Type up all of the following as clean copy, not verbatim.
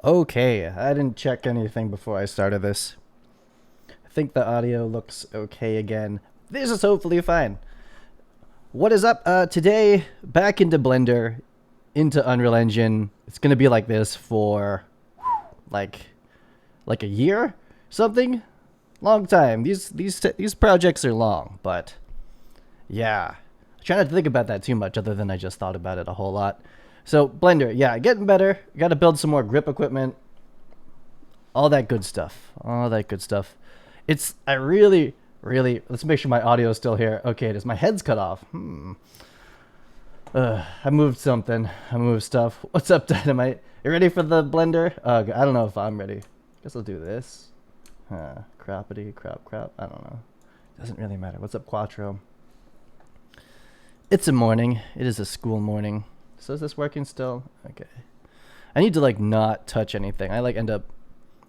Okay, I didn't check anything before I started this. I think the audio looks okay again. This is hopefully fine. What is up? Today, back into Blender, into Unreal Engine. It's gonna be like this for like like a year, something. Long time. These projects are long, but yeah. I try not to think about that too much, other than I just thought about it a whole lot. So Blender, yeah, getting better. Got to build some more grip equipment. All that good stuff. All that good stuff. I really, let's make sure my audio is still here. Okay, it is. My head's cut off. I moved something. I moved stuff. What's up, Dynamite? You ready for the blender? I don't know if I'm ready. Guess I'll do this. Croppity, crop. I don't know. Doesn't really matter. What's up, Quattro? It's a morning. It is a school morning. So is this working still? Okay. I need to like not touch anything. I like end up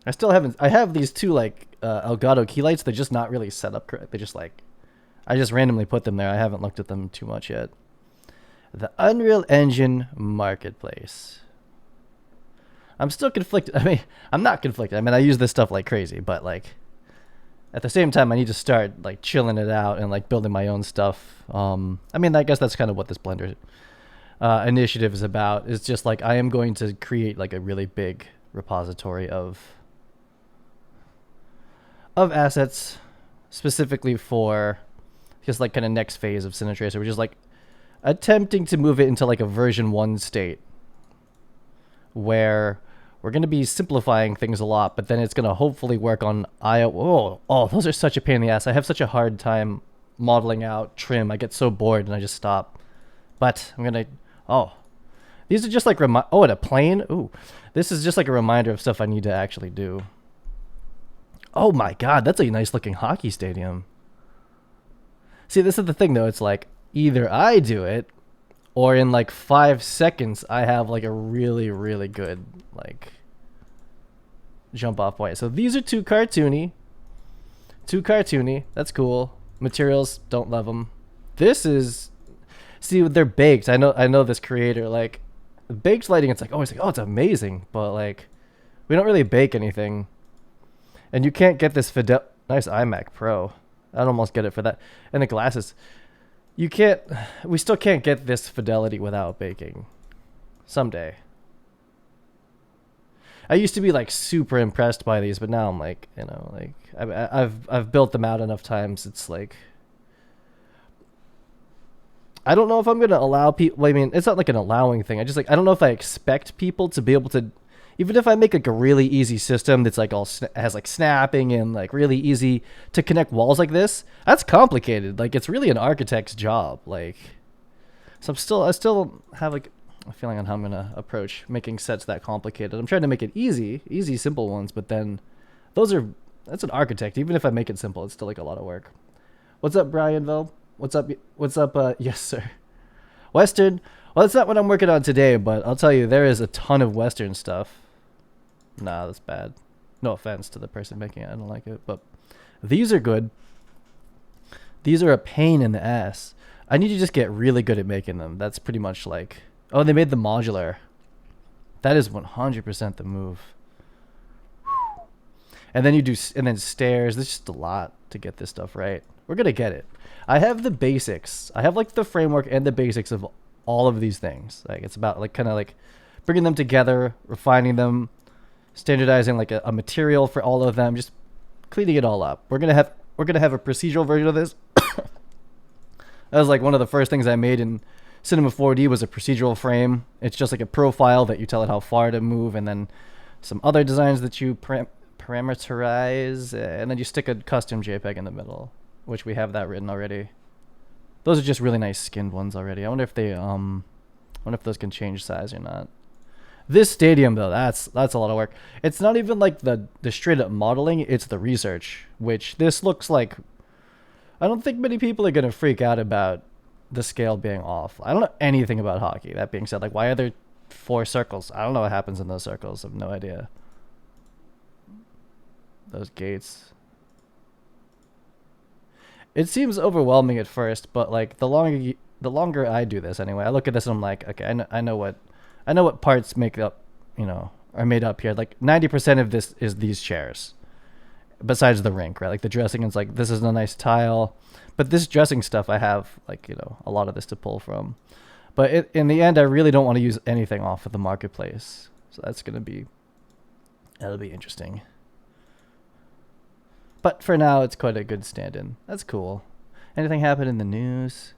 I still haven't. I have these two like Elgato key lights. They're just not really set up correct. They just like, I just randomly put them there. I haven't looked at them too much yet. The Unreal Engine Marketplace. I'm still conflicted. I mean, I'm not conflicted. I mean, I use this stuff like crazy, but like, at the same time, I need to start like chilling it out and like building my own stuff. I mean, I guess that's kind of what this Blender initiative is about. Is just like I am going to create like a really big repository of assets specifically for just like kind of next phase of Cine Tracer, which is like attempting to move it into like a version 1 state where we're going to be simplifying things a lot, but then it's going to hopefully work on IO. Oh, those are such a pain in the ass. I have such a hard time modeling out trim. I get so bored and I just stop. But I'm going to, these are just like, and a plane. Ooh, this is just like a reminder of stuff I need to actually do. Oh my god, that's a nice looking hockey stadium. See, this is the thing though. It's like either I do it or in like 5 seconds I have like a really, really good like jump off point. So these are too cartoony. That's cool. Materials, don't love them. This is, see, they're baked. I know this creator, like baked lighting, it's like always like, oh, it's amazing, but like we don't really bake anything. And you can't get this nice iMac Pro. I'd almost get it for that. And the glasses. We still can't get this fidelity without baking. Someday. I used to be like super impressed by these, but now I'm like, you know, like I've built them out enough times. It's like, I don't know if I'm going to allow people, well, I mean, it's not like an allowing thing. I don't know if I expect people to be able to, even if I make like a really easy system that's like has like snapping and like really easy to connect walls like this, that's complicated. Like it's really an architect's job. Like, so I still have like a feeling on how I'm gonna approach making sets that complicated. I'm trying to make it easy, simple ones, but then that's an architect. Even if I make it simple, it's still like a lot of work. What's up, Brianville? What's up? Yes, sir. Western. Well, that's not what I'm working on today, but I'll tell you, there is a ton of Western stuff. Nah, that's bad. No offense to the person making it. I don't like it. But these are good. These are a pain in the ass. I need to just get really good at making them. That's pretty much like... Oh, they made the modular. That is 100% the move. And then and then stairs. There's just a lot to get this stuff right. We're going to get it. I have the basics. I have like the framework and the basics of all of these things. Like it's about like kind of like bringing them together, refining them, standardizing like a material for all of them, just cleaning it all up. We're gonna have a procedural version of this. That was like one of the first things I made in Cinema 4D was a procedural frame. It's just like a profile that you tell it how far to move, and then some other designs that you parameterize, and then you stick a custom JPEG in the middle, which we have that written already. Those are just really nice skinned ones already. I wonder if those can change size or not. This stadium though, that's a lot of work. It's not even like the straight up modeling, it's the research, which this looks like, I don't think many people are going to freak out about the scale being off. I don't know anything about hockey. That being said, like why are there 4 circles? I don't know what happens in those circles. I have no idea. Those gates. It seems overwhelming at first, but like the longer I do this anyway, I look at this and I'm like, okay, I know what parts make up, you know, are made up here. Like 90% of this is these chairs, besides the rink, right? Like the dressing is like, this is a nice tile, but this dressing stuff I have like, you know, a lot of this to pull from. But in the end, I really don't want to use anything off of the marketplace. So that'll be interesting. But for now, it's quite a good stand-in. That's cool. Anything happen in the news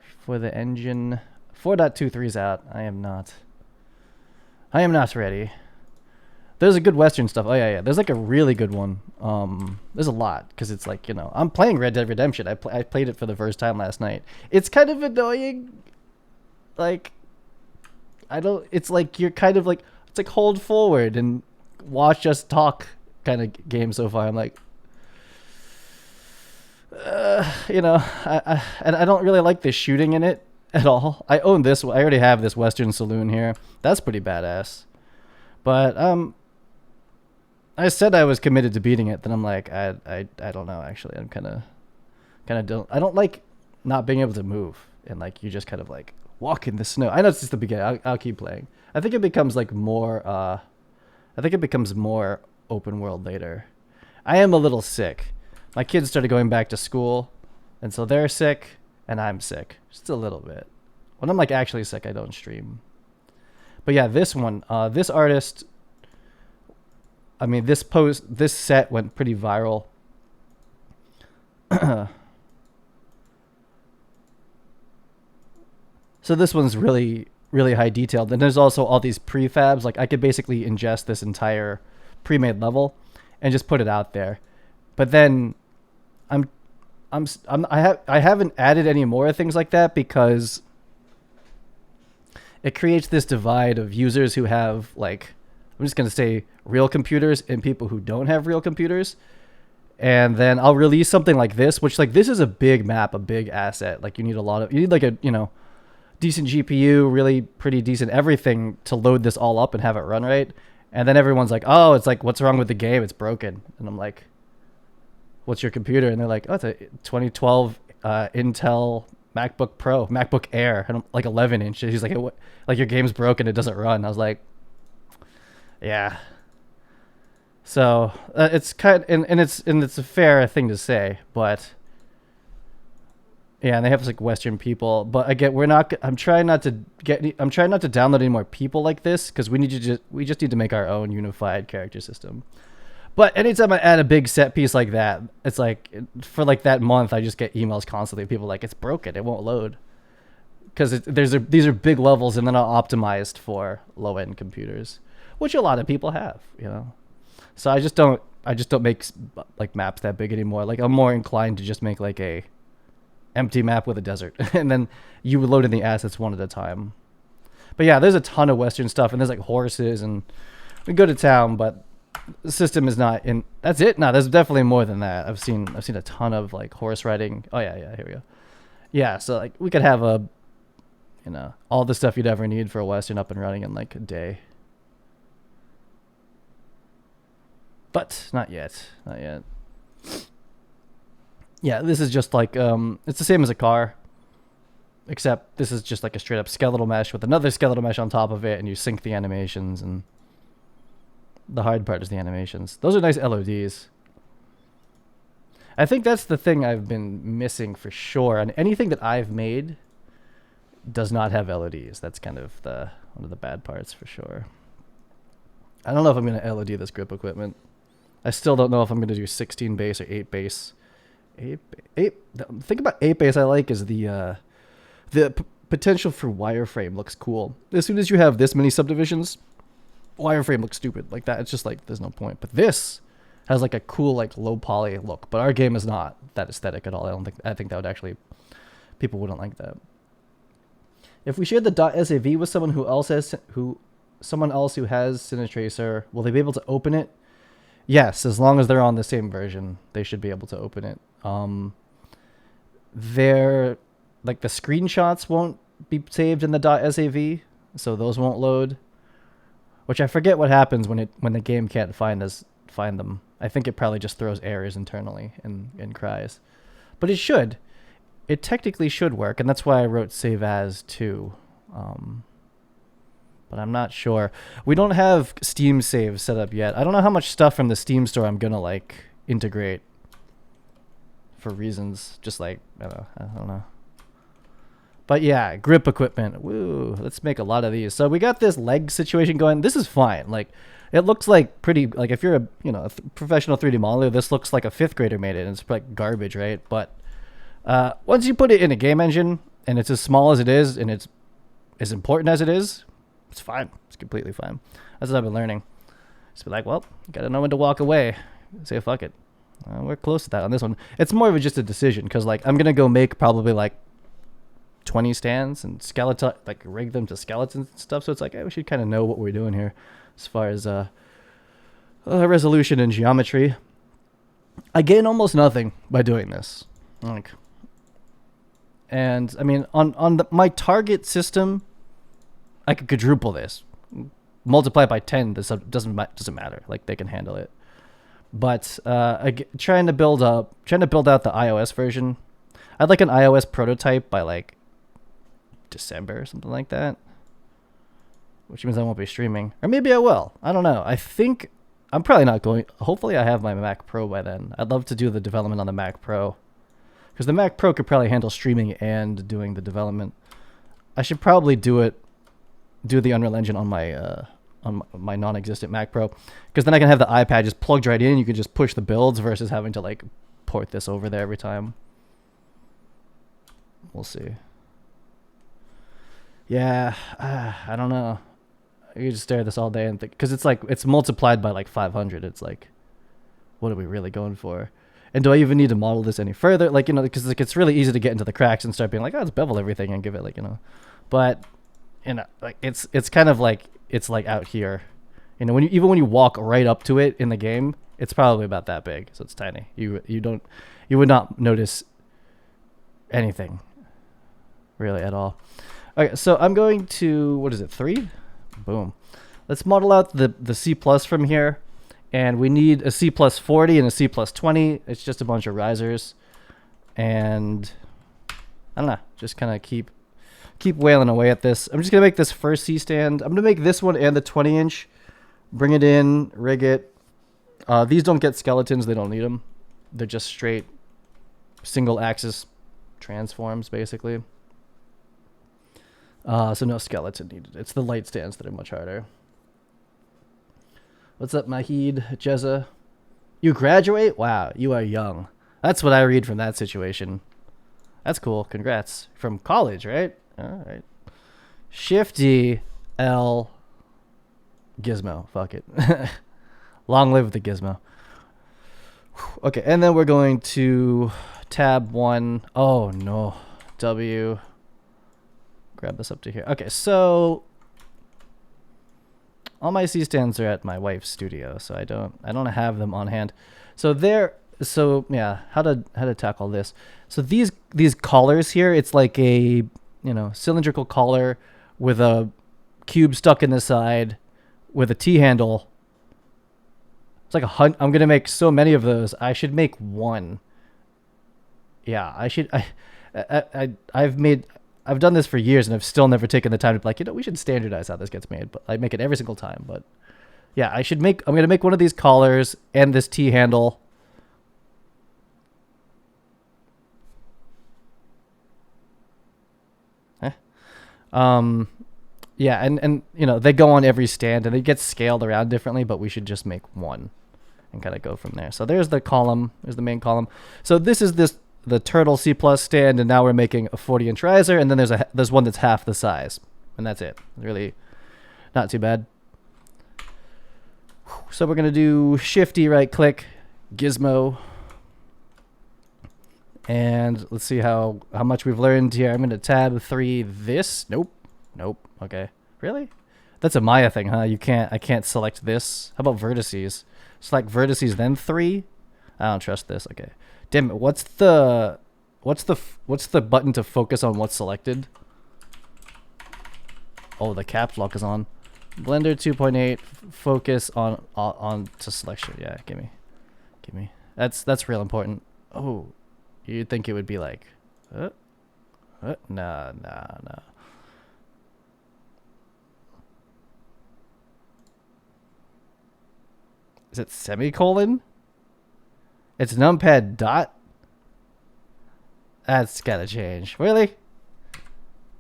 for the engine? 4.23's out. I am not ready. There's a good Western stuff. Oh yeah. There's like a really good one. There's a lot because it's like, you know, I'm playing Red Dead Redemption. I played it for the first time last night. It's kind of annoying. Like, it's like you're kind of like, it's like hold forward and watch us talk kind of game so far. I'm like, you know, and I don't really like the shooting in it at all. I own this. I already have this Western Saloon here. That's pretty badass. But I said I was committed to beating it. Then I'm like, I don't know. Actually, I'm kind of don't. I don't like not being able to move and like you just kind of like walk in the snow. I know it's just the beginning. I'll keep playing. I think it becomes like more. I think it becomes more open world later. I am a little sick. My kids started going back to school, and so they're sick, and I'm sick. Just a little bit. When I'm like actually sick, I don't stream. But yeah, this one, this artist, I mean, this set went pretty viral. So this one's really, really high detailed. And there's also all these prefabs. Like I could basically ingest this entire pre-made level and just put it out there. But then I haven't added any more things like that because it creates this divide of users who have like, I'm just going to say real computers and people who don't have real computers. And then I'll release something like this, which like, this is a big map, a big asset. Like you need like a, you know, decent GPU, really pretty decent everything to load this all up and have it run right. And then everyone's like, oh, it's like, what's wrong with the game? It's broken. And I'm like, what's your computer? And they're like, oh, it's a 2012 Intel MacBook Pro, MacBook Air, and I'm like 11 inches. He's like, what? Like your game's broken, it doesn't run. I was like, yeah. So it's kind of, and it's a fair thing to say, but yeah, and they have like Western people, but again, I'm trying not to download any more people like this because we just need to make our own unified character system. But anytime I add a big set piece like that, it's like for like that month, I just get emails constantly. People are like, it's broken, it won't load, because these are big levels and they're not optimized for low end computers, which a lot of people have, you know. So I just don't make like maps that big anymore. Like I'm more inclined to just make like a empty map with a desert, and then you load in the assets one at a time. But yeah, there's a ton of Western stuff, and there's like horses, and we go to town, but the system is not in. That's it. No, there's definitely more than that. I've seen a ton of like horse riding. Oh yeah, here we go. Yeah, so like we could have you know, all the stuff you'd ever need for a Western up and running in like a day. But not yet. Yeah, this is just like it's the same as a car, except this is just like a straight up skeletal mesh with another skeletal mesh on top of it, and you sync the animations, and the hard part is the animations. Those are nice LODs. I think that's the thing I've been missing for sure, and anything that I've made does not have LODs. That's kind of one of the bad parts for sure. I don't know if I'm going to LOD this grip equipment. I still don't know if I'm going to do 16 base or 8 base. The thing about 8 base I like is the potential for wireframe looks cool. As soon as you have this many subdivisions, wireframe looks stupid like that. It's just like there's no point. But this has like a cool like low poly look. But our game is not that aesthetic at all. I think that would actually, people wouldn't like that. If we shared the .sav with someone who has Cine Tracer, will they be able to open it? Yes, as long as they're on the same version, they should be able to open it. They're like the screenshots won't be saved in the .sav, so those won't load. Which I forget what happens when the game can't find them. I think it probably just throws errors internally and cries. But it should. It technically should work, and that's why I wrote save as too. but I'm not sure. We don't have Steam save set up yet. I don't know how much stuff from the Steam store I'm gonna like integrate for reasons just like I don't know. But yeah, grip equipment. Woo, let's make a lot of these. So we got this leg situation going. This is fine. Like, it looks like pretty, like if you're a, professional 3D modeler, this looks like a 5th grader made it, and it's like garbage, right? But once you put it in a game engine, and it's as small as it is, and it's as important as it is, it's fine. It's completely fine. That's what I've been learning. Just be like, well, you gotta know when to walk away. Say fuck it. We're close to that on this one. It's more of just a decision, because like I'm gonna go make probably like 20 stands and skeleton, like rig them to skeletons and stuff. So it's like, we should kind of know what we're doing here as far as resolution and geometry. I gain almost nothing by doing this. Like, and I mean, on my target system, I could quadruple this, multiply it by 10. This doesn't matter. Like, they can handle it. But trying to build out the iOS version. I'd like an iOS prototype by like December or something like that, which means I won't be streaming, or maybe I will. I don't know. I think I'm probably not going. Hopefully I have my Mac Pro by then. I'd love to do the development on the Mac Pro, because the Mac Pro could probably handle streaming and doing the development. I should probably do the Unreal Engine on my non-existent Mac Pro, because then I can have the iPad just plugged right in. You can just push the builds versus having to like port this over there every time. We'll see. Yeah, I don't know. I could just stare at this all day and think, because it's like, it's multiplied by like 500. It's like, what are we really going for? And do I even need to model this any further? Like, because like, it's really easy to get into the cracks and start being like, oh, let's bevel everything and give it like, but like it's kind of like, it's like out here, when you walk right up to it in the game, it's probably about that big. So it's tiny. You would not notice anything really at all. Okay, so I'm going to, what is it, 3? Boom. Let's model out the C+ from here. And we need a C+ 40 and a C+ 20. It's just a bunch of risers. And I don't know, just kind of keep wailing away at this. I'm just going to make this first C stand. I'm going to make this one and the 20-inch. Bring it in, rig it. These don't get skeletons. They don't need them. They're just straight single axis transforms, basically. So no skeleton needed. It's the light stands that are much harder. What's up, Mahid Jezza? You graduate? Wow, you are young. That's what I read from that situation. That's cool. Congrats. From college, right? All right. Shifty L Gizmo. Fuck it. Long live the Gizmo. Okay, and then we're going to tab 1. Oh, no. W. Grab this up to here. Okay, so all my C stands are at my wife's studio, so I don't have them on hand. So yeah, how to tackle this. So these collars here, it's like a cylindrical collar with a cube stuck in the side with a T handle. It's like I'm gonna make so many of those. I should make one. Yeah, I should. I've done this for years and I've still never taken the time to be like, we should standardize how this gets made. But I make it every single time. But yeah, I'm going to make one of these collars and this T handle. Yeah, and they go on every stand and it gets scaled around differently, but we should just make one and kind of go from there. So there's the column, there's the main column. So this is the turtle C+ stand, and now we're making a 40-inch riser, and then there's one that's half the size, and that's it. Really not too bad. So we're gonna do shifty right click gizmo, and let's see how much we've learned here. I'm gonna tab 3 this. Nope. Okay, really? That's a Maya thing, huh? I can't select this. How about vertices? Select vertices then 3. I don't trust this. Okay. Damn it, what's the button to focus on what's selected? Oh, the caps lock is on. Blender 2.8, focus on to selection. Yeah, give me. That's real important. Oh, you'd think it would be like, nah. Is it semicolon? It's numpad dot? That's gotta change. Really?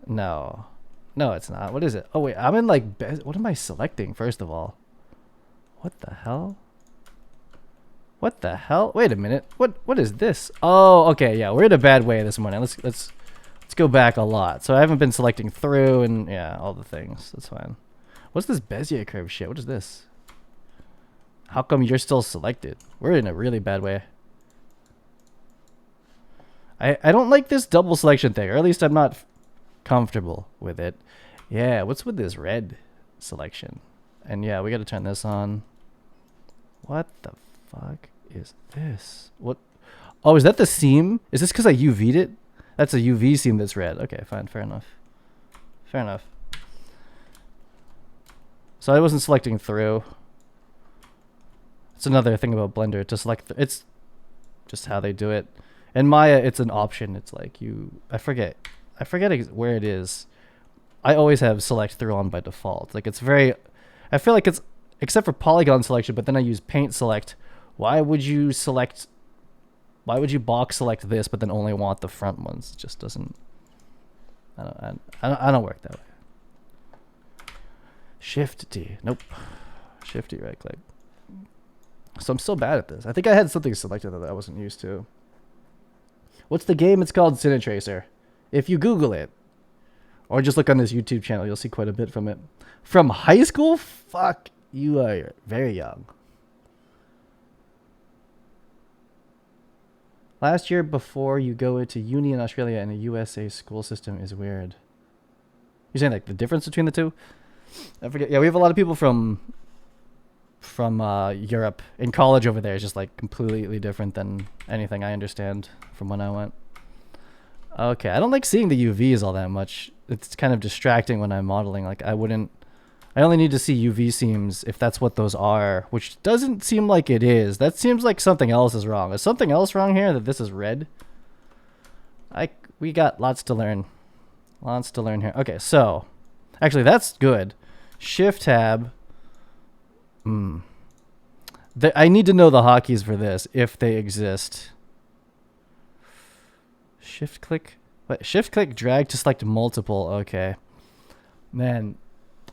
No. No, it's not. What is it? Oh, wait. I'm in like... What am I selecting, first of all? What the hell? What the hell? Wait a minute. What is this? Oh, okay. Yeah, we're in a bad way this morning. Let's go back a lot. So I haven't been selecting through and... Yeah, all the things. That's fine. What's this Bezier curve shit? What is this? How come you're still selected? We're in a really bad way. I don't like this double selection thing, or at least I'm not comfortable with it. Yeah, what's with this red selection? And yeah, we got to turn this on. What the fuck is this? What? Oh, is that the seam? Is this because I UV'd it? That's a UV seam that's red. Okay, fine, fair enough. Fair enough. So I wasn't selecting through. It's another thing about Blender to select. It's just how they do it. In Maya, it's an option. It's like I forget where it is. I always have select through on by default. Like it's very, I feel like it's, except for polygon selection, but then I use paint select. Why would you box select this, but then only want the front ones? It just doesn't, I don't work that way. Shift D, nope. Shift D, right click. So I'm still bad at this. I think I had something selected that I wasn't used to. What's the game? It's called Cine Tracer. If you Google it, or just look on this YouTube channel, you'll see quite a bit from it. From high school? Fuck, you are very young. Last year before you go into uni in Australia and a USA school system is weird. You're saying like the difference between the two? I forget. Yeah, we have a lot of people from Europe. In college over there is just like completely different than anything I understand from when I went. Okay, I don't like seeing the UVs all that much. It's kind of distracting when I'm modeling. Like I only need to see UV seams if that's what those are, which doesn't seem like it is. That seems like something else is wrong. Is something else wrong here that this is red? We got lots to learn. Lots to learn here. Okay, so actually that's good. Shift tab. I need to know the hotkeys for this if they exist. Shift click. Wait, shift click drag to select multiple. Okay. Man,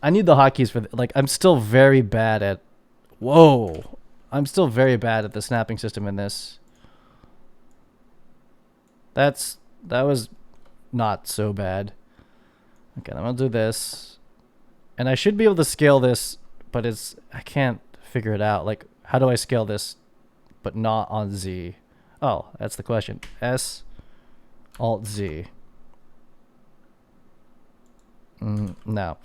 I need the hotkeys for like I'm still very bad at I'm still very bad at the snapping system in this. That was not so bad. Okay, I'm gonna do this. And I should be able to scale this, but I can't figure it out. Like, how do I scale this but not on Z? Oh, that's the question. S Alt Z. No.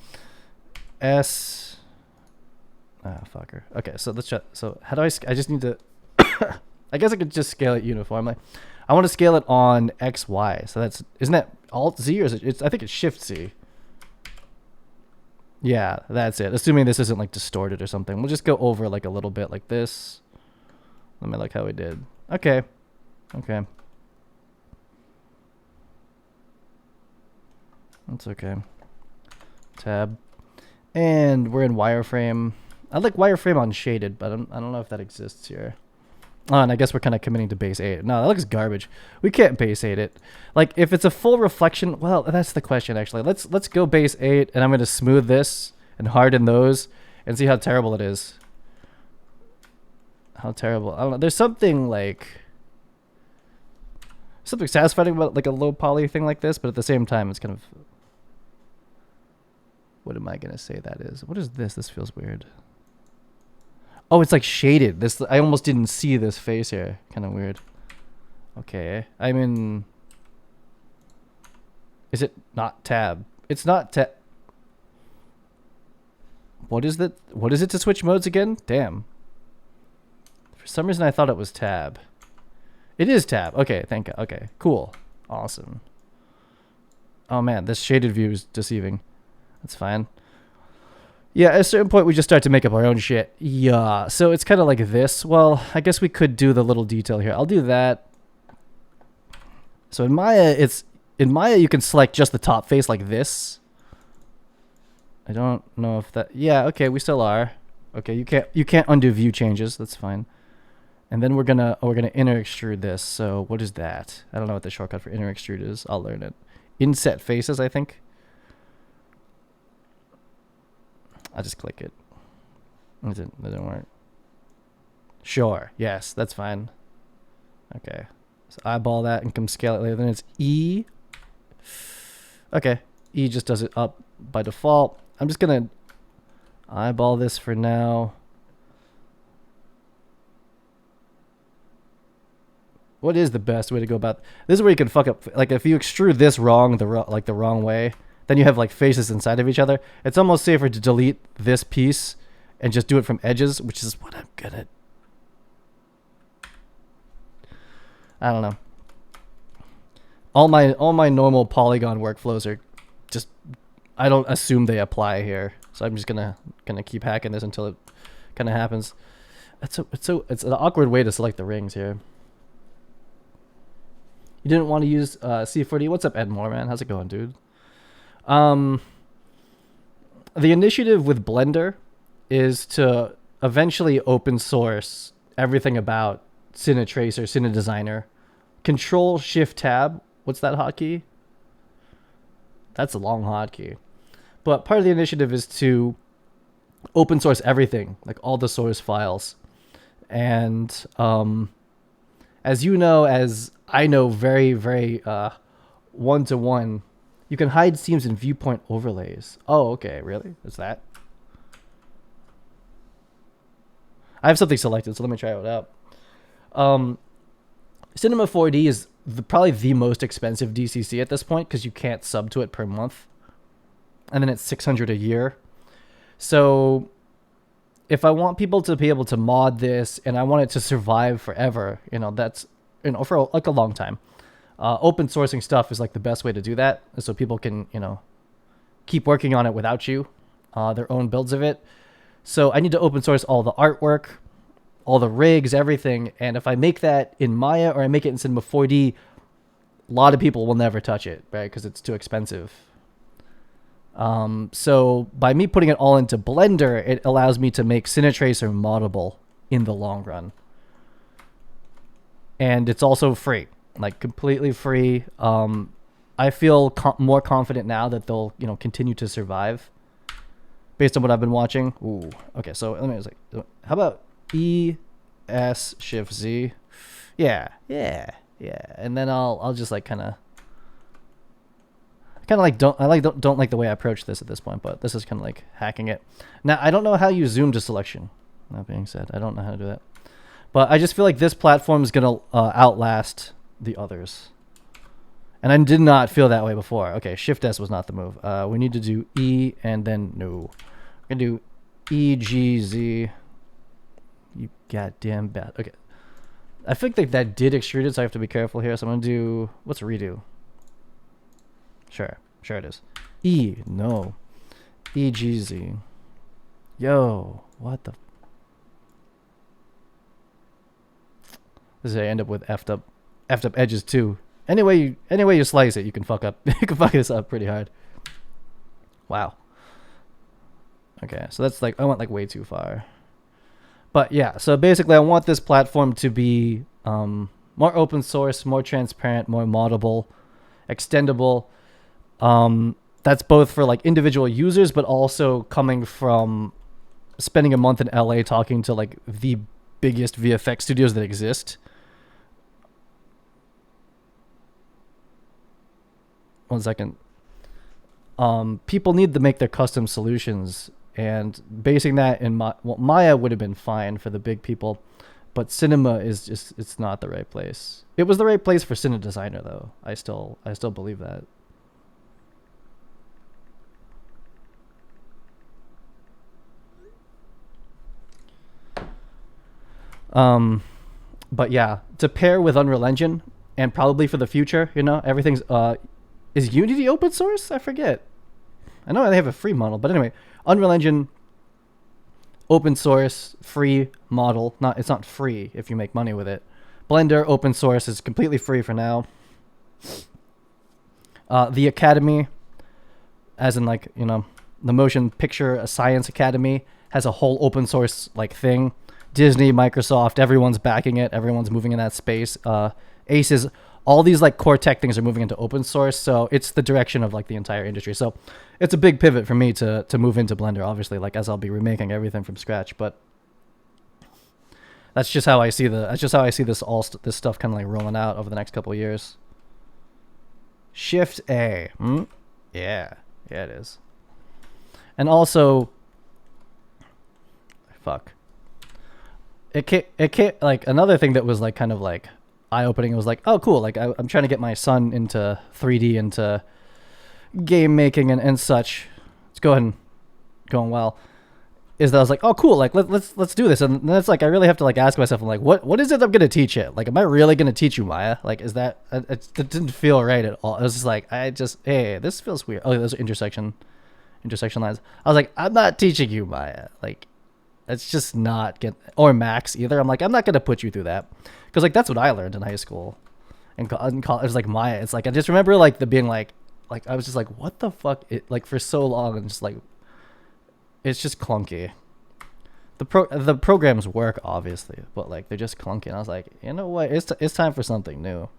S. Ah, fucker. Okay, so let's try. So how do I just need to. I guess I could just scale it uniformly. I want to scale it on X, Y. So isn't that Alt Z or is it? I think it's Shift Z. Yeah, that's it. Assuming this isn't like distorted or something. We'll just go over like a little bit like this. Let me look how we did. Okay. Okay. That's okay. Tab. And we're in wireframe. I like wireframe on shaded, but I don't know if that exists here. Oh, and I guess we're kind of committing to base 8. No, that looks garbage. We can't base 8 it. Like, if it's a full reflection, well, that's the question, actually. Let's go base 8, and I'm going to smooth this and harden those and see how terrible it is. How terrible. I don't know. There's something, like... something satisfying about, like, a low poly thing like this, but at the same time, it's kind of... What am I going to say that is? What is this? This feels weird. Oh, it's like shaded. This I almost didn't see this face here. Kind of weird. Okay. I'm in... Is it not tab? It's not tab. What is that? What is it to switch modes again? Damn. For some reason I thought it was tab. It is tab. Okay, thank God. Okay, cool. Awesome. Oh man, this shaded view is deceiving. That's fine. Yeah, at a certain point we just start to make up our own shit. Yeah, so it's kind of like this. Well, I guess we could do the little detail here. I'll do that. So in Maya, you can select just the top face like this. I don't know if that... Yeah, okay, we still are. Okay, you can't undo view changes. That's fine. And then we're gonna inner extrude this. So what is that? I don't know what the shortcut for inner extrude is. I'll learn it. Inset faces, I think. I'll just click it. It didn't work. Sure. Yes, that's fine. Okay. So eyeball that and come scale it later. Then it's E. Okay. E just does it up by default. I'm just gonna eyeball this for now. What is the best way to go about this? Is where you can fuck up. Like if you extrude this wrong, the wrong way, then you have like faces inside of each other. It's almost safer to delete this piece and just do it from edges, which is what I'm good at. I don't know. All my normal polygon workflows are just, I don't assume they apply here. So I'm just gonna keep hacking this until it kind of happens. It's an awkward way to select the rings here. You didn't want to use C4D. What's up, Edmore, man? How's it going, dude? The initiative with Blender is to eventually open source everything about Cine Tracer, Cine Designer. Control Shift Tab. What's that hotkey? That's a long hotkey. But part of the initiative is to open source everything, like all the source files. And as you know, as I know very, very one-to-one, you can hide seams in viewpoint overlays. Oh, okay, really? Is that? I have something selected, so let me try it out. Cinema 4D is probably the most expensive DCC at this point because you can't sub to it per month. And then it's $600 a year. So if I want people to be able to mod this and I want it to survive forever, that's, for like a long time. Open sourcing stuff is like the best way to do that. So people can, keep working on it without you, their own builds of it. So I need to open source all the artwork, all the rigs, everything. And if I make that in Maya or I make it in Cinema 4D, a lot of people will never touch it, right? Because it's too expensive. So by me putting it all into Blender, it allows me to make Cine Tracer moddable in the long run. And it's also free, like completely free. I feel more confident now that they'll, continue to survive based on what I've been watching. Ooh, okay. So let me just like, how about ES Shift Z? Yeah. And then I'll just like kind of don't like the way I approach this at this point, but this is kind of like hacking it. Now I don't know how you zoom to selection. That being said, I don't know how to do that, but I just feel like this platform is gonna outlast the others, and I did not feel that way before. Okay, Shift S was not the move. We need to do E and then no. We're gonna do E G Z. You goddamn bad. Okay, I think that did extrude it, so I have to be careful here. So I'm gonna do what's redo. Sure it is. E, no. EGZ. Yo, what the? This is how I end up with effed up edges too. Anyway you slice it, you can fuck up. You can fuck this up pretty hard. Wow. Okay, so that's like I went like way too far. But yeah, so basically I want this platform to be more open source, more transparent, more moddable, extendable. That's both for like individual users, but also coming from spending a month in LA talking to like the biggest VFX studios that exist. One second. People need to make their custom solutions, and basing that in Maya would have been fine for the big people, but Cinema is just, it's not the right place. It was the right place for Cine Designer though. I still believe that. But yeah, to pair with Unreal Engine and probably for the future, everything's, is Unity open source? I forget. I know they have a free model, but anyway, Unreal Engine, open source, free model. It's not free if you make money with it. Blender, open source, is completely free for now. The Academy, as in like, the Motion Picture Science Academy has a whole open source like thing. Disney, Microsoft, everyone's backing it. Everyone's moving in that space. Aces, all these like core tech things are moving into open source. So it's the direction of like the entire industry. So it's a big pivot for me to move into Blender, obviously, like as I'll be remaking everything from scratch. But that's just how I see this stuff kind of like rolling out over the next couple of years. Shift A. Yeah, it is. And also, fuck. It can't, like, another thing that was like kind of like eye-opening was like, oh cool, like I'm trying to get my son into 3D, into game making and such. It's going well. Is that I was like, oh cool, like let's do this. And then it's like I really have to like ask myself, I'm like, what is it I'm gonna teach it? Like, am I really gonna teach you Maya? Like, is that it didn't feel right at all. It was just like, hey, this feels weird. Oh, those are intersection lines. I was like, I'm not teaching you Maya. Like, it's just not or Max either. I'm like, I'm not gonna put you through that, because like that's what I learned in high school and college. It was like Maya. It's like I just remember like the being like I was just like, what the fuck? It like for so long, and just like it's just clunky. The programs work obviously, but like they're just clunky. And I was like, you know what? It's time for something new.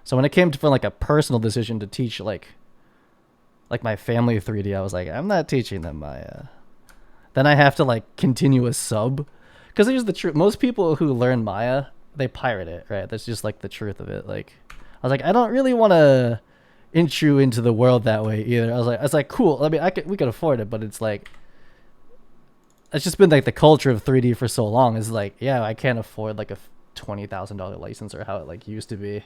So when it came to for like a personal decision to teach like my family 3D, I was like, I'm not teaching them Maya. Then I have to like continue a sub, because here's the truth. Most people who learn Maya, they pirate it, right? That's just like the truth of it. Like, I was like, I don't really want to intro into the world that way either. I was like, cool. I mean, we could afford it, but it's like, it's just been like the culture of 3D for so long. Is like, yeah, I can't afford like a $20,000 license or how it like used to be.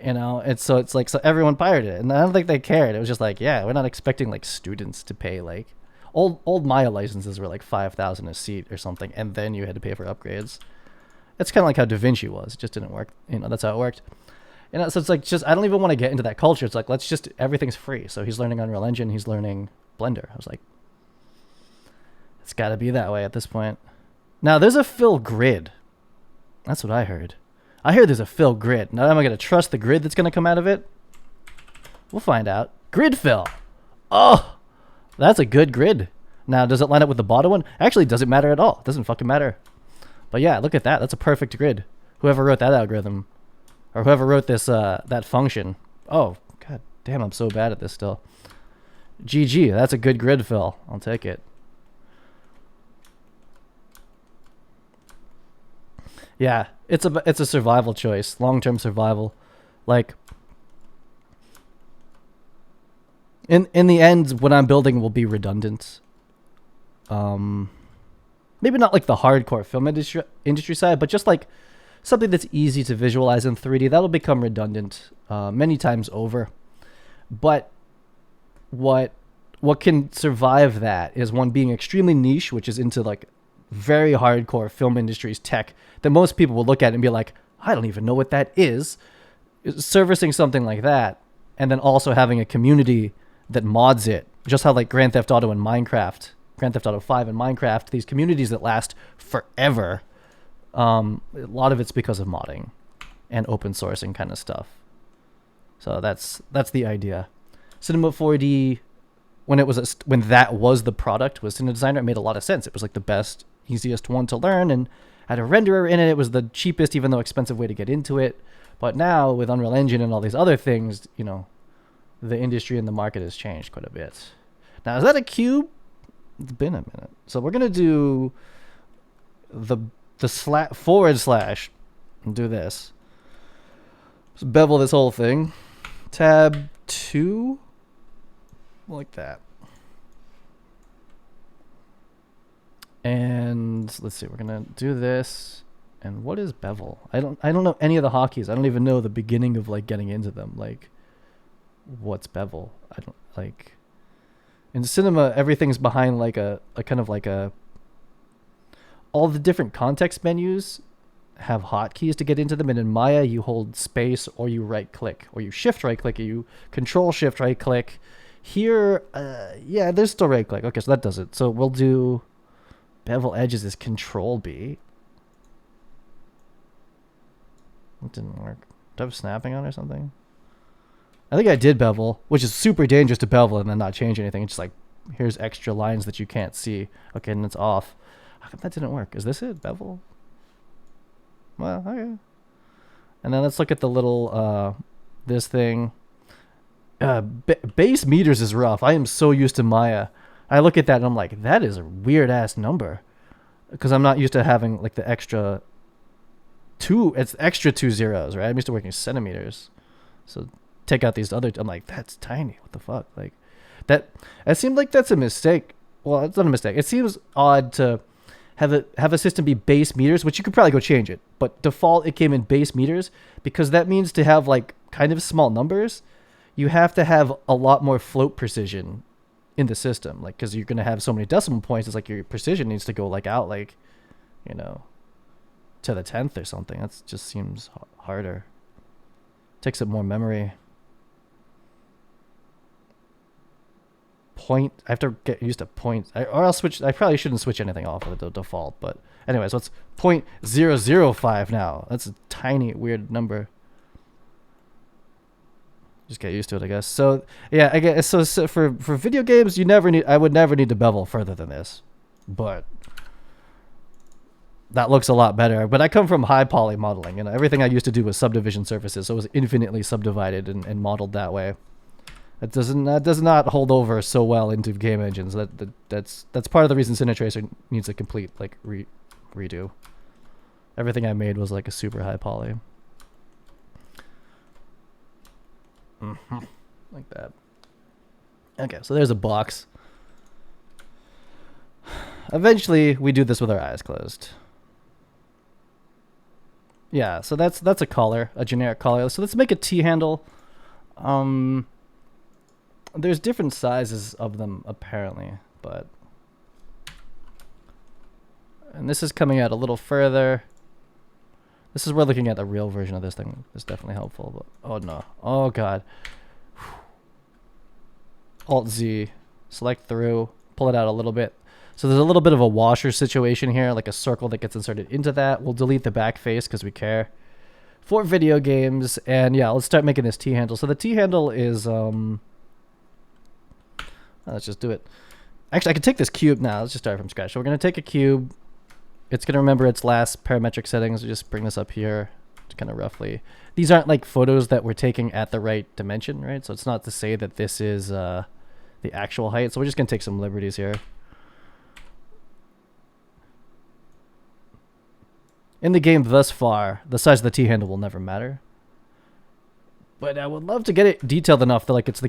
You know, it's like everyone pirated it, and I don't think they cared. It was just like, yeah, we're not expecting like students to pay like old Maya licenses were like 5,000 a seat or something, and then you had to pay for upgrades. It's kind of like how DaVinci was. It just didn't work. You know, that's how it worked. You know, so it's like, just I don't even want to get into that culture. It's like, let's just, everything's free. So he's learning Unreal Engine, he's learning Blender. I was like, it's got to be that way at this point. Now there's a fill grid. That's what I heard. I hear there's a fill grid. Now am I going to trust the grid that's going to come out of it? We'll find out. Grid fill. Oh, that's a good grid. Now, does it line up with the bottom one? Actually, it doesn't matter at all. It doesn't fucking matter. But yeah, look at that. That's a perfect grid. Whoever wrote that algorithm, or whoever wrote this that function. Oh, god damn, I'm so bad at this still. GG, that's a good grid fill. I'll take it. Yeah, it's a survival choice, long-term survival. Like, in the end, what I'm building will be redundant. Maybe not like the hardcore film industry side, but just like something that's easy to visualize in 3D. That'll become redundant many times over. But what can survive that is one being extremely niche, which is into like very hardcore film industry's tech that most people will look at and be like, I don't even know what that is. Servicing something like that, and then also having a community that mods it, just how like Grand Theft Auto and Minecraft, Grand Theft Auto 5 and Minecraft, these communities that last forever. A lot of it's because of modding and open sourcing kind of stuff. So that's the idea. Cinema 4D, when that was the product, was Cinema Designer, it made a lot of sense. It was like the best, easiest one to learn, and had a renderer in it. It was the cheapest, even though expensive, way to get into it. But now with Unreal Engine and all these other things, you know, the industry and the market has changed quite a bit. Now, is that a cube? It's been a minute. So we're gonna do the / and do this. Just bevel this whole thing. Tab 2, like that. And let's see, we're gonna do this. And what is bevel? I don't know any of the hotkeys. I don't even know the beginning of like getting into them. Like, what's bevel? I don't like. In cinema, everything's behind like a kind of like a. All the different context menus have hotkeys to get into them, and in Maya you hold space or you right click, or you shift right click, or you control shift right click. Here, yeah, there's still right click. Okay, so that does it. So we'll do bevel edges is control B. It didn't work. Do I have snapping on or something? I think I did bevel, which is super dangerous to bevel and then not change anything. It's just like here's extra lines that you can't see. Okay, and it's off. How come that didn't work? Is this it? Bevel? Well, okay. And then let's look at the little, this thing. Base meters is rough. I am so used to Maya. I look at that and I'm like, that is a weird ass number. Because I'm not used to having like the extra it's extra 2 zeros, right? I'm used to working centimeters. So take out these other, I'm like, that's tiny. What the fuck? Like it seemed like that's a mistake. Well, it's not a mistake. It seems odd to have a system be base meters, which you could probably go change it. But default, it came in base meters because that means to have like kind of small numbers, you have to have a lot more float precision in the system. Like, because you're going to have so many decimal points, it's like your precision needs to go like out like, you know, to the 10th or something. That just seems harder. Takes up more memory. Point. I have to get used to points. Or I'll switch. I probably shouldn't switch anything off of the default. But anyway, so it's 0.005 now. That's a tiny, weird number. Just get used to it, I guess. So yeah, I guess so for video games, I would never need to bevel further than this. But that looks a lot better. But I come from high poly modeling, and everything I used to do was subdivision surfaces, so it was infinitely subdivided and modeled that way. That does not hold over so well into game engines. That's part of the reason Cine Tracer needs a complete like redo. Everything I made was like a super high poly. Like that. Okay, so there's a box. Eventually, we do this with our eyes closed. Yeah, so that's a collar, a generic collar. So let's make a T-handle. There's different sizes of them apparently, but and this is coming out a little further. This is we're looking at the real version of this thing. It's definitely helpful, but oh no, oh god. Alt Z, select through, pull it out a little bit. So there's a little bit of a washer situation here, like a circle that gets inserted into that. We'll delete the back face because we care. For video games, and yeah, let's start making this T-handle. So the T-handle is, let's just do it. Actually, I could take this cube now. Let's just start from scratch. So we're going to take a cube. It's going to remember its last parametric settings. We'll just bring this up here to kind of roughly. These aren't like photos that we're taking at the right dimension, right? So it's not to say that this is the actual height. So we're just going to take some liberties here. In the game thus far, the size of the T-handle will never matter. But I would love to get it detailed enough that it's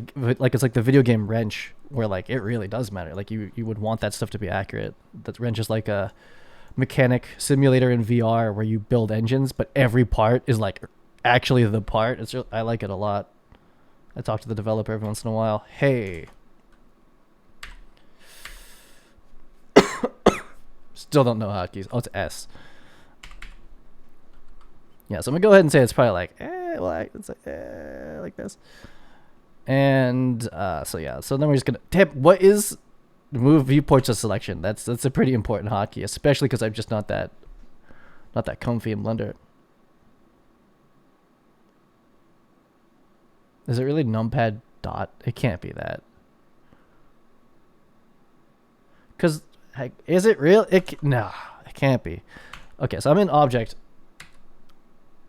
like the video game wrench, where like it really does matter. Like you would want that stuff to be accurate. That wrench is like a mechanic simulator in VR where you build engines, but every part is like actually the part. I like it a lot. I talk to the developer every once in a while. Hey. Still don't know hotkeys. Oh, it's S. Yeah, so I'm gonna go ahead and say it's probably like, it's like this. And so yeah, so then we're just gonna tap. What is move viewports to selection? That's a pretty important hotkey, especially because I'm just not that comfy in Blender. Is it really numpad dot? It can't be that. Cause is it real? No, it can't be. Okay, so I'm in object.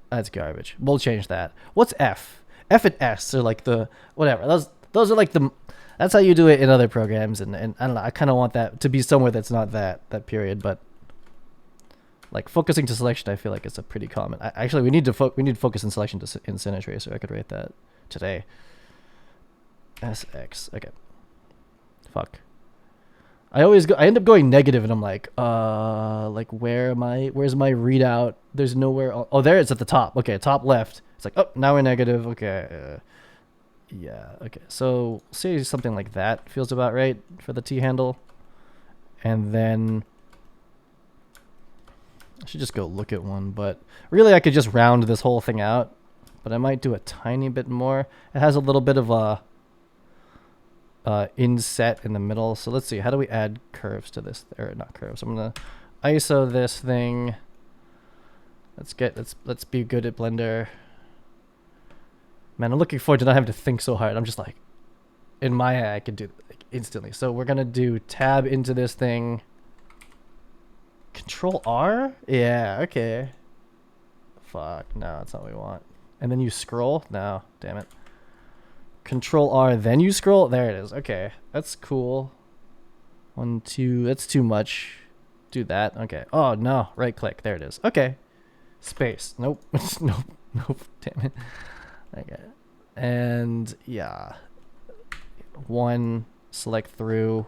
That's garbage. We'll change that. What's F? F and S are like the whatever. Those are like the. That's how you do it in other programs, and I don't know. I kind of want that to be somewhere that's not that period, but like focusing to selection, I feel like it's a pretty common. Actually, we need focus and selection in Cine Tracer. I could write that today. SX. Okay. Fuck. I end up going negative, and I'm like where am I? Where's my readout? There's nowhere. Oh, there it's at the top. Okay, top left. It's like, oh, now we're negative. Okay. Yeah. Okay. So say something like that feels about right for the T handle, and then I should just go look at one. But really, I could just round this whole thing out, but I might do a tiny bit more. It has a little bit of a inset in the middle. So let's see, how do we add curves to this? Or not curves. I'm gonna ISO this thing. Let's be good at Blender. Man, I'm looking forward to not having to think so hard. I'm just like, in Maya, I could do like instantly. So we're gonna do tab into this thing. Control R? Yeah, okay. Fuck, no, that's not what we want. And then you scroll? No, damn it. Control R, then you scroll? There it is. Okay, that's cool. 1, 2, that's too much. Do that. Okay. Oh, no, right click. There it is. Okay. Space. Nope. Nope. Nope. Damn it. Okay. And yeah. 1, select through.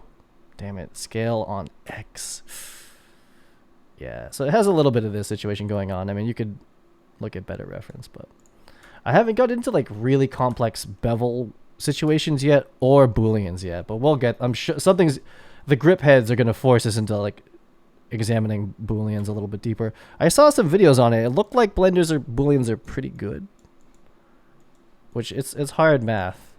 Damn it. Scale on X. Yeah. So it has a little bit of this situation going on. I mean, you could look at better reference, but I haven't got into like really complex bevel situations yet or booleans yet, but we'll get, I'm sure something's, the grip heads are going to force us into like examining booleans a little bit deeper. I saw some videos on it. It looked like blenders or booleans are pretty good, which it's hard math.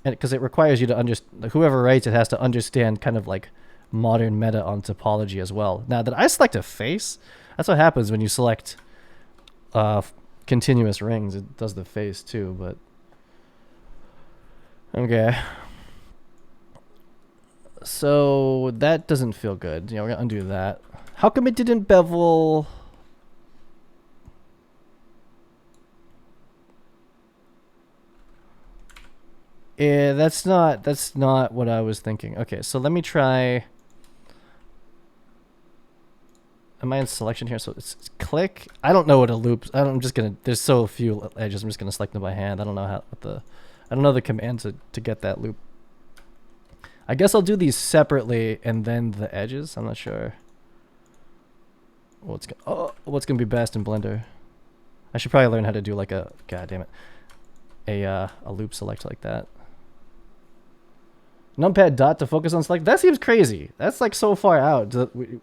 And because it requires you to understand, whoever writes it has to understand kind of like modern meta on topology as well. Now that I select a face, that's what happens when you select continuous rings. It does the face too, but okay. So that doesn't feel good. Yeah, we're gonna undo that. How come it didn't bevel? Yeah, that's not what I was thinking. Okay, so let me try. Am I in selection here? So it's click. I don't know what a loop. I'm just gonna. There's so few edges. I'm just gonna select them by hand. I don't know how I don't know the command to get that loop. I guess I'll do these separately and then the edges. I'm not sure. What's gonna be best in Blender? I should probably learn how to do like a, god damn it, a loop select like that. Numpad dot to focus on select. That seems crazy. That's like so far out.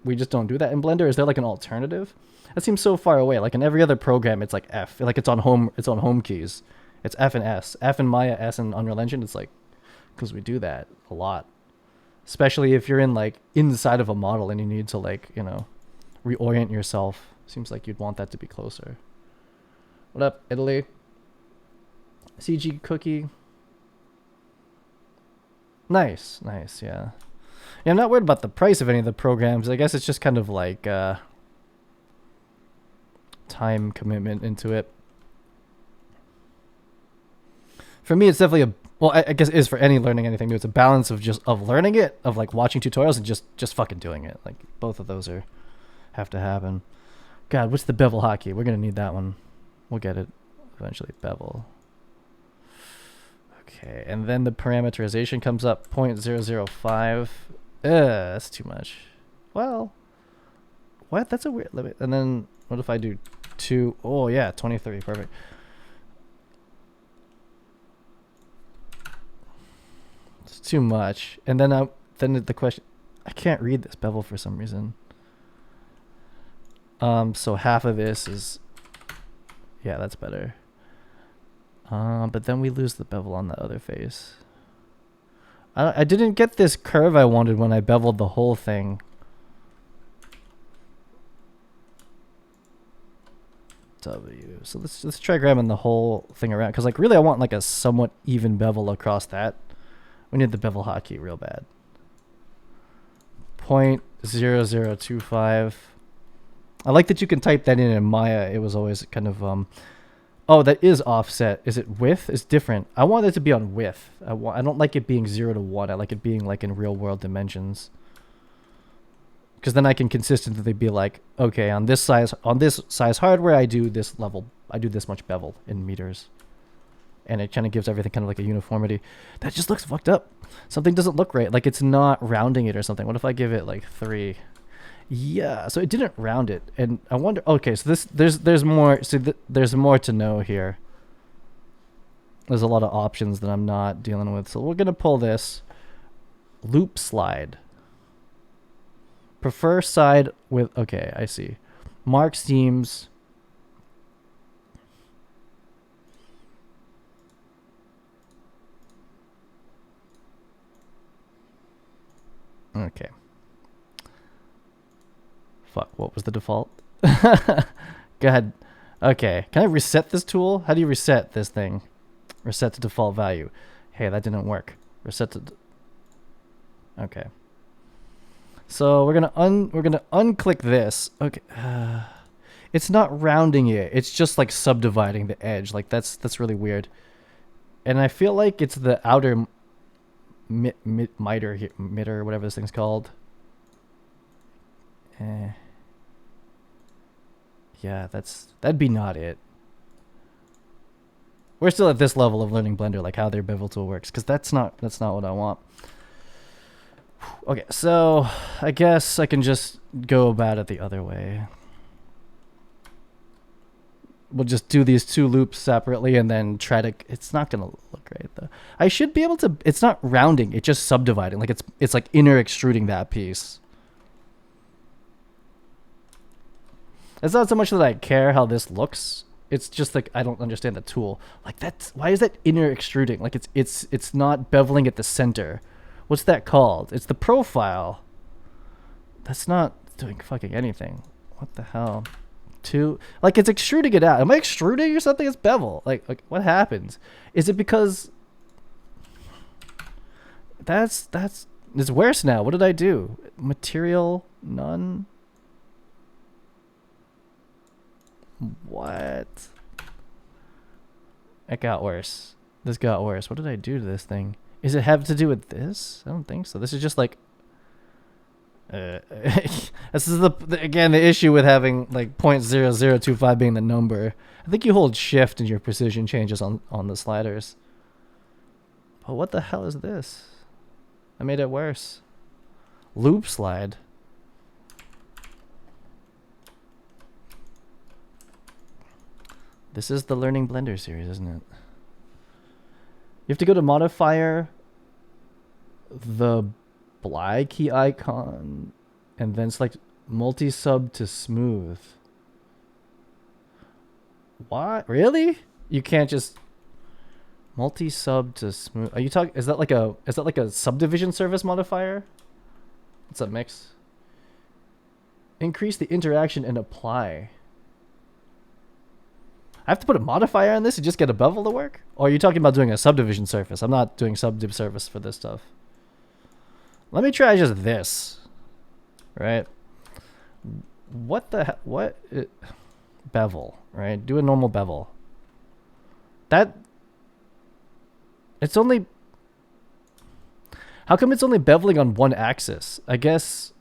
We just don't do that in Blender. Is there like an alternative? That seems so far away. Like in every other program, it's like F. Like it's on home keys. It's F and S. F in Maya, S in Unreal Engine. It's like, because we do that a lot. Especially if you're in like inside of a model and you need to like, you know, reorient yourself. Seems like you'd want that to be closer. What up, Italy? CG cookie. Nice, nice, yeah. Yeah, I'm not worried about the price of any of the programs. I guess it's just kind of like time commitment into it. For me, it's definitely a, well, I guess it is for any learning anything new. It's a balance of just of learning it, of like watching tutorials and just fucking doing it. Like both of those have to happen. God, what's the bevel hotkey? We're gonna need that one. We'll get it eventually. Bevel. Okay, and then the parameterization comes up 0.005. That's too much. Well, what? That's a weird limit. And then what if I do 2? Oh yeah, 23. Perfect. It's too much. And then then the question, I can't read this bevel for some reason. So half of this is, yeah, that's better. But then we lose the bevel on the other face. I didn't get this curve I wanted when I beveled the whole thing. W. So let's try grabbing the whole thing around, because like really I want like a somewhat even bevel across that. We need the bevel hotkey real bad. 0.0025. I like that you can type that in Maya. It was always kind of oh, that is offset. Is it width? It's different. I want it to be on width. I don't like it being 0 to 1. I like it being like in real world dimensions. Because then I can consistently be like, okay, on this size hardware, I do this level. I do this much bevel in meters. And it kind of gives everything kind of like a uniformity. That just looks fucked up. Something doesn't look right. Like it's not rounding it or something. What if I give it like 3? Yeah, so it didn't round it, and I wonder. Okay, so there's more. So there's more to know here. There's a lot of options that I'm not dealing with. So we're gonna pull this loop slide. Prefer side with. Okay, I see. Mark seams. Okay. Fuck, what was the default? Go ahead. Okay, can I reset this tool? How do you reset this thing? Reset to default value. Hey, that didn't work. Reset to. Okay. So we're gonna unclick this. Okay. It's not rounding it. It's just like subdividing the edge. Like that's really weird. And I feel like it's the outer miter here, mitter, whatever this thing's called. Yeah, that'd be not it. We're still at this level of learning Blender, like how their bevel tool works, because that's not what I want. Okay, so I guess I can just go about it the other way. We'll just do these two loops separately and then try to. It's not gonna look right though. I should be able to. It's not rounding. It's just subdividing. Like it's like inner extruding that piece. It's not so much that I care how this looks. It's just like I don't understand the tool. Like that's why is that inner extruding? Like it's not beveling at the center. What's that called? It's the profile. That's not doing fucking anything. What the hell? Like it's extruding it out. Am I extruding or something? It's bevel. Like what happens? Is it because that's it's worse now? What did I do? Material none. What? It got worse. This got worse. What did I do to this thing? Is it have to do with this? I don't think so. This is just like this is again the issue with having like 0.0025 being the number. I think you hold shift and your precision changes on the sliders. But what the hell is this? I made it worse. Loop slide. This is the Learning Blender series, isn't it? You have to go to modifier, the Bly key icon, and then select multi-sub to smooth. What? Really? You can't just multi-sub to smooth. Are you talking? Is that like a subdivision surface modifier? What's up, Mix? Increase the interaction and apply. I have to put a modifier on this to just get a bevel to work? Or are you talking about doing a subdivision surface? I'm not doing subdiv surface for this stuff. Let me try just this. Right? What the what? Bevel, right? Do a normal bevel. It's only... How come it's only beveling on one axis? I guess...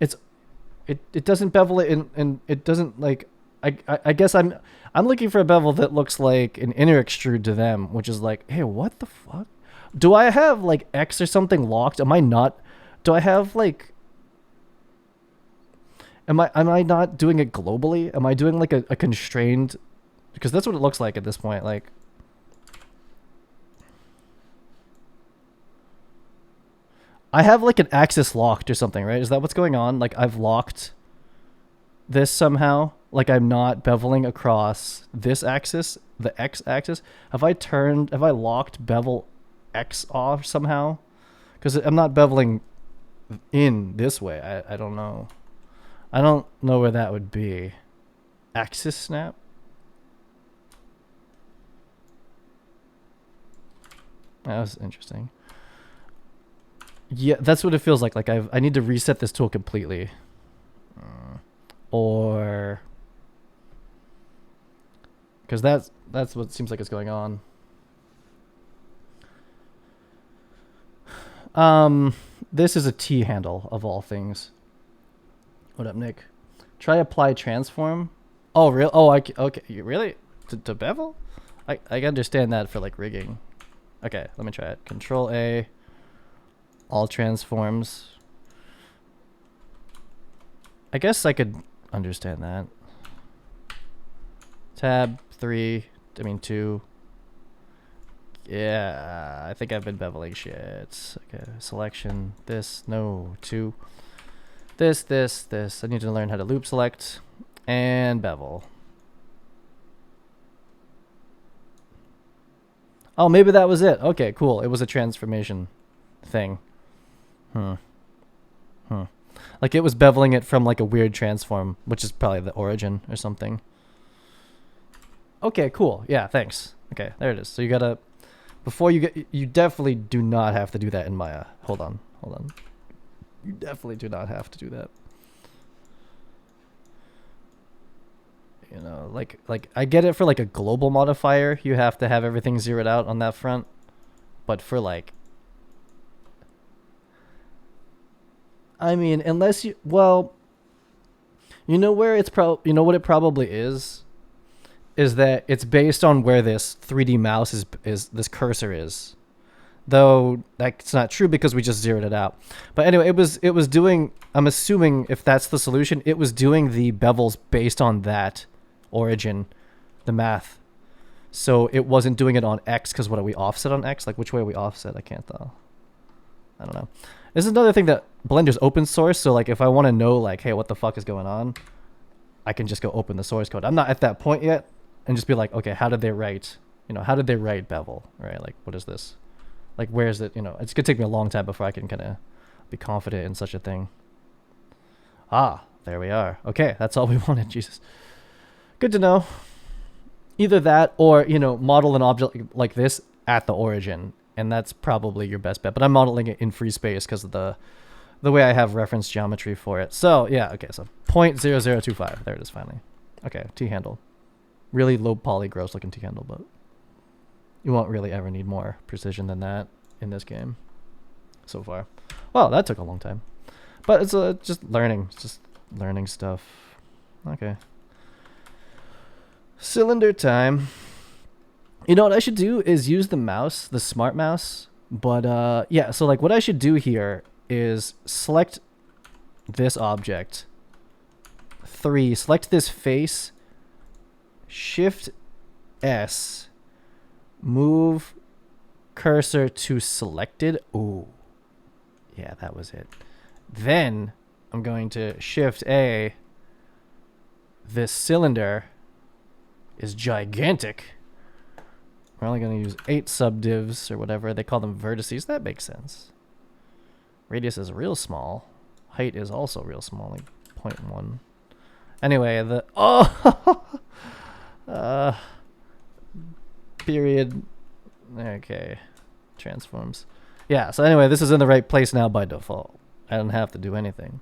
It doesn't bevel it and it doesn't like... I guess I'm looking for a bevel that looks like an inner extrude to them, which is like, hey, what the fuck? Do I have like X or something locked? Am I not? Do I have like? Am I not doing it globally? Am I doing like a constrained? Because that's what it looks like at this point. Like, I have like an axis locked or something, right? Is that what's going on? Like I've locked this somehow. Like I'm not beveling across this axis, the X axis. Have I locked bevel X off somehow? Because I'm not beveling in this way. I don't know. I don't know where that would be. Axis snap? That was interesting. Yeah, that's what it feels like. Like I need to reset this tool completely. Or... Because that's what seems like is going on. This is a T handle of all things. What up, Nick? Try apply transform. Oh, real? Oh, okay. You really? To bevel? I understand that for like rigging. Okay, let me try it. Control A. All transforms. I guess I could understand that. Tab 3. I mean 2. Yeah, I think I've been beveling shit. Okay, selection. This. No. 2. This. I need to learn how to loop select. And bevel. Oh, maybe that was it. Okay, cool. It was a transformation thing. Like it was beveling it from like a weird transform, which is probably the origin or something. Okay, cool. Yeah, thanks. Okay, there it is. So you gotta Before you definitely do not have to do that in Maya. Hold on. You definitely do not have to do that. You know, like I get it for like a global modifier, you have to have everything zeroed out on that front. But for like, I mean, unless you, well, you know where it's you know what it probably is that it's based on where this 3D mouse is this cursor is. Though that's not true because we just zeroed it out. But anyway, it was doing, I'm assuming if that's the solution, it was doing the bevels based on that origin, the math. So it wasn't doing it on X because what are we offset on X? Like which way are we offset? I can't tell. I don't know. This is another thing that Blender's open source. So like if I want to know like, hey, what the fuck is going on? I can just go open the source code. I'm not at that point yet and just be like, okay, how did they write, how did they write bevel, right? Like what is this? Like where is it, it's gonna take me a long time before I can kind of be confident in such a thing. Ah, there we are. Okay, that's all we wanted, Jesus. Good to know. Either that or, model an object like this at the origin. And that's probably your best bet. But I'm modeling it in free space because of the way I have reference geometry for it. So, yeah, okay, so 0.0025. There it is finally. Okay, T-handle. Really low poly, gross looking T-handle, but you won't really ever need more precision than that in this game so far. Well, that took a long time. But it's just learning. It's just learning stuff. Okay. Cylinder time. You know what I should do is use the mouse, the smart mouse. But yeah, so like what I should do here is select this object. 3, select this face. Shift S. Move cursor to selected. Ooh. Yeah, that was it. Then I'm going to Shift A. This cylinder is gigantic. We're only going to use 8 subdivs or whatever. They call them vertices. That makes sense. Radius is real small. Height is also real small, like 0.1. Anyway, period. Okay. Transforms. Yeah, so anyway, this is in the right place now by default. I don't have to do anything.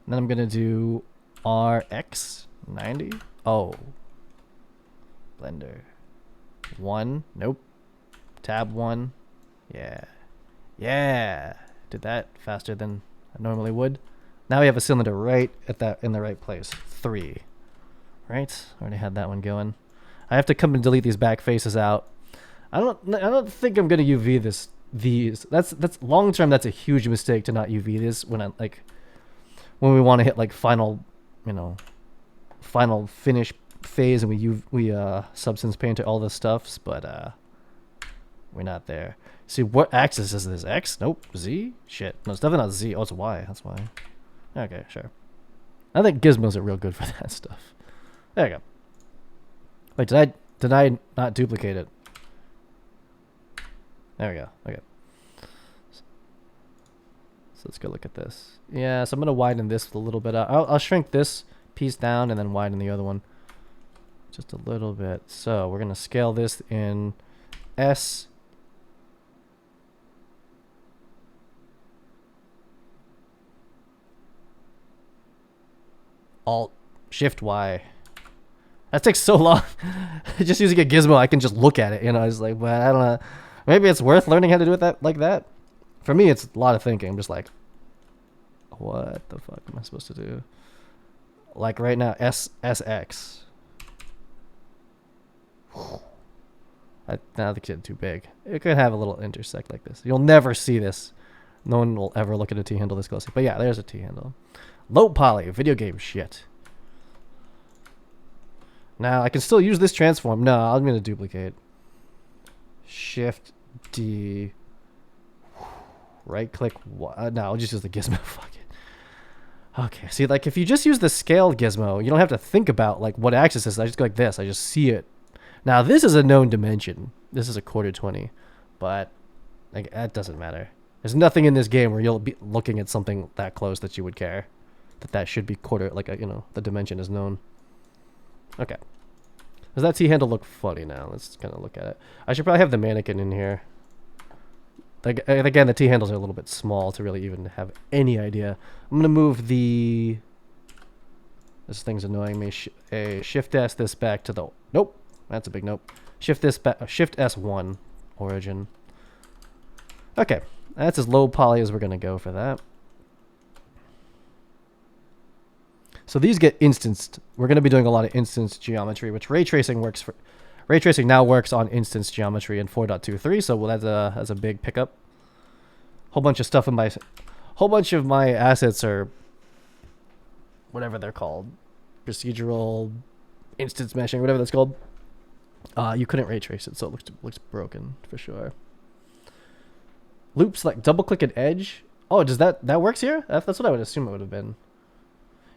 And then I'm going to do RX 90. Oh. Blender. 1. Nope. Tab 1. Yeah. Yeah. Did that faster than I normally would. Now we have a cylinder right at that in the right place. 3. Right? Already had that one going. I have to come and delete these back faces out. I don't think I'm gonna UV these. That's long term. That's a huge mistake to not UV this when when we want to hit like final finish phase and we substance paint all this stuffs, but we're not there. See, what axis is this? X? Nope. Z? Shit. No, it's definitely not Z. Oh, it's Y. That's why. Okay, sure. I think gizmos are real good for that stuff. There you go. Wait, did I not duplicate it? There we go. Okay. So let's go look at this. Yeah, so I'm gonna widen this a little bit out. I'll shrink this piece down and then widen the other one just a little bit. So we're gonna scale this in S. Alt Shift Y. That takes so long. Just using a gizmo, I can just look at it. I was like, well, I don't know. Maybe it's worth learning how to do it like that. For me, it's a lot of thinking. I'm just like, what the fuck am I supposed to do? Like right now, SX. Now the kid too big. It could have a little intersect like this. You'll never see this. No one will ever look at a T-handle this closely. But yeah, there's a T-handle. Low poly, video game shit. Now I can still use this transform. No, I'm gonna duplicate. Shift D. Right click. No, I'll just use the gizmo. Fuck it. Okay, see, like if you just use the scale gizmo, you don't have to think about like what axis is. I just go like this. I just see it. Now this is a known dimension. This is a quarter 20, but like that doesn't matter. There's nothing in this game where you'll be looking at something that close that you would care that should be quarter, like the dimension is known. Okay. Does that T-handle look funny now? Let's kind of look at it. I should probably have the mannequin in here. Like, and again, the T-handles are a little bit small to really even have any idea. I'm going to move the... This thing's annoying me. Shift S this back to the... Nope. That's a big nope. Shift this back... Shift S1 origin. Okay. That's as low poly as we're going to go for that. So these get instanced. We're going to be doing a lot of instance geometry, which ray tracing works for... Ray tracing now works on instance geometry in 4.23, so that's a big pickup. Whole bunch of stuff in my... Whole bunch of my assets are... Whatever they're called. Procedural... Instance meshing, whatever that's called. You couldn't ray trace it, so it looks broken, for sure. Loops, like double-click an edge. Oh, does that works here? That's what I would assume it would have been.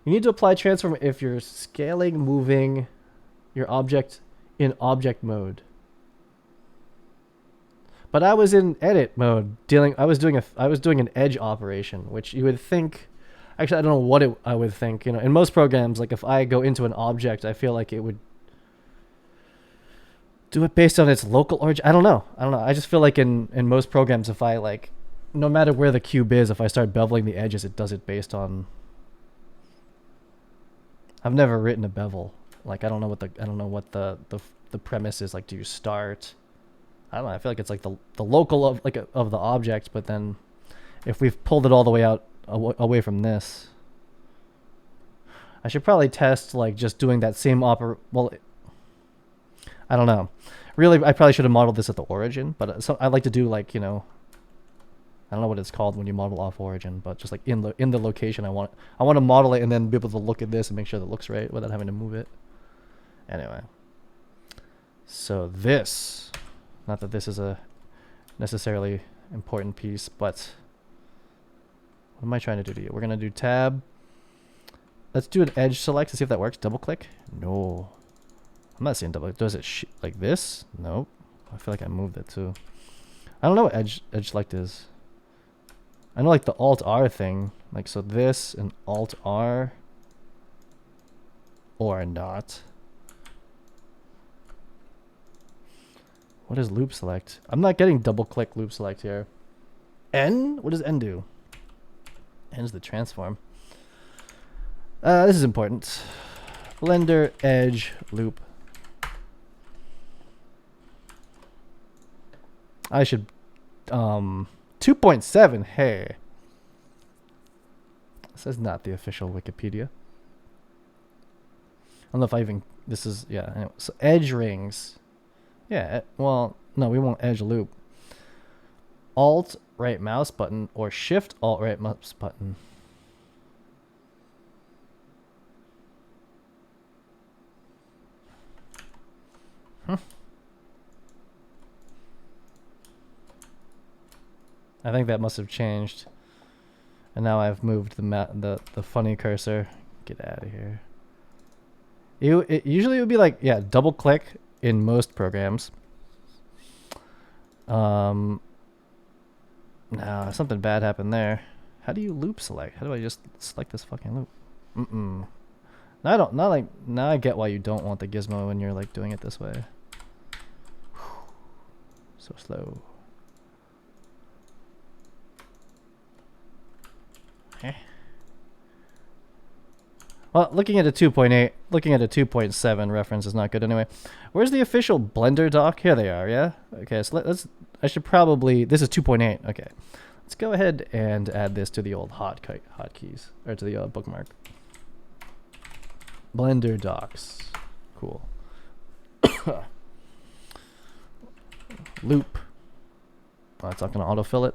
You need to apply transform if you're scaling, moving your object in object mode. But I was in edit mode I was doing an edge operation, which you would think, actually I don't know what I would think, you know, in most programs, like if I go into an object, I feel like it would do it based on its local origin. I don't know. I just feel like in most programs, if I like, no matter where the cube is, if I start beveling the edges, it does it based on... I've never written a bevel. Like I don't know what the premise is. Like, do you start? I don't know. I feel like it's like the local of of the object, but then if we've pulled it all the way out away from this, I should probably test like just doing that same well, I don't know. Really, I probably should have modeled this at the origin, but I like to do like, you know, I don't know what it's called when you model off origin, but just like in the location I want to model it and then be able to look at this and make sure that it looks right without having to move it. Anyway. So this, not that this is a necessarily important piece, but what am I trying to do to you? We're going to do tab. Let's do an edge select to see if that works. Double click. No. I'm not seeing double click. Does it like this? Nope. I feel like I moved it too. I don't know what edge select is. I know like the Alt R thing, like so this and Alt R or not. What is loop select? I'm not getting double click loop select here. N? What does N do? N is the transform. This is important. Blender edge loop. I should 2.7, hey. This is not the official Wikipedia. I don't know if I even, this is, yeah. Anyway, so edge rings. Yeah, well, no, we won't edge loop. Alt right mouse button or Shift Alt right mouse button. I think that must have changed. And now I've moved the funny cursor. Get out of here. It usually would be like, yeah, double click in most programs. No, something bad happened there. How do you loop select? How do I just select this fucking loop? Now I get why you don't want the gizmo when you're like doing it this way. So slow. Well, looking at a 2.8, looking at a 2.7 reference is not good anyway. Where's the official Blender doc? Here they are, yeah? Okay, so let's, I should probably, this is 2.8, okay. Let's go ahead and add this to the old hotkeys, or to the bookmark. Blender docs, cool. Loop, oh, it's not gonna autofill it.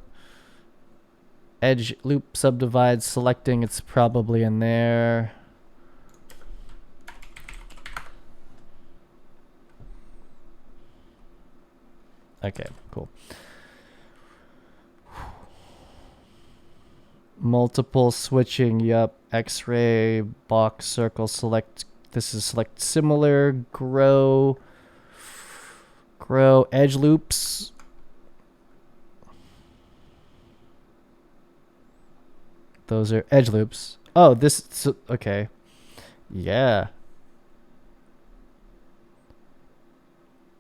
Edge loop subdivide selecting, it's probably in there. Okay, cool. Multiple switching, yup. X-ray, box, circle, select. This is select similar, grow, edge loops. Those are edge loops. Oh, this, okay. Yeah.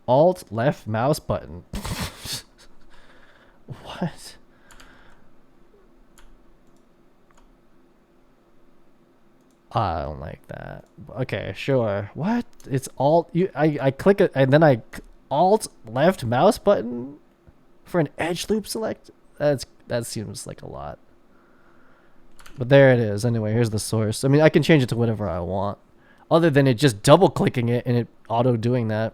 Alt left mouse button. What? I don't like that. Okay, sure. What? It's alt. I click it and then I alt left mouse button for an edge loop select. That seems like a lot. But there it is. Anyway, here's the source. I mean, I can change it to whatever I want, other than it just double clicking it and it auto doing that.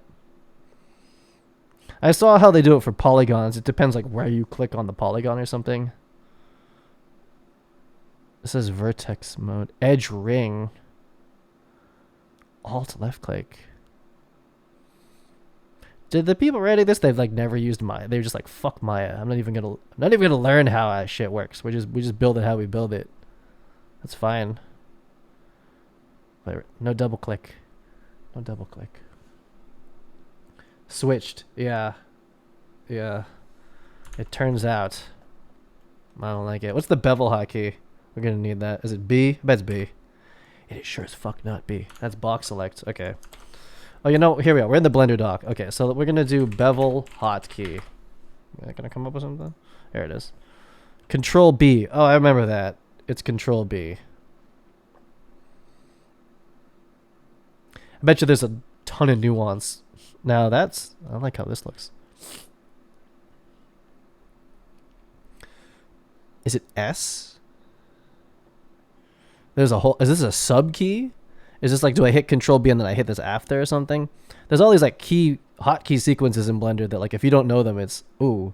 I saw how they do it for polygons. It depends like where you click on the polygon or something. This says vertex mode. Edge ring. Alt left click. Did the people writing this? They've like never used Maya. They're just like, fuck Maya. I'm not even gonna learn how that shit works. We just build it how we build it. That's fine. But no double click. No double click. Switched. Yeah. Yeah. It turns out. I don't like it. What's the bevel hotkey? We're gonna need that. Is it B? I bet it's B. It is sure as fuck not B. That's box select. Okay. Oh, you know, here we are. We're in the Blender dock. Okay, so we're gonna do bevel hotkey. Is that gonna come up with something? There it is. Control B. Oh, I remember that. It's Control B. I bet you there's a ton of nuance. Now that's... I like how this looks. Is it S? There's a whole... Is this a sub key? Is this like, do I hit Control B and then I hit this after or something? There's all these like hotkey sequences in Blender that like if you don't know them, it's... Ooh.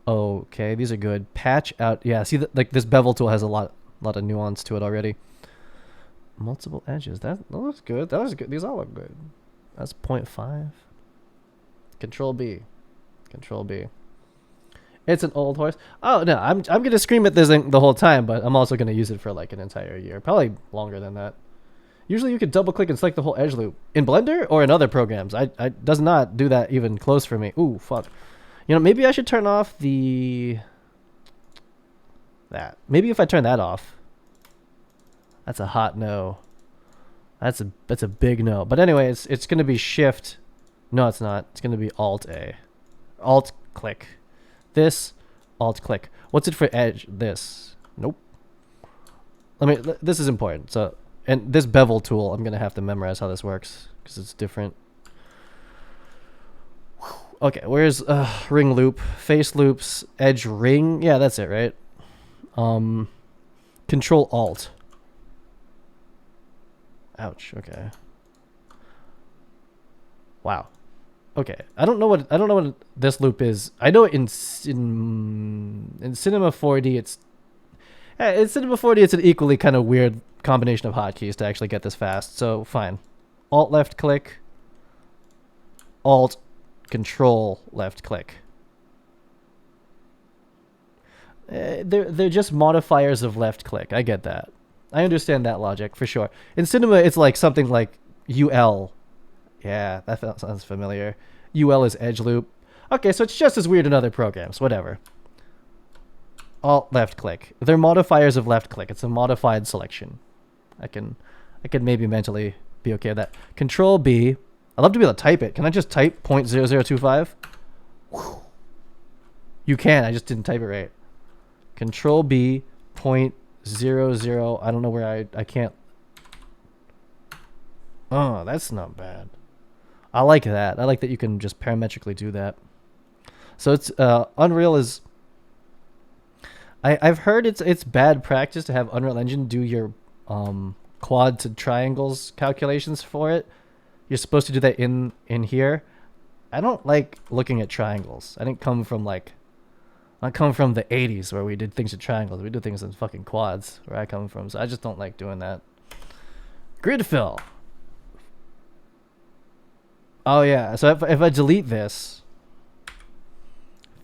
Okay, these are good. Patch out... Yeah, see, like this bevel tool has a lot of nuance to it already. Multiple edges. That looks good. That was good. These all look good. That's 0.5. Control B. Control B. It's an old horse. Oh no, I'm gonna scream at this thing the whole time, but I'm also gonna use it for like an entire year, probably longer than that. Usually you could double click and select the whole edge loop in Blender or in other programs. I does not do that even close for me. Ooh, fuck. You know, maybe I should turn off the that. Maybe if I turn that off. That's a hot no. That's a big no. But anyway, it's gonna be Shift. No, it's not. It's gonna be Alt A. Alt click. This, Alt click. What's it for edge? This. Nope. This is important. So, and this bevel tool, I'm gonna have to memorize how this works because it's different. Okay, where's ring loop, face loops, edge ring? Yeah, that's it, right? Control Alt. Ouch. Okay. Wow. Okay, I don't know what this loop is. I know in Cinema 4D it's in Cinema 4D it's an equally kind of weird combination of hotkeys to actually get this fast. So fine, Alt left click, Alt Control left click. They're just modifiers of left click. I get that. I understand that logic for sure. In Cinema it's like something like UL. Yeah, that sounds familiar. UL is edge loop. Okay, so it's just as weird in other programs. Whatever. Alt left click. They're modifiers of left click. It's a modified selection. I can maybe mentally be okay with that. Control B. I'd love to be able to type it. Can I just type 0.0025? Whew. You can. I just didn't type it right. Control B 0.00. I don't know where I can't. Oh, that's not bad. I like that. I like that you can just parametrically do that. So it's Unreal is. I've heard it's bad practice to have Unreal Engine do your quad to triangles calculations for it. You're supposed to do that in here. I don't like looking at triangles. I didn't come from like. I come from the 80s where we did things in triangles. We do things in fucking quads where I come from. So I just don't like doing that. Grid fill. Oh yeah, so if I delete this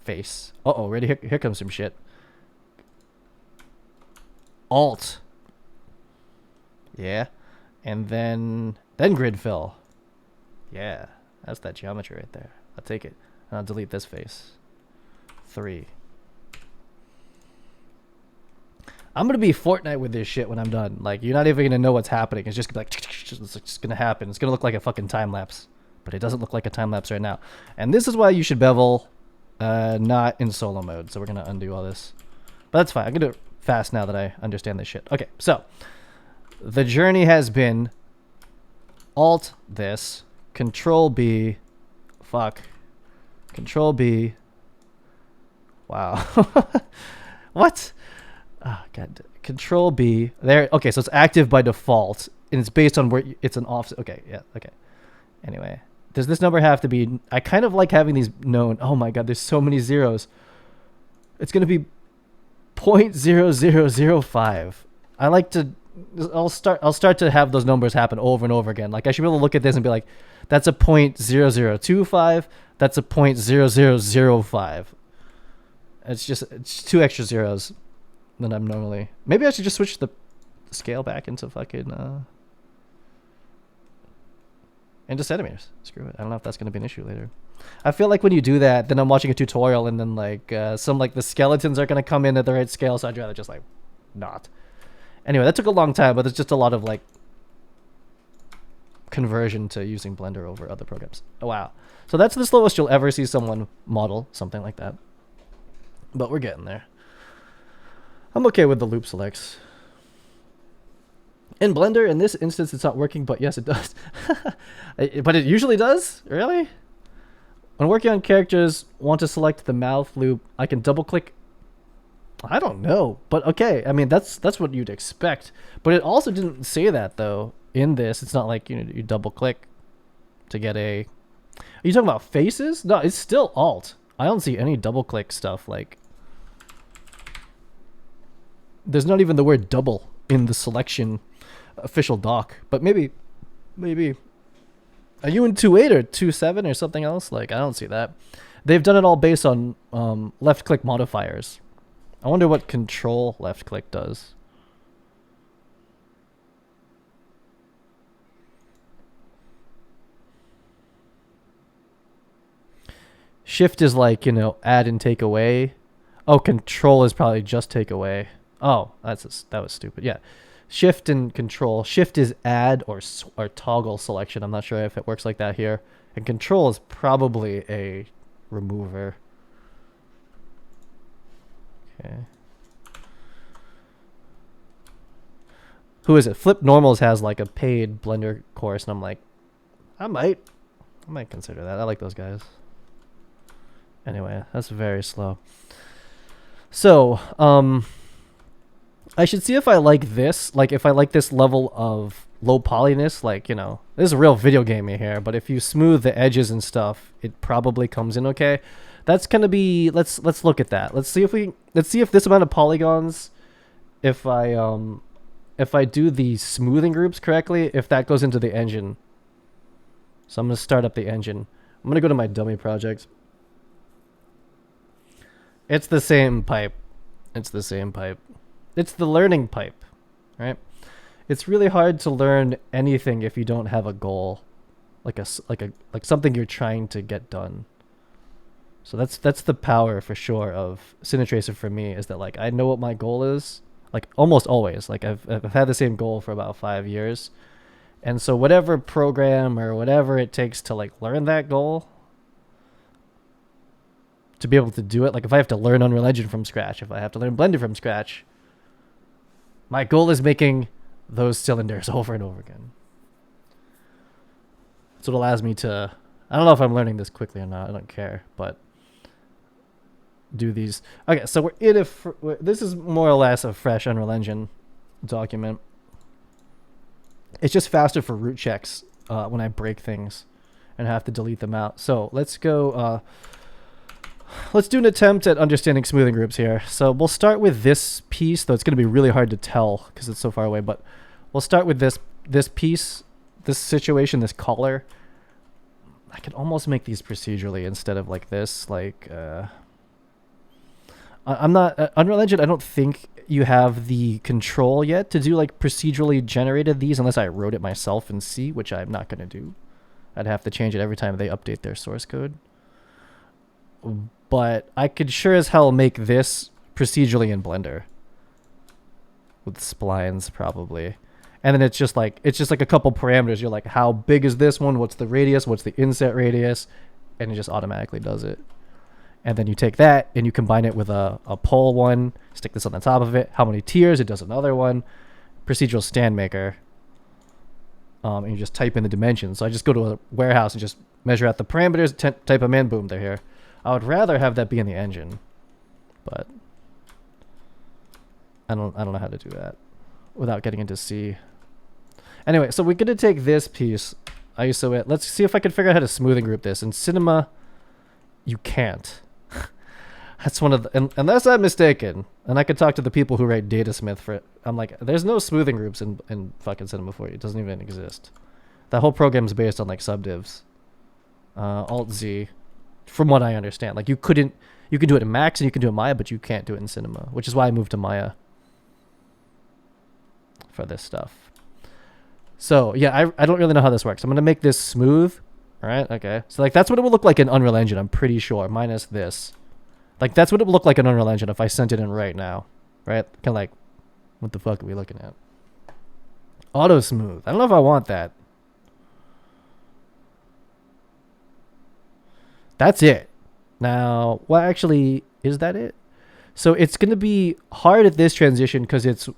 face, ready? Here comes some shit. Alt, yeah, and then grid fill, yeah, that's that geometry right there. I'll take it, and I'll delete this face. 3. I'm gonna be Fortnite with this shit when I'm done. Like you're not even gonna know what's happening. It's just gonna be like it's just gonna happen. It's gonna look like a fucking time lapse. but it doesn't look like a time lapse right now. And this is why you should bevel, not in solo mode. So we're gonna undo all this, but that's fine. I'm gonna do it fast now that I understand this shit. Okay, so the journey has been Alt this, Control B, Control B. Wow, what? Oh god, Control B there. Okay, so it's active by default, and it's based on where it's an offset. Okay, yeah, okay. Anyway, does this number have to be? I kind of like having these known. Oh my god, there's so many zeros. It's gonna be 0.0005. I like to. I'll start to have those numbers happen over and over again. Like I should be able to look at this and be like, that's a 0.0025. That's a 0.0005. It's 2 extra zeros than I'm normally. Maybe I should just switch the scale back into fucking into centimeters. Screw it. I don't know if that's gonna be an issue later. I feel like when you do that, then I'm watching a tutorial and then like some like the skeletons are gonna come in at the right scale, so I'd rather just like not. Anyway, that took a long time, but it's just a lot of like conversion to using Blender over other programs. Oh wow. So that's the slowest you'll ever see someone model something like that. But we're getting there. I'm okay with the loop selects. In Blender, in this instance, it's not working, but yes, it does. But it usually does? Really? When working on characters, want to select the mouth loop, I can double click. I don't know, but okay. I mean, that's what you'd expect. But it also didn't say that though in this. It's not like you double click to get a. Are you talking about faces? No, it's still Alt. I don't see any double click stuff. Like, there's not even the word double in the selection official doc. But maybe, are you in 2.8 or 2.7 or something else? Like, I don't see that. They've done it all based on left click modifiers. I wonder what control left click does. Shift is like, add and take away. Oh, control is probably just take away. Oh, that was stupid. Yeah. Shift and control. Shift is add or toggle selection. I'm not sure if it works like that here. And control is probably a remover. Okay. Who is it? Flip Normals has like a paid Blender course, and I'm like, I might consider that. I like those guys. Anyway, that's very slow. So, I should see if I like this. Like, if I like this level of low polyness, like, this is a real video game here, but if you smooth the edges and stuff, it probably comes in okay. That's gonna be, let's look at that. Let's see if this amount of polygons, if I do the smoothing groups correctly, if that goes into the engine. So I'm gonna start up the engine. I'm gonna go to my dummy project. It's the same pipe. It's the same pipe. It's the learning pipe, right? It's really hard to learn anything if you don't have a goal, like something you're trying to get done. So that's the power for sure of Cine Tracer for me, is that like I know what my goal is, like almost always. Like I've had the same goal for about 5 years, and so whatever program or whatever it takes to like learn that goal, to be able to do it. Like if I have to learn Unreal Engine from scratch, if I have to learn Blender from scratch, my goal is making those cylinders over and over again. So it allows me to, I don't know if I'm learning this quickly or not, I don't care, but do these. Okay, so we're in this is more or less a fresh Unreal Engine document. It's just faster for root checks when I break things and have to delete them out. So let's go, let's do an attempt at understanding smoothing groups here. So we'll start with this piece, though it's going to be really hard to tell because it's so far away, but we'll start with this piece, this situation, this collar. I could almost make these procedurally instead of like this. Like, I'm not, Unreal Engine, I don't think you have the control yet to do like procedurally generated these unless I wrote it myself in C, which I'm not going to do. I'd have to change it every time they update their source code. But I could sure as hell make this procedurally in Blender. With splines, probably. And then it's just like a couple parameters. You're like, how big is this one? What's the radius? What's the inset radius? And it just automatically does it. And then you take that and you combine it with a pole one, stick this on the top of it. How many tiers? It does another one. Procedural stand maker. And you just type in the dimensions. So I just go to a warehouse and just measure out the parameters, type them in, boom, they're here. I would rather have that be in the engine, but I don't know how to do that without getting into C. Anyway, so we're gonna take this piece, ISO it. Let's see if I can figure out how to smoothing group this. In Cinema, you can't. That's one of the, unless I'm mistaken, and I could talk to the people who write Datasmith for it. I'm like, there's no smoothing groups in fucking Cinema 4. It doesn't even exist. That whole program is based on like subdivs. Alt Z, from what I understand. Like you can do it in Max and you can do it in Maya, but you can't do it in Cinema, which is why I moved to Maya for this stuff. So yeah, I don't really know how this works. I'm gonna make this smooth. All right, okay. So like that's what it would look like in Unreal Engine, I'm pretty sure, minus this. Like that's what it would look like in Unreal Engine if I sent it in right now, right? Kind of like, what the fuck are we looking at? Auto smooth. I don't know if I want that. That's it. Now, well, actually, is that it? So it's going to be hard at this transition because it's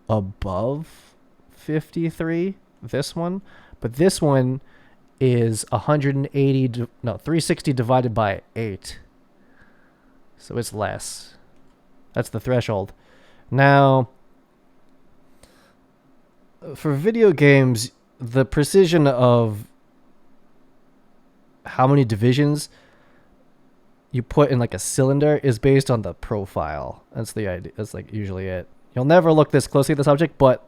above 53, this one. But this one is 360 divided by 8. So it's less. That's the threshold. Now, for video games, the precision of how many divisions you put in like a cylinder is based on the profile. That's the idea. That's like usually it. You'll never look this closely at this object, but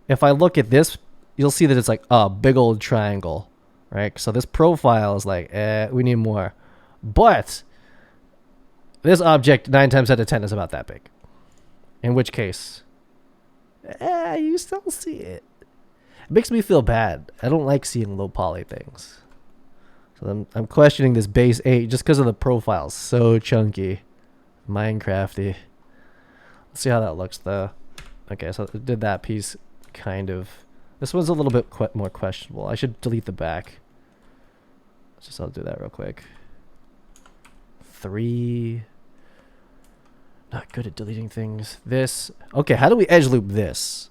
if I look at this, you'll see that it's like a big old triangle, right? So this profile is like, we need more. But this object 9 times out of 10 is about that big. In which case, you still see it. It makes me feel bad. I don't like seeing low poly things. So I'm questioning this base 8 just because of the profile. So chunky. Minecrafty. Let's see how that looks though. Okay, so it did that piece kind of. This one's a little bit more questionable. I should delete the back. I'll do that real quick. 3. Not good at deleting things. This. Okay, how do we edge loop this?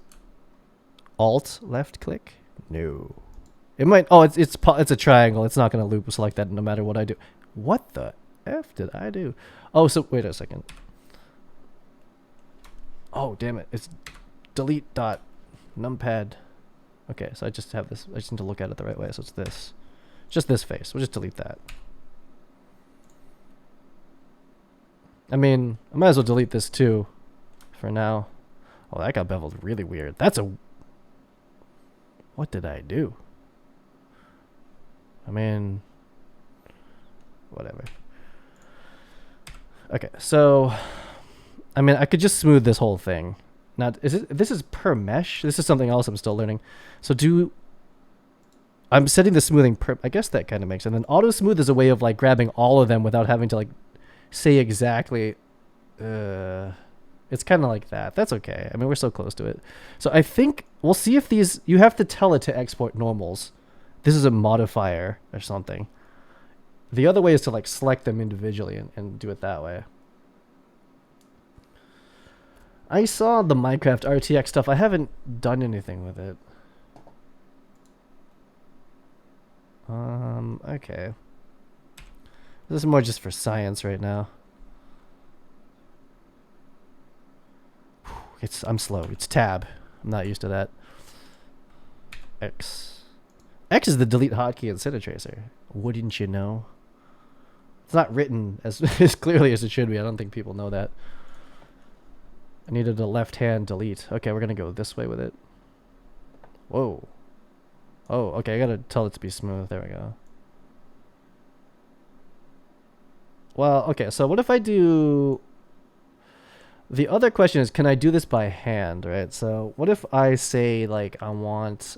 Alt left click? No. It might. Oh, it's a triangle. It's not gonna loop select that no matter what I do. What the F did I do? Oh, so wait a second. Oh, damn it! It's delete dot numpad. Okay, so I just have this. I just need to look at it the right way. So it's this. Just this face. We'll just delete that. I mean, I might as well delete this too, for now. Oh, that got beveled really weird. That's a. What did I do? I mean, whatever. Okay, so, I mean, I could just smooth this whole thing. Now, this is per mesh? This is something else I'm still learning. So I'm setting the smoothing per, I guess that kind of makes sense. And then auto smooth is a way of like grabbing all of them without having to like say exactly, it's kind of like that. That's okay. I mean, we're so close to it. So I think we'll see if these, you have to tell it to export normals. This is a modifier or something. The other way is to like select them individually and do it that way. I saw the Minecraft RTX stuff. I haven't done anything with it. Okay. This is more just for science right now. I'm slow. It's tab. I'm not used to that. X. X is the delete hotkey in Cine Tracer. Wouldn't you know? It's not written as clearly as it should be. I don't think people know that. I needed a left-hand delete. Okay, we're going to go this way with it. Whoa. Oh, okay. I got to tell it to be smooth. There we go. Well, okay. So what if I do... The other question is, can I do this by hand, right? So what if I say, like, I want...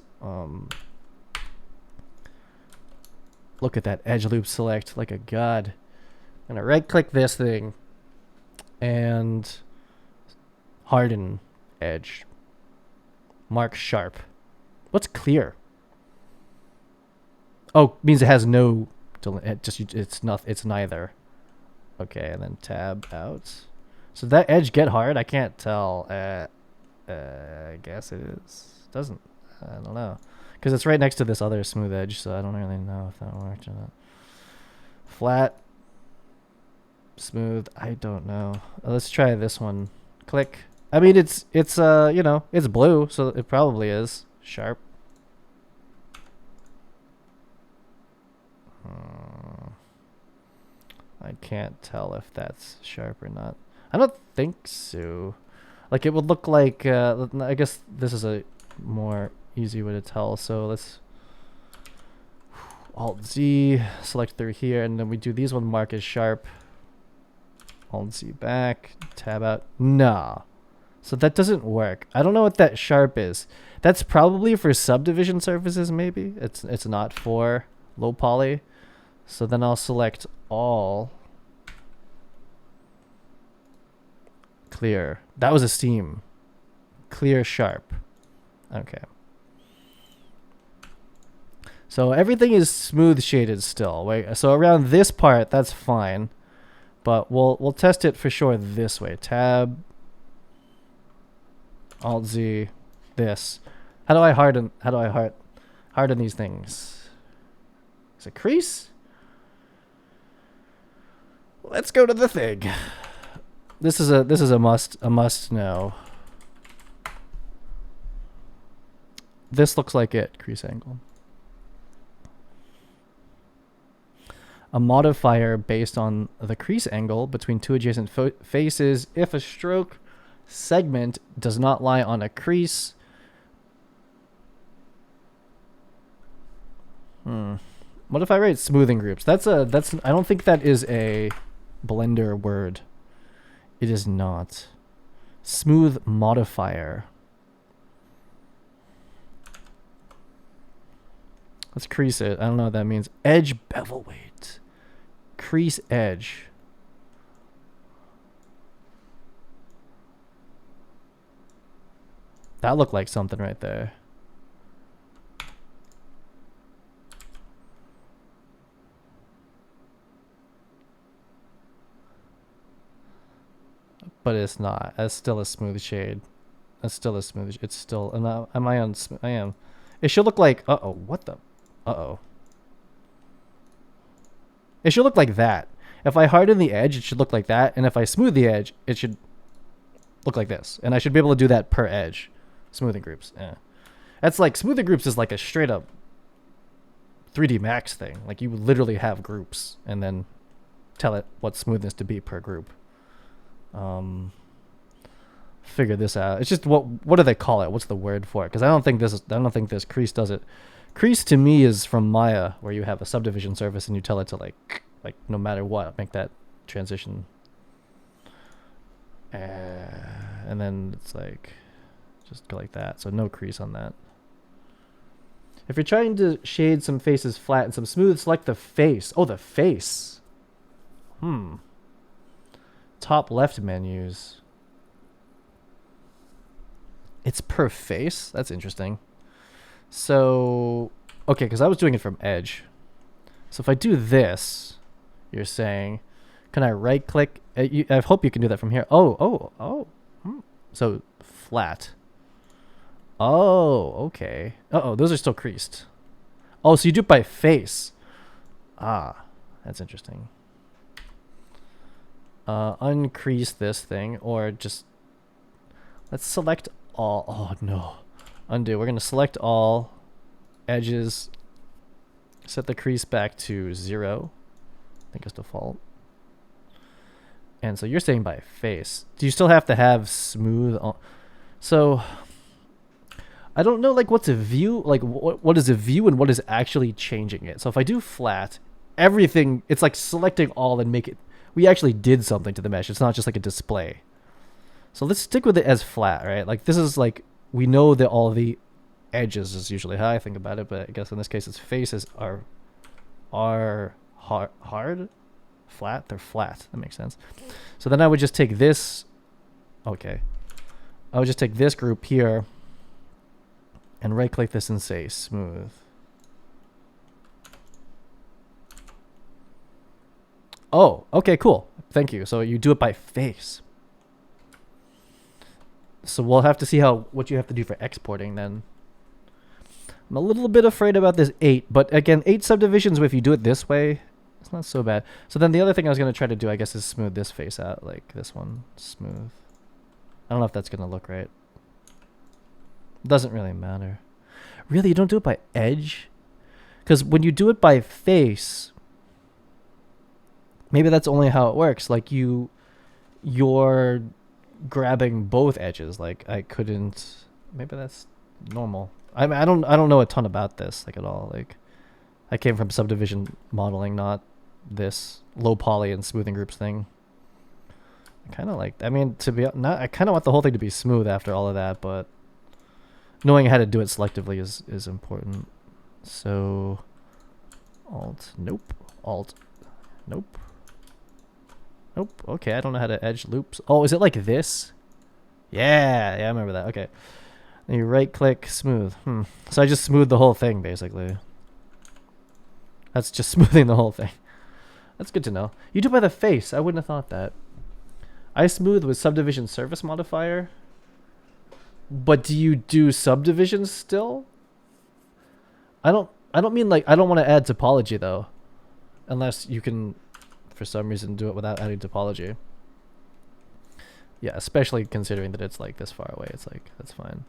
Look at that edge loop select like a god. I'm going to right-click this thing and harden edge. Mark sharp. What's clear? Oh, means it has no. It's not. It's neither. Okay, and then tab out. So did that edge get hard? I can't tell. I guess it is. Doesn't. I don't know. Because it's right next to this other smooth edge, so I don't really know if that worked or not. Flat. Smooth. I don't know. Let's try this one. Click. I mean, it's you know, it's blue, so it probably is sharp. I can't tell if that's sharp or not. I don't think so. Like it would look like. I guess this is a more easy way to tell. So let's Alt Z, select through here, and then we do these one mark as sharp. Alt Z back, tab out. Nah. So that doesn't work. I don't know what that sharp is. That's probably for subdivision surfaces, maybe. It's not for low poly. So then I'll select all. Clear. That was a steam. Clear sharp. Okay. So everything is smooth shaded still. Wait, so around this part, that's fine. But we'll test it for sure this way. Tab, Alt Z, this. How do I harden these things? Is it crease? Let's go to the thing. This is a must know. This looks like it, crease angle. A modifier based on the crease angle between two adjacent faces if a stroke segment does not lie on a crease. What if I write smoothing groups? I don't think that is a Blender word. It is not. Smooth modifier. Let's crease it. I don't know what that means. Edge bevel weight. Crease edge. That looked like something right there. But it's not. That's still a smooth shade. That's still a smooth. It's still. Am I on? I am. It should look like. Uh-oh. What the? Uh-oh. It should look like that. If I harden the edge, it should look like that. And if I smooth the edge, it should look like this. And I should be able to do that per edge. Smoothing groups. Yeah. That's like, smoothing groups is like a straight up 3D Max thing. Like you would literally have groups and then tell it what smoothness to be per group. Figure this out. It's just what do they call it? What's the word for it? Because I don't think this crease does it. Crease to me is from Maya, where you have a subdivision surface and you tell it to like no matter what, make that transition. And then it's like just go like that. So no crease on that. If you're trying to shade some faces flat and some smooth, select the face. Oh, the face. Top left menus. It's per face? That's interesting. So, okay, because I was doing it from edge. So if I do this, you're saying, can I right click? I hope you can do that from here. Oh. So flat. Oh, okay. Uh-oh, those are still creased. Oh, so you do it by face. Ah, that's interesting. Uncrease this thing, or just let's select all. Oh no, undo. We're gonna select all edges, set the crease back to 0. I think it's default. And so you're saying by face. Do you still have to have smooth? So I don't know, like, what's a view? Like, what is a view and what is actually changing it? So if I do flat, everything, it's like selecting all and make it. We actually did something to the mesh. It's not just like a display. So let's stick with it as flat, right? Like this is like, we know that all the edges is usually how I think about it, but I guess in this case its faces are hard, flat. They're flat. That makes sense. So then I would just take this. Okay. I would just take this group here and right click this and say smooth. Oh, okay, cool. Thank you. So you do it by face. So we'll have to see what you have to do for exporting then. I'm a little bit afraid about this 8, but again, 8 subdivisions, if you do it this way, it's not so bad. So then the other thing I was going to try to do, I guess, is smooth this face out, like this one. Smooth. I don't know if that's going to look right. Doesn't really matter. Really, you don't do it by edge? Because when you do it by face, maybe that's only how it works. Like you're grabbing both edges. Like I couldn't. Maybe that's normal. I mean, I don't know a ton about this like at all. Like I came from subdivision modeling, not this low poly and smoothing groups thing. I kind of like. I mean, I kind of want the whole thing to be smooth after all of that, but knowing how to do it selectively is important. So Alt, nope. Alt, nope. Nope. Okay, I don't know how to edge loops. Oh, is it like this? Yeah, I remember that. Okay. Then you right click smooth. So I just smoothed the whole thing basically. That's just smoothing the whole thing. That's good to know. You do it by the face. I wouldn't have thought that. I smooth with subdivision surface modifier. But do you do subdivisions still? I don't mean like I don't want to add topology though. Unless you can for some reason do it without adding topology. Yeah, especially considering that it's like this far away. It's like that's fine.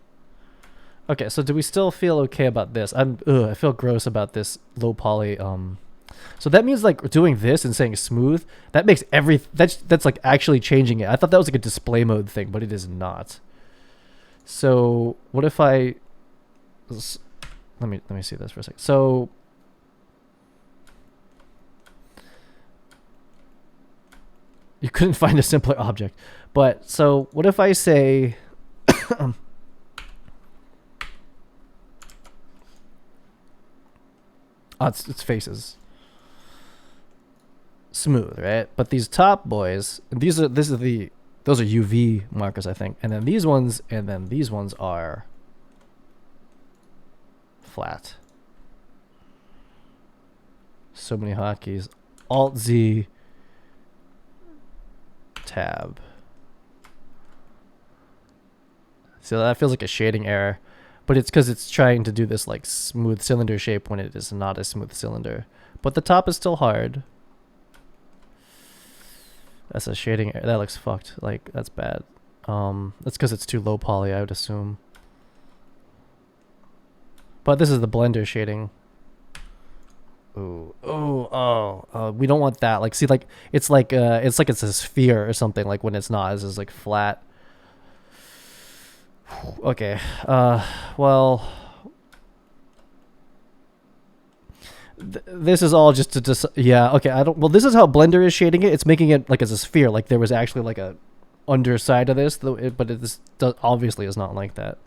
Okay, so do we still feel okay about this? I feel gross about this low poly. So that means like doing this and saying smooth. That makes that's like actually changing it. I thought that was like a display mode thing, but it is not. So what if I? Let me see this for a second. So you couldn't find a simpler object, but so what if I say? Oh, it's faces. Smooth, right? But these top boys, those are UV markers, I think. And then these ones are flat. So many hotkeys. Alt Z tab. So that feels like a shading error. But it's because it's trying to do this like smooth cylinder shape when it is not a smooth cylinder. But the top is still hard. That's a shading error. That looks fucked. Like, that's bad. That's because it's too low poly, I would assume. But this is the blender shading. Ooh. Oh. We don't want that. Like, see, like it's a sphere or something. Like when it's not, it's just like flat. Okay. Well, this is all just to yeah. Okay. Well, this is how Blender is shading it. It's making it like as a sphere. Like there was actually like a underside of this, but it obviously is not like that.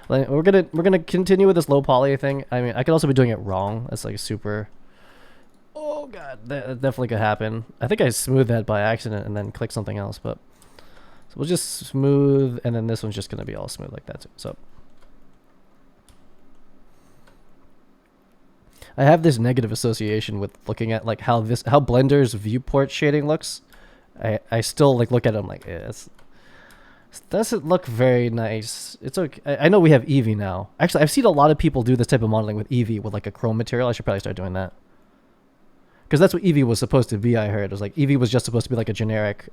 Like, we're gonna continue with this low poly thing. I mean, I could also be doing it wrong. That's like super. Oh god, that definitely could happen. I think I smoothed that by accident and then clicked something else, but. So we'll just smooth, and then this one's just going to be all smooth like that too. So I have this negative association with looking at like how Blender's viewport shading looks. I still like look at it, I'm like, yeah, it doesn't look very nice. It's okay. I know we have Eevee now. Actually, I've seen a lot of people do this type of modeling with Eevee with like a chrome material. I should probably start doing that. Because that's what Eevee was supposed to be, I heard. It was like Eevee was just supposed to be like a generic,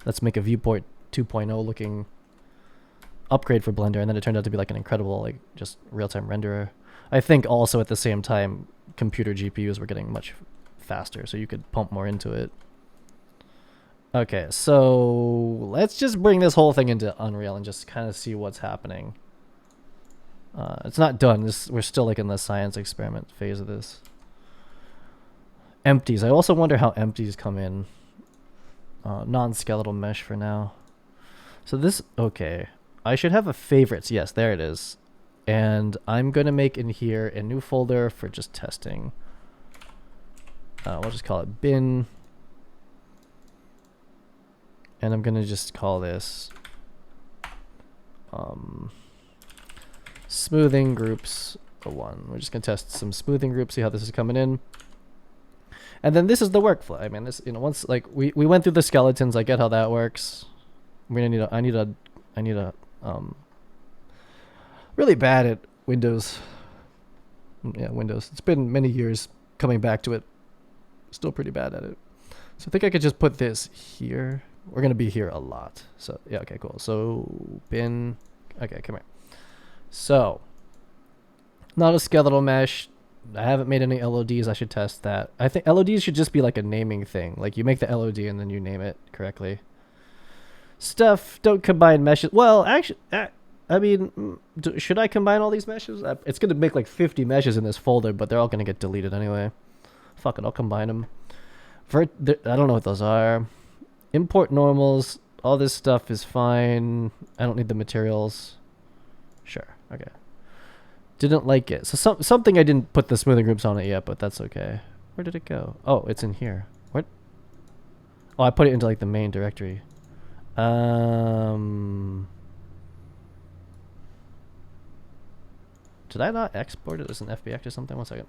let's make a viewport 2.0 looking upgrade for Blender, and then it turned out to be like an incredible like just real-time renderer. I think also at the same time computer GPUs were getting much faster, so you could pump more into it. Okay, so let's just bring this whole thing into Unreal and just kind of see what's happening. It's not done. We're still like in the science experiment phase of this. Empties. I also wonder how empties come in. Non-skeletal mesh for now. So this, okay. I should have a favorites. Yes, there it is. And I'm going to make in here a new folder for just testing. We'll just call it bin. And I'm going to just call this Smoothing groups 1. We're just gonna test some smoothing groups, see how this is coming in. And then this is the workflow. I mean, this, you know, once like we went through the skeletons, I get how that works. I need a really bad at Windows. Yeah, Windows. It's been many years coming back to it. Still pretty bad at it. So I think I could just put this here. We're gonna be here a lot. So yeah, okay, cool. So bin, okay, come here. So not a skeletal mesh. I haven't made any LODs. I should test that. I think LODs should just be like a naming thing. Like you make the LOD and then you name it correctly. Stuff, don't combine meshes. Well, actually, I mean, should I combine all these meshes? It's going to make like 50 meshes in this folder, but they're all going to get deleted anyway. Fuck it, I'll combine them. I don't know what those are. Import normals. All this stuff is fine. I don't need the materials. Sure, okay. Didn't like it. So something I didn't put the smoothing groups on it yet, but that's okay. Where did it go? Oh, it's in here. What? Oh, I put it into like the main directory. Did I not export it as an FBX or something? 1 second.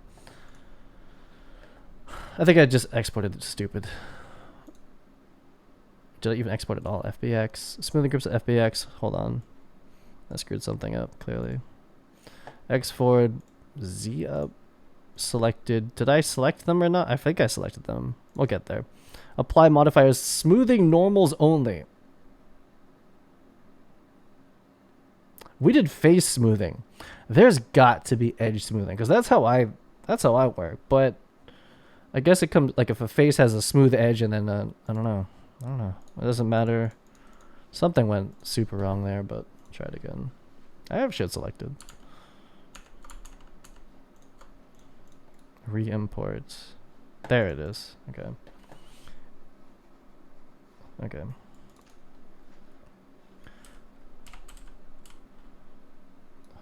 I think I just exported it stupid. Did I even export it all? FBX. Smoothing groups at FBX. Hold on. I screwed something up, clearly. X forward, Z up, selected. Did I select them or not? I think I selected them. We'll get there. Apply modifiers, smoothing normals only. We did face smoothing. There's got to be edge smoothing because that's how I work. But I guess it comes like if a face has a smooth edge and then I don't know. It doesn't matter. Something went super wrong there, but try it again. I have shit selected. Re-import. There it is. Okay. Okay.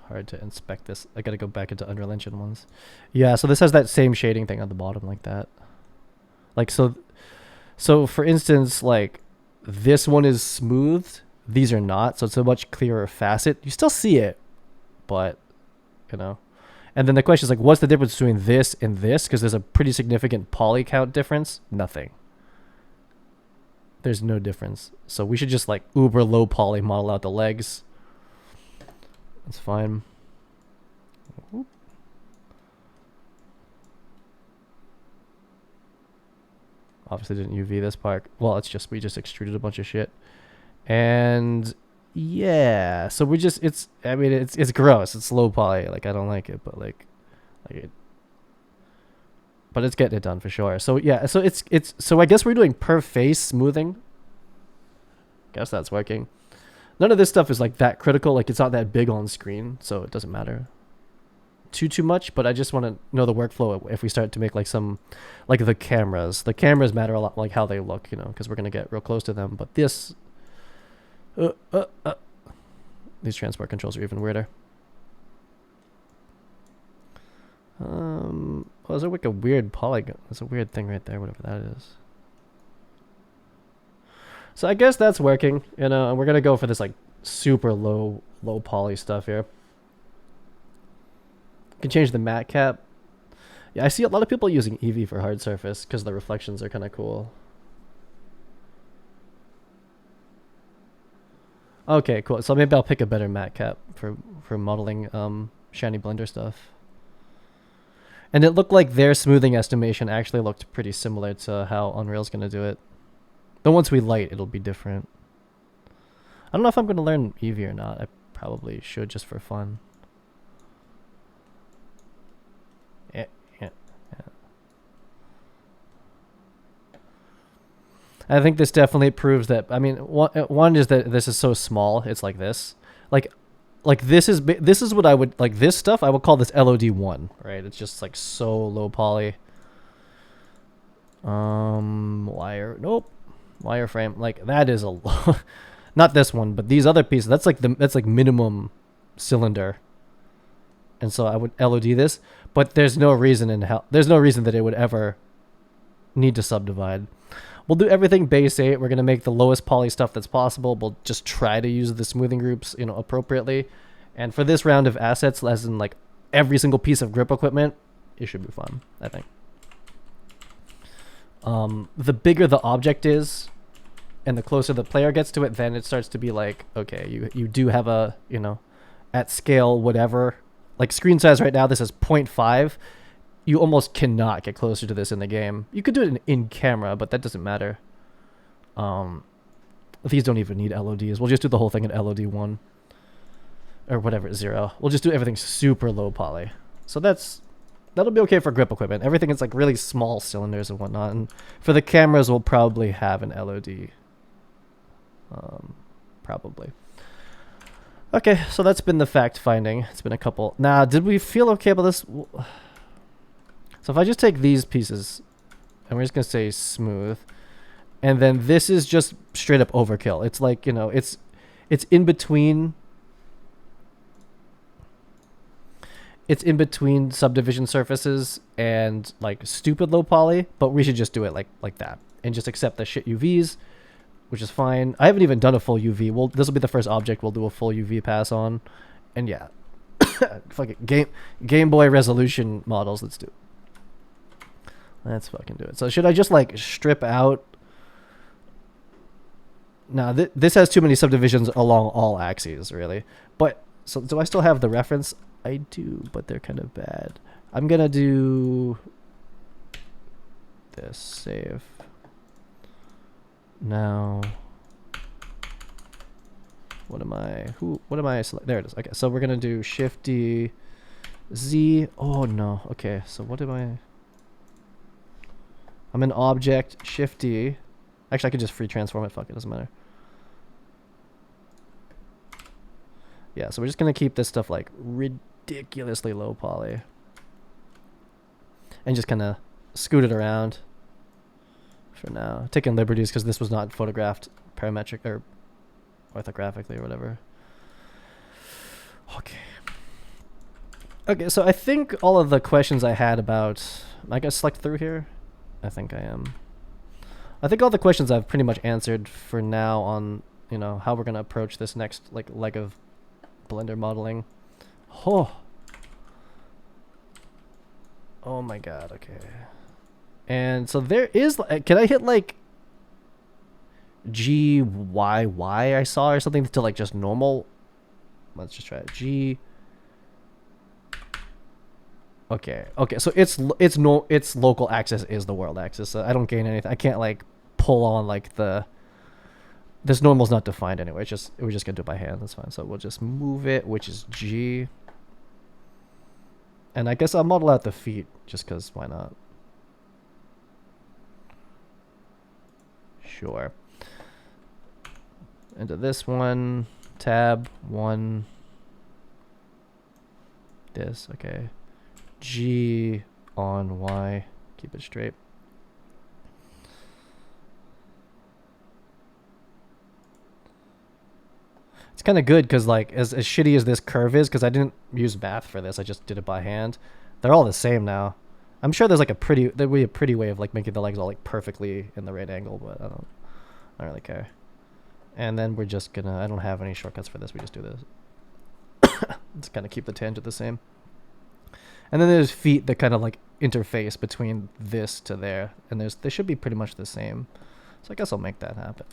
Hard to inspect this. I gotta go back into Unreal Engine ones. Yeah, so this has that same shading thing on the bottom like that. Like so for instance, like this one is smoothed, these are not, so it's a much clearer facet. You still see it, but you know. And then the question is like, what's the difference between this and this? Because there's a pretty significant poly count difference. Nothing. There's no difference. So we should just like uber low poly model out the legs. That's fine. Oop. Obviously didn't UV this part. Well, it's just, we just extruded a bunch of shit. And yeah, so we just, I mean, it's gross. It's low poly. Like, I don't like it, but but it's getting it done for sure. So yeah, so so I guess we're doing per face smoothing. Guess that's working. None of this stuff is like that critical. Like it's not that big on screen, so it doesn't matter too much. But I just want to know the workflow if we start to make like some, like the cameras. The cameras matter a lot, like how they look, you know, because we're gonna get real close to them. But this, these transport controls are even weirder. Oh, there's like a weird polygon. There's a weird thing right there, whatever that is. So I guess that's working, you know, and we're gonna go for this like super low poly stuff here. Can change the matte cap. Yeah, I see a lot of people using Eevee for hard surface because the reflections are kind of cool. Okay, cool. So maybe I'll pick a better matte cap for modeling shiny blender stuff. And it looked like their smoothing estimation actually looked pretty similar to how Unreal's gonna do it. But once we light, it'll be different. I don't know if I'm gonna learn Eevee or not. I probably should just for fun. Yeah. I think this definitely proves that. I mean, one is that this is so small. It's like this. Like this is what I would like. This stuff I would call this LOD1, right? It's just like so low poly. Wireframe, like that is a low. Not this one, but these other pieces. That's like minimum cylinder. And so I would LOD this, but there's no reason that it would ever need to subdivide. We'll do everything base 8. We're going to make the lowest poly stuff that's possible. We'll just try to use the smoothing groups, you know, appropriately. And for this round of assets, as in like every single piece of grip equipment, it should be fun, I think. The bigger the object is, and the closer the player gets to it, then it starts to be like, okay, you do have a, you know, at scale, whatever. Like screen size right now, this is 0.5. You almost cannot get closer to this in the game. You could do it in camera, but that doesn't matter. These don't even need LODs. We'll just do the whole thing in LOD 1. Or whatever, 0. We'll just do everything super low poly. So that'll be okay for grip equipment. Everything is like really small cylinders and whatnot. And for the cameras, we'll probably have an LOD. Probably. Okay, so that's been the fact finding. It's been a couple. Now, did we feel okay about this? So if I just take these pieces, and we're just going to say smooth, and then this is just straight up overkill. It's like, you know, it's in between. It's in between subdivision surfaces and like stupid low poly, but we should just do it like that and just accept the shit UVs, which is fine. I haven't even done a full UV. This will be the first object we'll do a full UV pass on, and yeah, fucking Game Boy resolution models. Let's do it. Let's fucking do it. So should I just like strip out? Now this has too many subdivisions along all axes, really. But so do I still have the reference? I do, but they're kind of bad. I'm gonna do this. Save. Now, what am I? There it is. Okay, so we're gonna do Shift D, Z. Oh no. Okay, so what am I? I'm in Object, Shift D. Actually, I could just free transform it. Fuck it, doesn't matter. Yeah, so we're just gonna keep this stuff like ridiculously low poly, and just kind of scoot it around for now. Taking liberties because this was not photographed parametric or orthographically or whatever. Okay, so I think all of the questions I had about, I gotta select through here. I think I am. I think all the questions I've pretty much answered for now on, you know, how we're gonna approach this next like leg of Blender modeling. Oh my god. Okay, and so there is, can I hit like GYY I saw or something to like just normal? Let's just try it. G. Okay, so its local axis is the world axis, so I don't gain anything. I can't like pull on like this normal's not defined anyway. We're just gonna do it by hand. That's fine. So we'll just move it, which is G. And I guess I'll model out the feet just because why not? Sure. Into this one, tab 1. This, okay. G on Y. Keep it straight. It's kind of good because like as shitty as this curve is, because I didn't use math for this, I just did it by hand. They're all the same now. I'm sure there'd be a pretty way of like making the legs all like perfectly in the right angle, but I don't really care. And then we're just gonna, I don't have any shortcuts for this. We just do this. Just kind of keep the tangent the same. And then there's feet that kind of like interface between this to there, and they should be pretty much the same. So I guess I'll make that happen.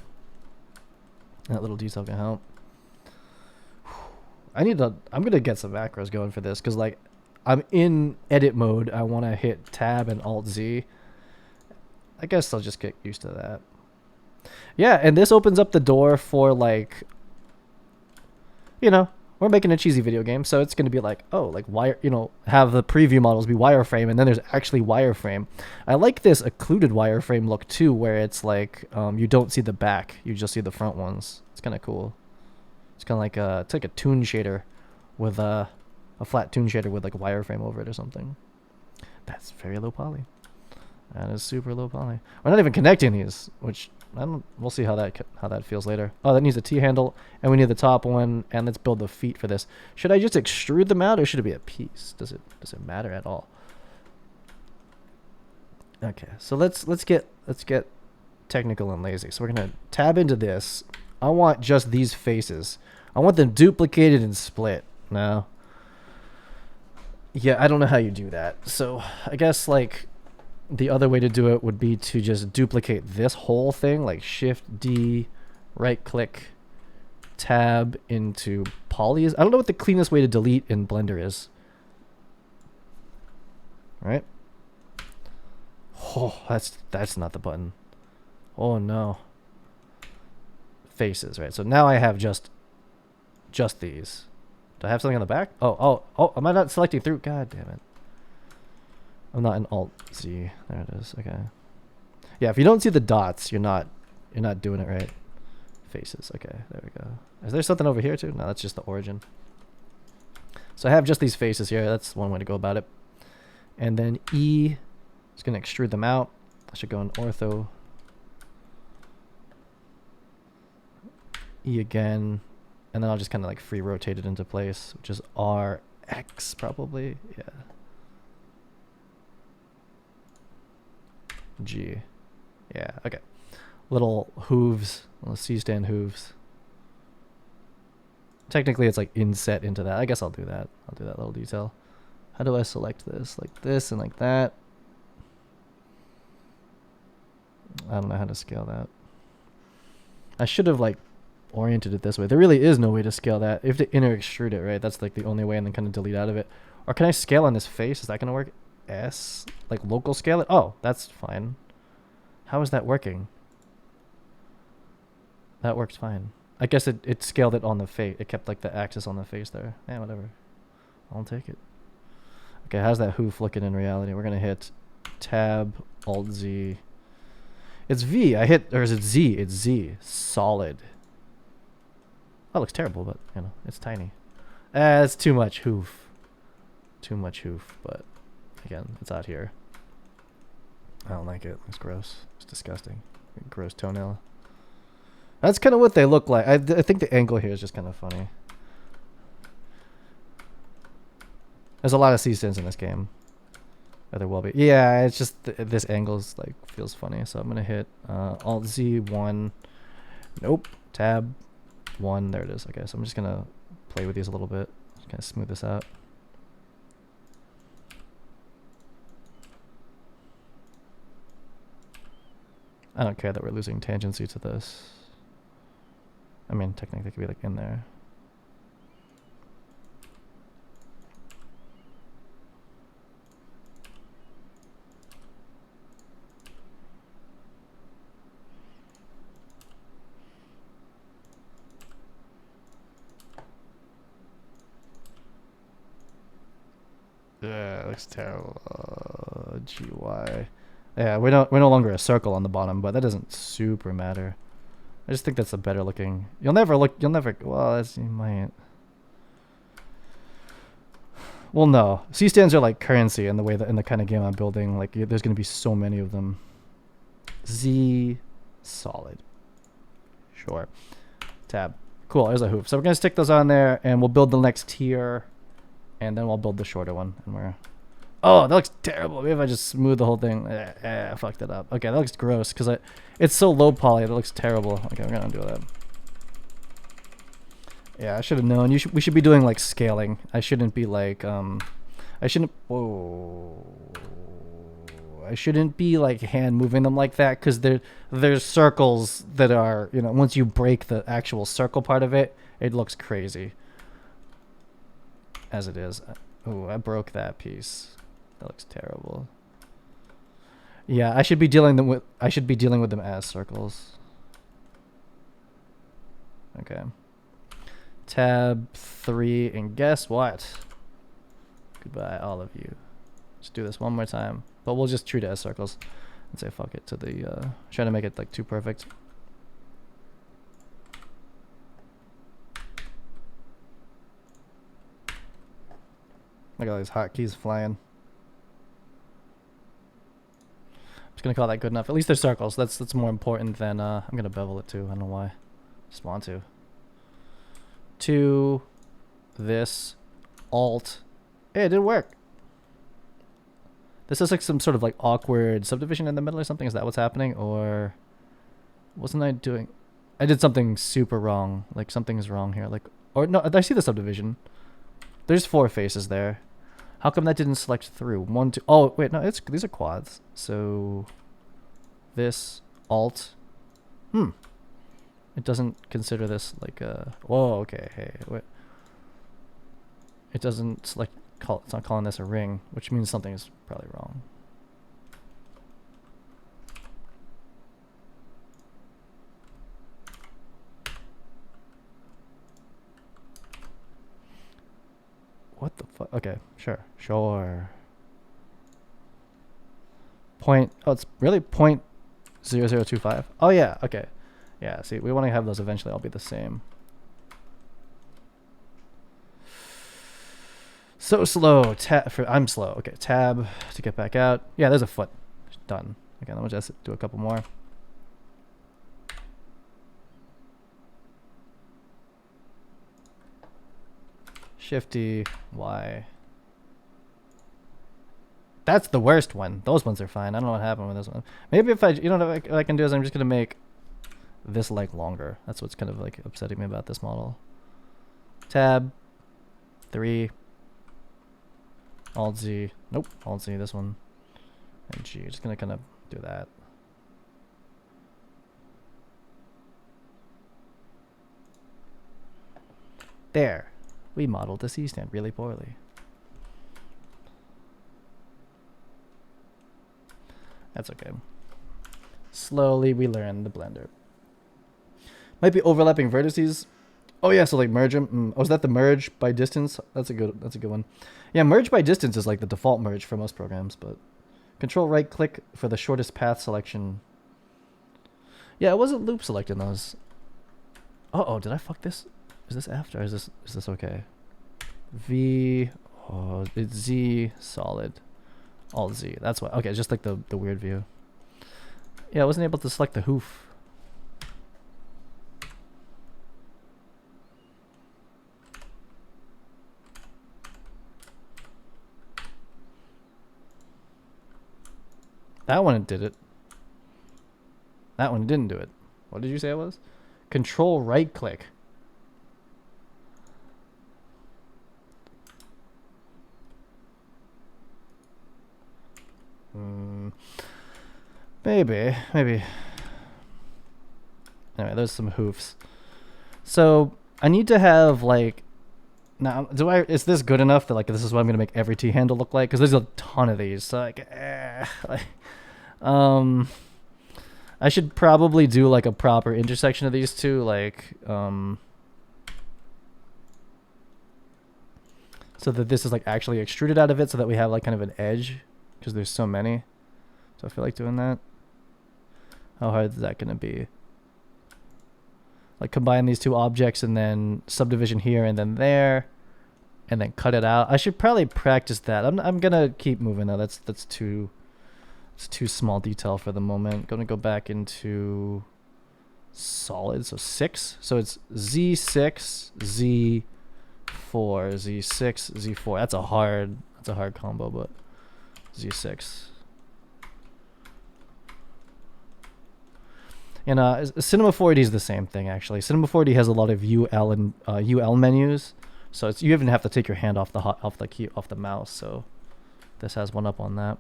That little detail can help. I'm gonna get some macros going for this because like I'm in edit mode. I want to hit Tab and Alt Z. I guess I'll just get used to that. Yeah, and this opens up the door for like, you know, we're making a cheesy video game, so it's gonna be like, oh, like wire, you know, have the preview models be wireframe, and then there's actually wireframe. I like this occluded wireframe look too, where it's like you don't see the back, you just see the front ones. It's kind of cool. It's kind of like it's like a toon shader with a flat toon shader with like a wireframe over it or something. That's very low poly. That is super low poly. We're not even connecting these, which I don't. We'll see how that feels later. Oh, that needs a T handle, and we need the top one. And let's build the feet for this. Should I just extrude them out, or should it be a piece? Does it matter at all? Okay, so let's get technical and lazy. So we're gonna tab into this. I want just these faces. I want them duplicated and split. No. Yeah, I don't know how you do that. So I guess like the other way to do it would be to just duplicate this whole thing, like Shift D, right click, tab into polys. I don't know what the cleanest way to delete in Blender is. Right? Oh, that's not the button. Oh no. Faces, right? So now I have just these. Do I have something on the back? Oh, am I not selecting through? God damn it. I'm not in Alt Z. There it is. Okay. Yeah, if you don't see the dots, you're not doing it right. Faces. Okay, there we go. Is there something over here too? No, that's just the origin. So I have just these faces here. That's one way to go about it. And then E is going to extrude them out. I should go in ortho. E again. And then I'll just kind of like free rotate it into place, which is RX probably. Yeah. G. Yeah, okay. Little hooves, little C-stand hooves. Technically it's like inset into that. I guess I'll do that. I'll do that little detail. How do I select this? Like this and like that. I don't know how to scale that. I should have like oriented it this way. There really is no way to scale that. You have to inner extrude it, right? That's like the only way, and then kind of delete out of it. Or can I scale on this face? Is that gonna work? S? Like local scale it? Oh, that's fine. How is that working? That works fine. I guess it scaled it on the face. It kept like the axis on the face there. Yeah, whatever. I'll take it. Okay, how's that hoof looking in reality? We're gonna hit Tab, Alt Z. It's V. I hit, or is it Z? It's Z. Solid. That looks terrible, but you know, it's tiny. It's too much hoof. Too much hoof, but again, it's out here. I don't like it. It's gross. It's disgusting. Gross toenail. That's kind of what they look like. I think the angle here is just kind of funny. There's a lot of C-stands in this game. Or there will be. Yeah, it's just this angle's like feels funny. So I'm gonna hit Alt Z 1. Nope. Tab 1. There it is. Okay, so I'm just gonna play with these a little bit. Just kind of smooth this out. I don't care that we're losing tangency to this. I mean, technically it could be like in there. Yeah, it looks terrible. GY. Yeah, we're no longer a circle on the bottom, but that doesn't super matter. I just think that's a better looking. You'll never. Well, that's, you might. Well, no. C-stands are like currency in the way that in the kind of game I'm building. Like, there's going to be so many of them. Z, solid. Sure. Tab. Cool. There's a hoof. So we're going to stick those on there, and we'll build the next tier, and then we'll build the shorter one. And we're. Oh, that looks terrible. Maybe if I just smooth the whole thing. I fucked it up. Okay, that looks gross because it's so low poly. It looks terrible. Okay, we're gonna do that. Yeah, I should have known. We should be doing like scaling. I shouldn't be like I shouldn't. Whoa. I shouldn't be like hand moving them like that because there's circles that are, you know, once you break the actual circle part of it, it looks crazy. As it is. Oh, I broke that piece. That looks terrible. Yeah, I should be dealing with them as circles. Okay. Tab 3, and guess what? Goodbye, all of you. Let's do this one more time. But we'll just treat it as circles and say fuck it to the try to make it like too perfect. Look at all these hotkeys flying. I'm just gonna call that good enough. At least they're circles. That's more important than I'm gonna bevel it too. I don't know why. Just want to. To this Alt. Hey, it didn't work. This is like some sort of like awkward subdivision in the middle or something. Is that what's happening? Or wasn't I doing? I did something super wrong. Like something's wrong here. Like, or no, I see the subdivision. There's 4 faces there. How come that didn't select through? 1, 2. Oh wait, no, these are quads. So this Alt. It doesn't consider this like a. Whoa. Okay. Hey. Wait. It doesn't select. It's not calling this a ring, which means something is probably wrong. What the fuck? Okay, sure. Point. Oh, it's really 0.0025. Oh yeah. Okay. Yeah. See, we want to have those eventually all be the same. So slow. I'm slow. Okay. Tab to get back out. Yeah. There's a foot. Done. Okay. Let me just do a couple more. Shifty Y. That's the worst one. Those ones are fine. I don't know what happened with this one. Maybe if what I can do is I'm just gonna make this leg longer. That's what's kind of like upsetting me about this model. Tab 3. Alt Z. Nope. Alt Z. This one. And G. Just gonna kind of do that. There. We modeled the C stand really poorly. That's okay. Slowly we learn the blender. Might be overlapping vertices. Oh yeah, so like merge them. Oh, is that the merge by distance? That's a good one. Yeah, merge by distance is like the default merge for most programs, but control right click for the shortest path selection. Yeah, it wasn't loop selecting those. Oh, did I fuck this? Is this after? Or is this okay? V. Oh, it's Z solid. Alt Z. That's why. Okay, it's just like the weird view. Yeah, I wasn't able to select the hoof. That one did it. That one didn't do it. What did you say it was? Control right click. Maybe. Anyway, there's some hoofs. So I need to have like. Now, is this good enough that like this is what I'm gonna make every T handle look like? Because there's a ton of these. So like, I should probably do like a proper intersection of these two, like so that this is like actually extruded out of it, so that we have like kind of an edge, because there's so many. So I feel like doing that. How hard is that gonna be? Like combine these two objects and then subdivision here and then there, and then cut it out. I should probably practice that. I'm gonna keep moving though. That's too. It's too small detail for the moment. Gonna go back into solid. So 6. So it's Z6, Z4, Z6, Z4. That's a hard combo, but Z6. And Cinema 4D is the same thing actually. Cinema 4D has a lot of UL and UL menus, so you even have to take your hand off the mouse. So this has one up on that.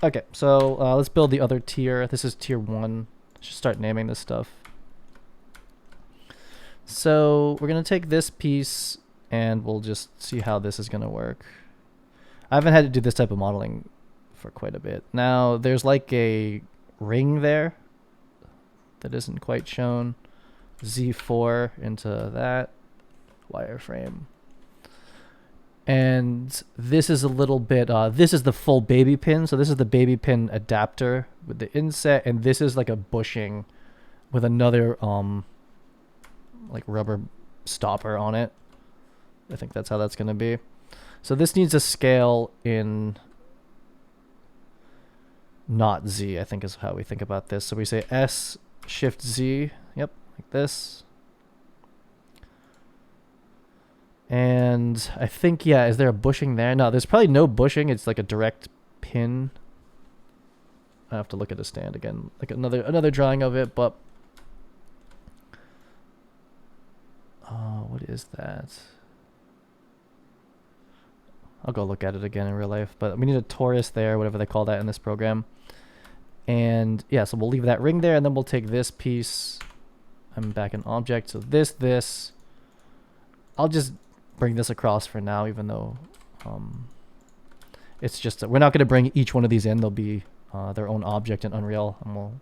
Okay, so let's build the other tier. This is tier 1. Should start naming this stuff. So we're gonna take this piece and we'll just see how this is gonna work. I haven't had to do this type of modeling for quite a bit. Now there's like a ring there that isn't quite shown. Z4 into that wireframe. And this is a little bit, this is the full baby pin. So this is the baby pin adapter with the inset, and this is like a bushing with another like rubber stopper on it. I think that's how that's gonna be. So this needs a scale in not Z, I think is how we think about this. So we say S shift Z, yep, like this. And I think, yeah, is there a bushing there? No, there's probably no bushing. It's like a direct pin. I have to look at a stand again, like another drawing of it, but what is that? I'll go look at it again in real life. But we need a torus there, whatever they call that in this program. And yeah, so we'll leave that ring there, and then we'll take this piece. I'm back in object. So this. I'll just bring this across for now, even though it's just we're not going to bring each one of these in. They'll be their own object in Unreal, and we'll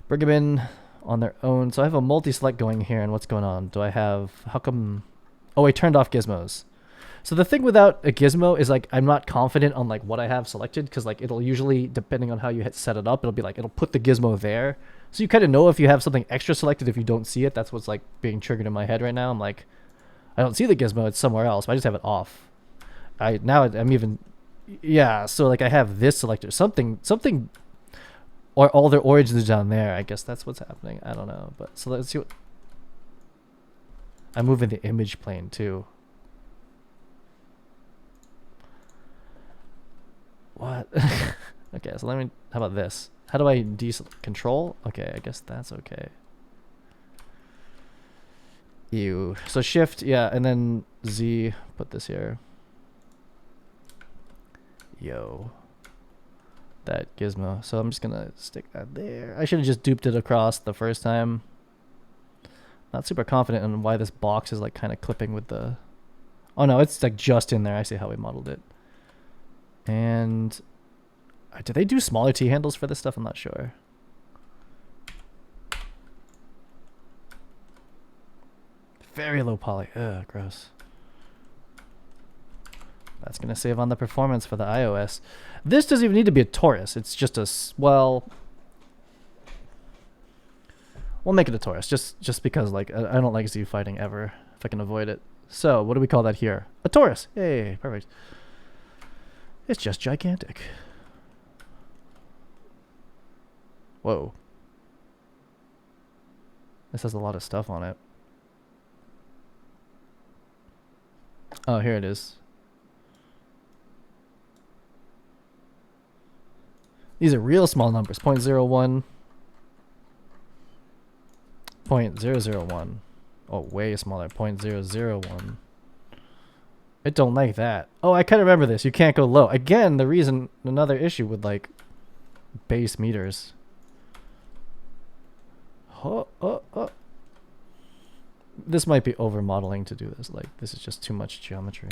bring them in on their own. So I have a multi-select going here, and what's going on? Do I have, how come, oh, I turned off gizmos. So the thing without a gizmo is like I'm not confident on like what I have selected, because like it'll usually, depending on how you set it up, it'll be like it'll put the gizmo there. So you kind of know if you have something extra selected if you don't see it. That's what's like being triggered in my head right now. I'm like, I don't see the gizmo, it's somewhere else, but I just have it off. I'm even, yeah, so like I have this selected, something, or all their origins down there. I guess that's what's happening. I don't know, but so let's see what, I'm moving the image plane too. What? Okay, so how about this? How do I control? Okay, I guess that's okay. Ew. So shift, yeah, and then Z, put this here. Yo. That gizmo. So I'm just gonna stick that there. I should have just duped it across the first time. Not super confident on why this box is like kind of clipping with the, oh no, it's like just in there. I see how we modeled it. And do they do smaller T handles for this stuff? I'm not sure. Very low poly. Ugh, gross. That's going to save on the performance for the iOS. This doesn't even need to be a torus. It's just a, well, we'll make it a torus just because like I don't like Z fighting ever if I can avoid it. So what do we call that here? A torus. Yay, perfect. It's just gigantic. Whoa. This has a lot of stuff on it. Oh, here it is. These are real small numbers. 0.01. 0.001. Oh, way smaller. 0.001. I don't like that. Oh, I kind of remember this. You can't go low. Again, the reason, another issue with like base meters. Oh. This might be over modeling to do this. Like, this is just too much geometry.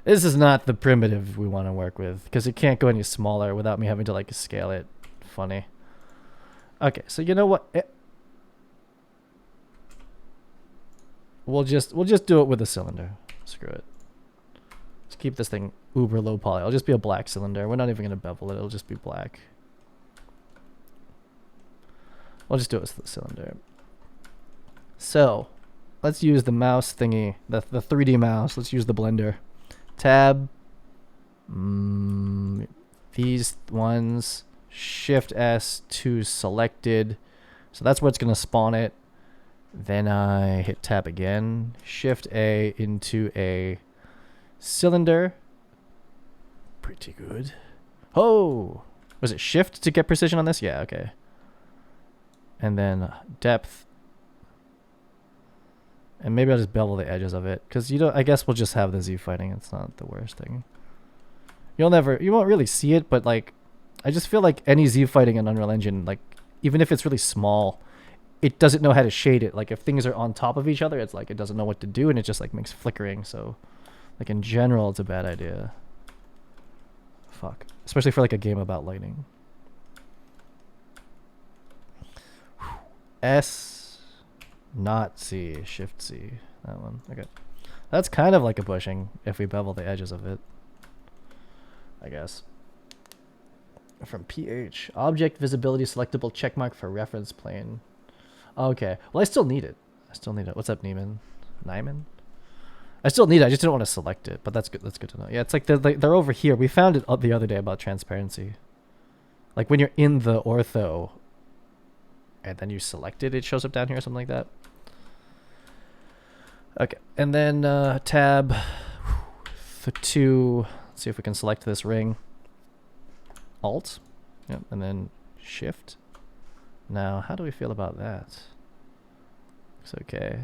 This is not the primitive we want to work with, because it can't go any smaller without me having to like scale it. Funny. Okay, so you know what? We'll just do it with a cylinder. Screw it. Let's keep this thing uber low poly. It'll just be a black cylinder. We're not even gonna bevel it. It'll just be black. We'll just do it with the cylinder. So let's use the mouse thingy, the 3D mouse. Let's use the blender. Tab. These ones. Shift S to selected. So that's where it's going to spawn it. Then I hit tab again. Shift A into a cylinder. Pretty good. Oh! Was it shift to get precision on this? Yeah, okay. And then depth. And maybe I'll just bevel the edges of it, because I guess we'll just have the Z fighting. It's not the worst thing. You won't really see it, but like, I just feel like any Z fighting in Unreal Engine, like, even if it's really small, it doesn't know how to shade it. Like, if things are on top of each other, it's like it doesn't know what to do, and it just like makes flickering. So, like, in general, it's a bad idea. Fuck. Especially for like a game about lightning. S, not C, Shift C. That one. Okay. That's kind of like a bushing if we bevel the edges of it, I guess. From PH. Object visibility selectable checkmark for reference plane. Okay. Well, I still need it. What's up, Neiman? I still need it. I just didn't want to select it, but that's good. That's good to know. Yeah, it's like they're over here. We found it the other day about transparency. Like when you're in the ortho and then you select it, it shows up down here or something like that. Okay. And then tab for 2. Let's see if we can select this ring. Alt, yep, and then shift. Now, how do we feel about that? Looks okay.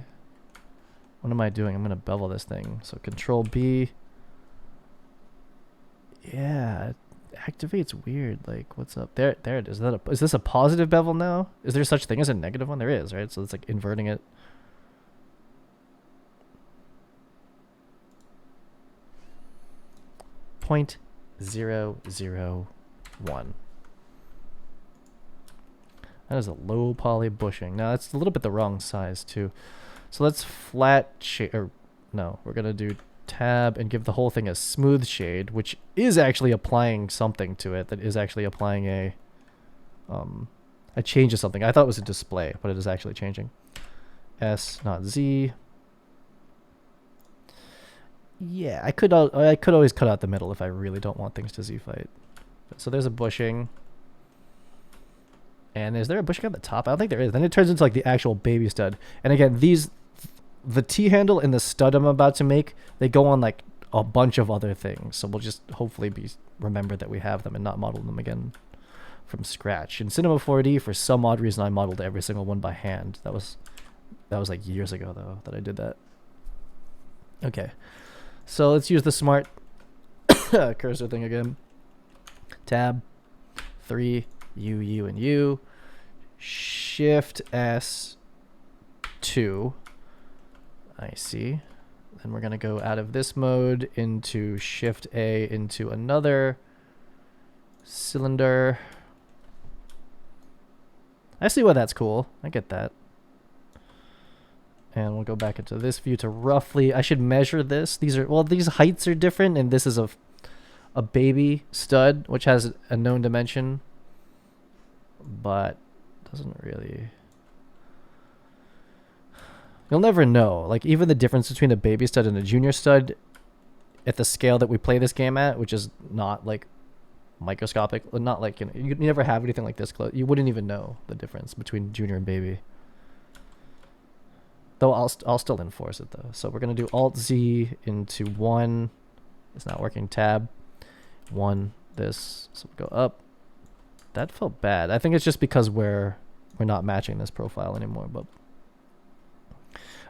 What am I doing? I'm gonna bevel this thing. So Control B. Yeah, it activates weird. Like, what's up? There it is. Is this a positive bevel now? Is there such thing as a negative one? There is, right? So it's like inverting it. Point 0.001. That is a low poly bushing. Now that's a little bit the wrong size too. So let's flat shade, or no, we're gonna do tab and give the whole thing a smooth shade, which is actually applying something to it. That is actually applying a change of something. I thought it was a display, but it is actually changing. S, not Z. Yeah, I could always cut out the middle if I really don't want things to Z fight. So there's a bushing. And is there a bushing at the top? I don't think there is. Then it turns into like the actual baby stud. And again, the T-handle and the stud I'm about to make, they go on like a bunch of other things. So we'll just hopefully remember that we have them and not model them again from scratch. In Cinema 4D, for some odd reason, I modeled every single one by hand. That was like years ago though that I did that. Okay. So let's use the smart cursor thing again. Tab, 3, U, and U. Shift S, 2. I see. Then we're going to go out of this mode into Shift A into another cylinder. I see why that's cool. I get that. And we'll go back into this view to roughly, I should measure this. These heights are different, and this is a baby stud, which has a known dimension, but doesn't really... You'll never know. Like, even the difference between a baby stud and a junior stud at the scale that we play this game at, which is not like microscopic, not like, you know, you never have anything like this close. You wouldn't even know the difference between junior and baby. Though I'll still enforce it though. So we're gonna do Alt Z into 1. It's not working. Tab 1. This. So we'll go up. That felt bad. I think it's just because we're not matching this profile anymore. But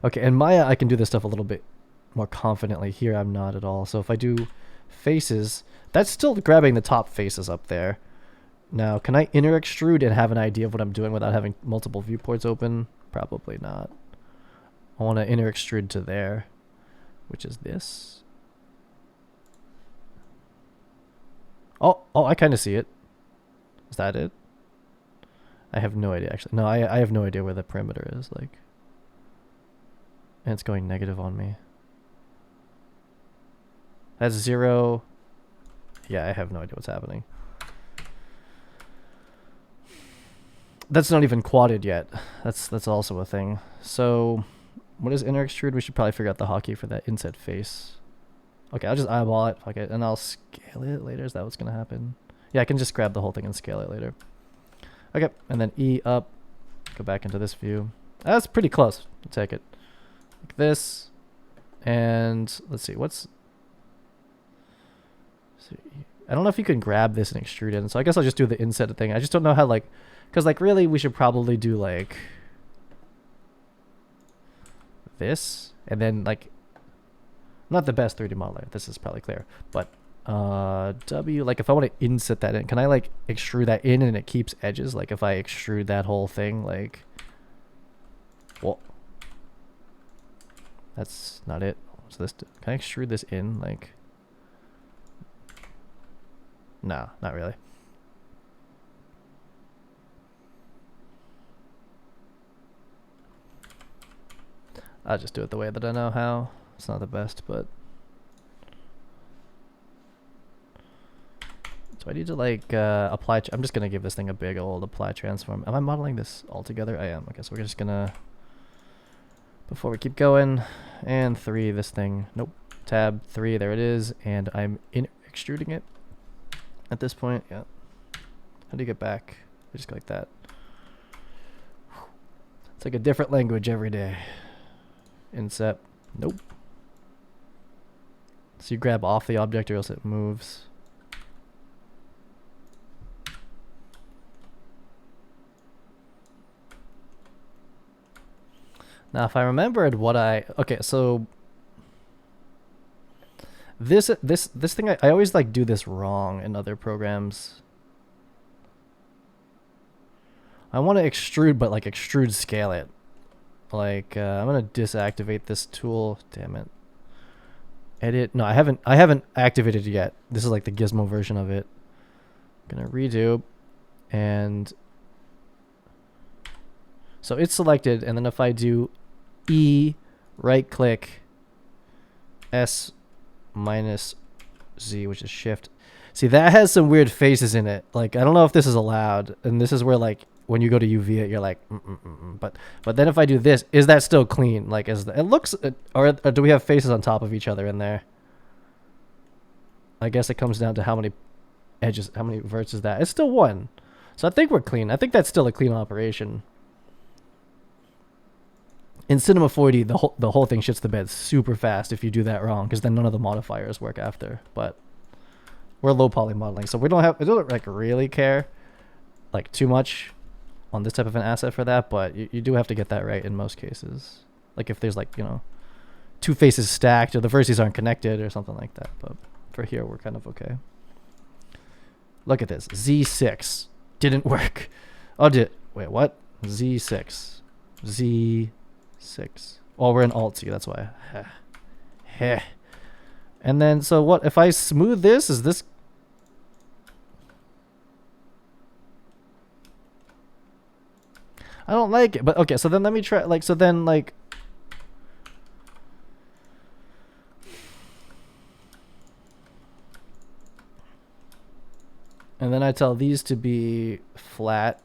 okay, in Maya I can do this stuff a little bit more confidently. Here I'm not at all. So if I do faces, that's still grabbing the top faces up there. Now, can I inner extrude and have an idea of what I'm doing without having multiple viewports open? Probably not. I want to inner extrude to there, which is this. Oh, I kind of see it. Is that it? I have no idea, actually. No, I have no idea where the perimeter is, like. And it's going negative on me. That's 0. Yeah, I have no idea what's happening. That's not even quadded yet. That's also a thing. So... what is inner extrude? We should probably figure out the hotkey for that inset face. Okay, I'll just eyeball it. Fuck it. And I'll scale it later. Is that what's going to happen? Yeah, I can just grab the whole thing and scale it later. Okay, and then E up. Go back into this view. That's pretty close. I'll take it. Like this. And let's see. I don't know if you can grab this and extrude in. So I guess I'll just do the inset thing. I just don't know how, like... because, like, really, we should probably do, like... this, and then, like, not the best 3D modeler, this is probably clear, but W, like, if I want to inset that in, can I, like, extrude that in and it keeps edges? Like, if I extrude that whole thing, like, well, that's not it. What's this do? Can I extrude this in? Like, no, not really. I'll just do it the way that I know how. It's not the best, but... do I need to, like, apply... I'm just going to give this thing a big old apply transform. Am I modeling this all together? I am. Okay, so we're just going to... before we keep going... and 3, this thing. Nope. Tab 3, there it is. And I'm extruding it at this point. Yeah. How do you get back? I just go like that. It's like a different language every day. Inset. Nope. So you grab off the object or else it moves. Now, if I remembered what okay, so this thing, I always like do this wrong in other programs. I want to extrude, but like extrude scale it. Like I'm gonna disactivate this tool. Damn it. Edit. No, I haven't activated it yet. This is like the gizmo version of it. Gonna redo, and so it's selected, and then if I do E, right click, S minus Z, which is shift. See, that has some weird faces in it. Like, I don't know if this is allowed, and this is where like when you go to UV it, you're like, but then if I do this, is that still clean? Like, it looks, or do we have faces on top of each other in there? I guess it comes down to how many edges, how many verts is that? It's still one, so I think we're clean. I think that's still a clean operation. In Cinema 4D, the whole thing shits the bed super fast if you do that wrong, because then none of the modifiers work after. But we're low poly modeling, so we don't like really care like too much on this type of an asset for that. But you do have to get that right in most cases. Like if there's like, you know, two faces stacked or the vertices aren't connected or something like that. But for here, we're kind of okay. Look at this. Z6 didn't work. Oh, wait, what? Z6. Z6. Oh, we're in Alt C, that's why. And then, so what if I smooth this? Is this? I don't like it, but okay, so then let me try, like, so then, like, and then I tell these to be flat.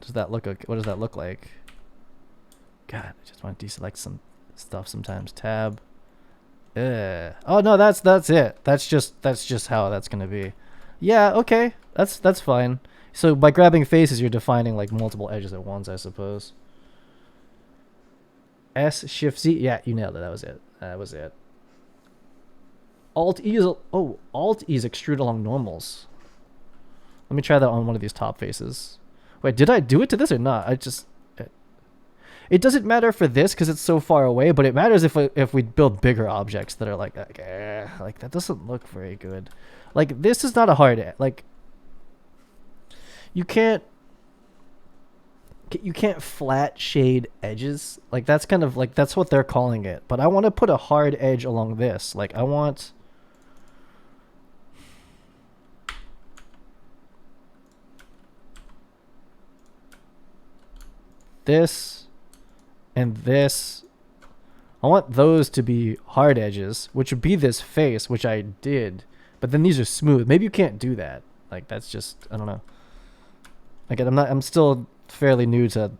Does that look okay? What does that look like? God, I just want to deselect some stuff sometimes. Tab. Oh no, that's it. That's just how that's gonna be. Yeah, okay. That's fine. So by grabbing faces, you're defining like multiple edges at once, I suppose. S Shift Z. Yeah, you nailed it. That was it. That was it. Alt E is Alt E is extrude along normals. Let me try that on one of these top faces. Wait, did I do it to this or not? It doesn't matter for this because it's so far away, but it matters if we build bigger objects that are like that doesn't look very good. Like this is not a hard like you can't flat shade edges. Like that's kind of like that's what they're calling it. But I want to put a hard edge along this. Like I want this and this. I want those to be hard edges, which would be this face, which I did. But then these are smooth. Maybe you can't do that. Like that's just, I don't know. Again, I'm still fairly new to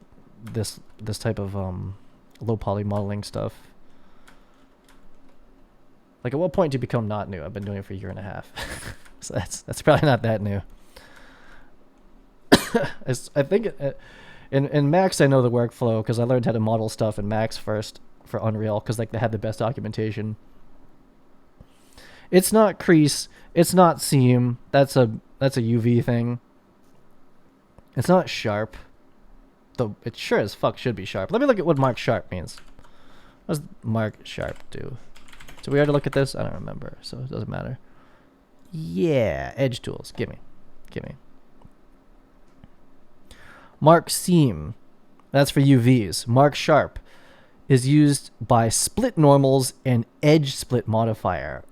this type of low poly modeling stuff. Like at what point do you become not new? I've been doing it for a year and a half. So that's probably not that new. I think in Max I know the workflow because I learned how to model stuff in Max first for Unreal because like they had the best documentation. It's not crease, it's not seam. That's a UV thing. It's not sharp, though it sure as fuck should be sharp. Let me look at what mark sharp means. What does mark sharp do? So we already look at this? I don't remember, so it doesn't matter. Yeah, edge tools. Gimme. Mark seam. That's for UVs. Mark sharp is used by split normals and edge split modifier.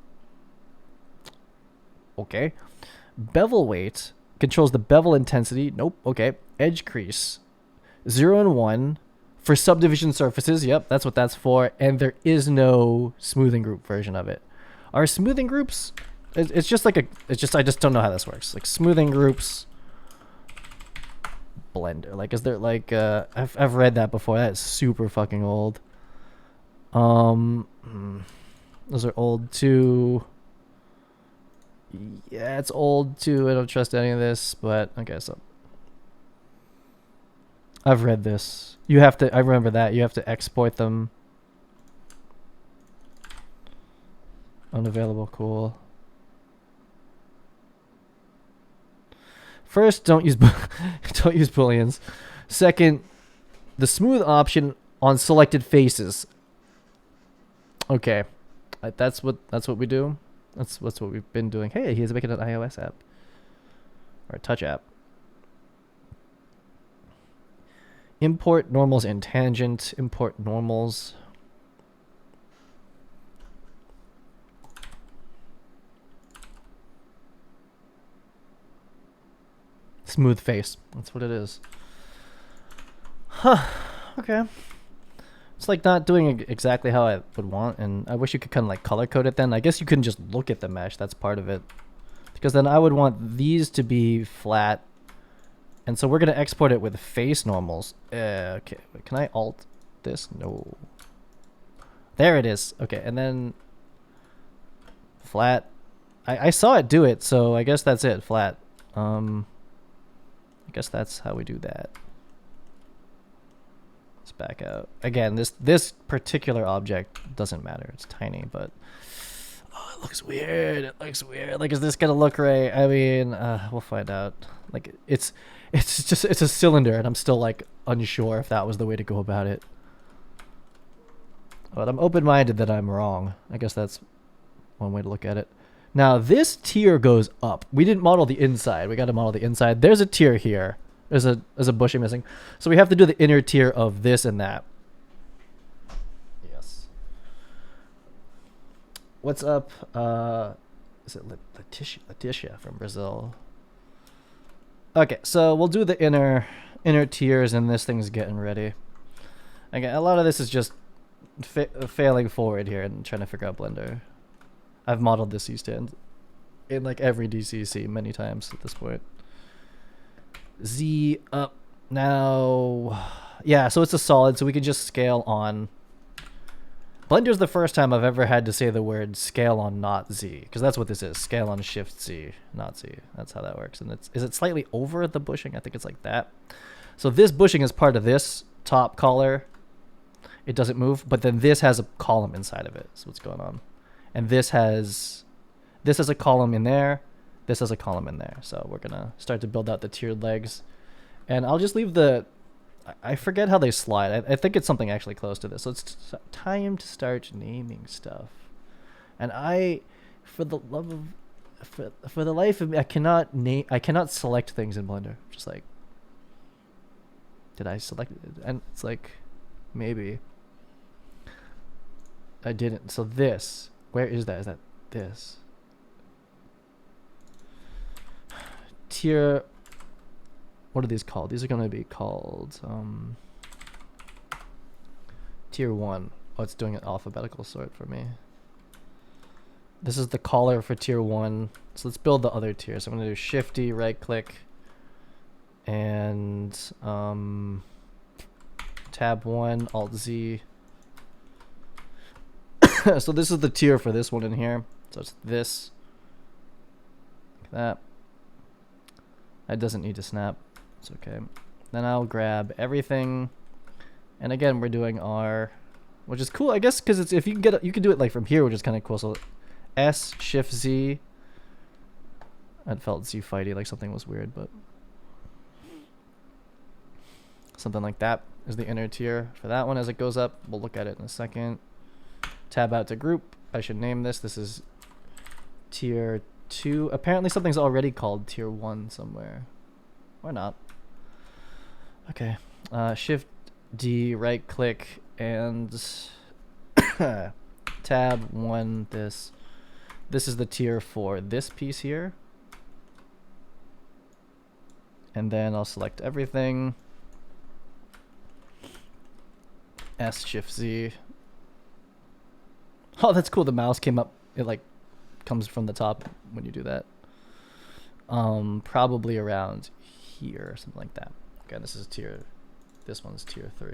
Okay. Bevel weight controls the bevel intensity. Nope. Okay. Edge crease. 0 and 1 for subdivision surfaces. Yep, that's what that's for. And there is no smoothing group version of it. Are smoothing groups? It's just like I just don't know how this works. Like smoothing groups. Blender. Like, is there like I've read that before. That is super fucking old. Those are old too. Yeah, it's old too. I don't trust any of this, but okay, so I've read this. You have to, I remember that. You have to export them. Unavailable, cool. First, don't use booleans. Second, the smooth option on selected faces. Okay, that's what we do. That's what we've been doing. Hey, he's making an iOS app or a touch app. Import normals and tangent. Import normals. Smooth face. That's what it is. Huh. Okay. It's like not doing exactly how I would want, and I wish you could kind of like color code it then. I guess you couldn't just look at the mesh. That's part of it. Because then I would want these to be flat. And so we're going to export it with face normals. Okay. Wait, can I alt this? No. There it is. Okay. And then flat. I saw it do it, so I guess that's it. Flat. I guess that's how we do that. Let's back out. Again, this particular object doesn't matter. It's tiny, but oh, it looks weird. It looks weird. Like, is this gonna look right? I mean, we'll find out. Like, it's a cylinder, and I'm still like unsure if that was the way to go about it. But I'm open-minded that I'm wrong. I guess that's one way to look at it. Now, this tier goes up. We didn't model the inside. We got to model the inside. There's a tier here. There's a bushing missing. So we have to do the inner tier of this and that. Yes. What's up? Is it Letitia from Brazil? Okay, so we'll do the inner tiers, and this thing's getting ready. Again, a lot of this is just failing forward here and trying to figure out Blender. I've modeled this C-stand in like every DCC many times at this point. Z up now. Yeah, so it's a solid, so we can just scale on. Blender's the first time I've ever had to say the word scale on not Z, because that's what this is. Scale on shift Z, not Z. That's how that works. And is it slightly over the bushing? I think it's like that. So this bushing is part of this top collar. It doesn't move, but then this has a column inside of it. So what's going on? And this has a column in there. This has a column in there. So we're going to start to build out the tiered legs. And I'll just leave I forget how they slide. I think it's something actually close to this. So it's time to start naming stuff. And for the life of me, I cannot select things in Blender. Just like, did I select it? And it's like, maybe. I didn't. So this, where is that? Is that this? Tier, what are these called? These are going to be called tier 1. Oh, it's doing an alphabetical sort for me. This is the collar for tier 1. So let's build the other tiers. So I'm going to do Shift-D, right click, and tab 1, Alt Z. So this is the tier for this one in here. So it's this. Like that. That doesn't need to snap. It's okay. Then I'll grab everything. And again, we're doing R, which is cool, I guess, because it's if you can do it like from here, which is kind of cool. So S, Shift Z. That felt Z fighty, like something was weird, but something like that is the inner tier for that one as it goes up. We'll look at it in a second. Tab out to group. I should name this. This is tier 2. Apparently something's already called tier 1 somewhere. Or not. Okay. Shift D, right click, and tab 1 this. This is the tier for this piece here. And then I'll select everything. S, Shift Z. Oh, that's cool. The mouse came up. It like comes from the top when you do that. Probably around here or something like that. Okay, this one's tier 3.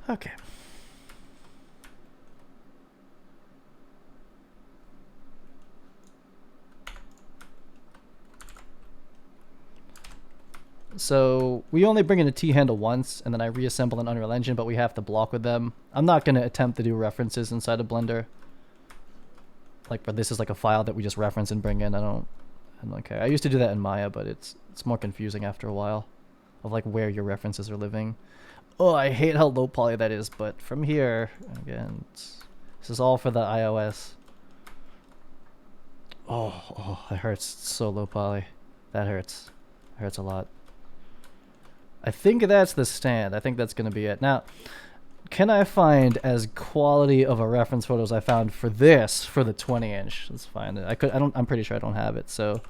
Okay. So we only bring in a T handle once, and then I reassemble an Unreal Engine, but we have to block with them. I'm not going to attempt to do references inside of Blender. Like, but this is like a file that we just reference and bring in. I don't care. I used to do that in Maya, but it's more confusing after a while. of like where your references are living. Oh, I hate how low poly that is, but from here, again, this is all for the iOS. Oh, that hurts. It's so low poly. That hurts. It hurts a lot. I think that's the stand. I think that's going to be it. Now, can I find as quality of a reference photo as I found for this, for the 20-inch? Let's find it. I'm pretty sure I don't have it, so.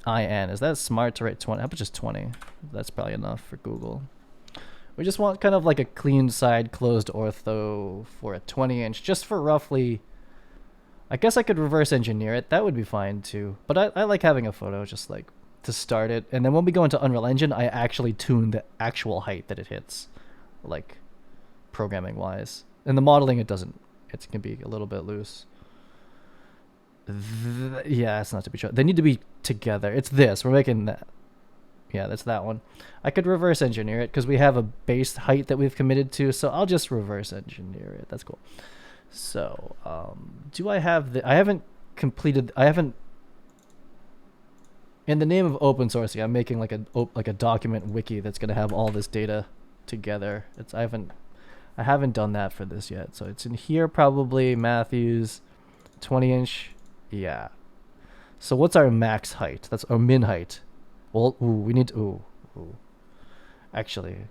IN. Is that smart to write 20? How about just 20? That's probably enough for Google. We just want kind of like a clean side closed ortho for a 20-inch, just for roughly. I guess I could reverse engineer it. That would be fine too. But I like having a photo just like to start it. And then when we go into Unreal Engine, I actually tune the actual height that it hits, like programming wise. And the modeling, it doesn't. It can be a little bit loose. Yeah, it's not to be sure. They need to be together. It's this. We're making that. Yeah, that's that one. I could reverse engineer it because we have a base height that we've committed to. So I'll just reverse engineer it. That's cool. So, do I have the... I haven't completed... I haven't... In the name of open sourcing, I'm making like a document wiki that's going to have all this data together. I haven't done that for this yet. So it's in here probably. Matthews, 20-inch. Yeah. So what's our max height? That's our min height. Well, we need to... Actually...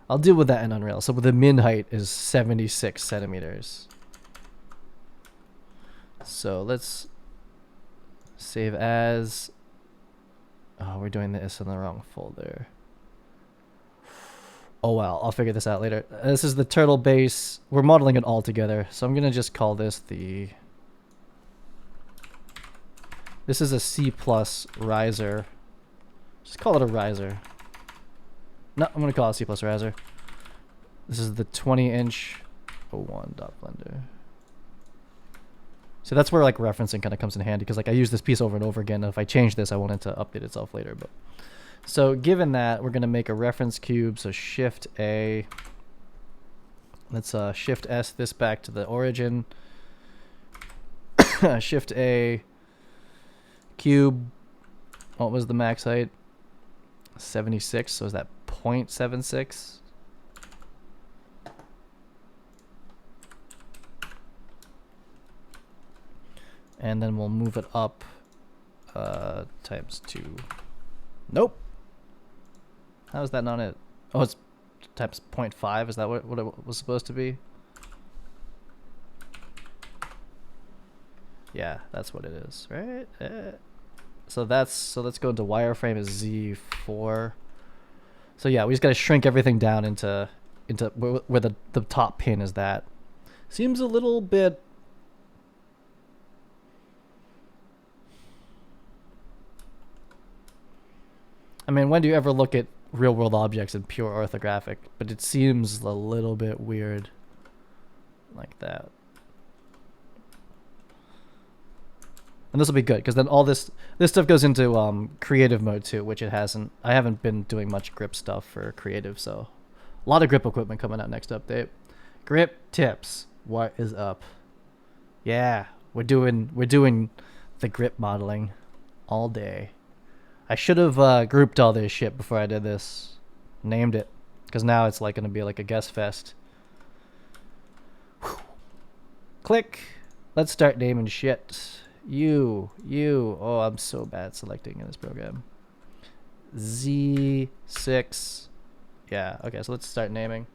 I'll deal with that in Unreal. So the min height is 76 centimeters. So let's save as... Oh, we're doing this in the wrong folder. Oh well, I'll figure this out later. This is the turtle base. We're modeling it all together. So I'm going to just call this the... This is a C+ riser. Just call it a riser. No, I'm going to call it C+ riser. This is the 20-inch 01.blender. So that's where like referencing kind of comes in handy because like I use this piece over and over again. If I change this, I want it to update itself later. But so given that, we're going to make a reference cube. So Shift A. Let's Shift S this back to the origin. Shift A. Cube. What was the max height? 76. So is that 0.76? And then we'll move it up times 2. Nope. How is that not it? Oh, it's times 0.5. Is that what it was supposed to be? Yeah, that's what it is, right? So let's go into wireframe as Z4. So yeah, we just gotta shrink everything down into where the top pin is. That seems a little bit. I mean, when do you ever look at real world objects in pure orthographic? But it seems a little bit weird like that. And this will be good because then all this stuff goes into creative mode too, which it hasn't. I haven't been doing much grip stuff for creative, so a lot of grip equipment coming out next update. Grip tips. What is up? Yeah, we're doing the grip modeling all day. I should have grouped all this shit before I did this. Named it. Because now it's like going to be like a guest fest. Whew. Click. Let's start naming shit. You. Oh, I'm so bad selecting in this program. Z6. Yeah, okay, so let's start naming.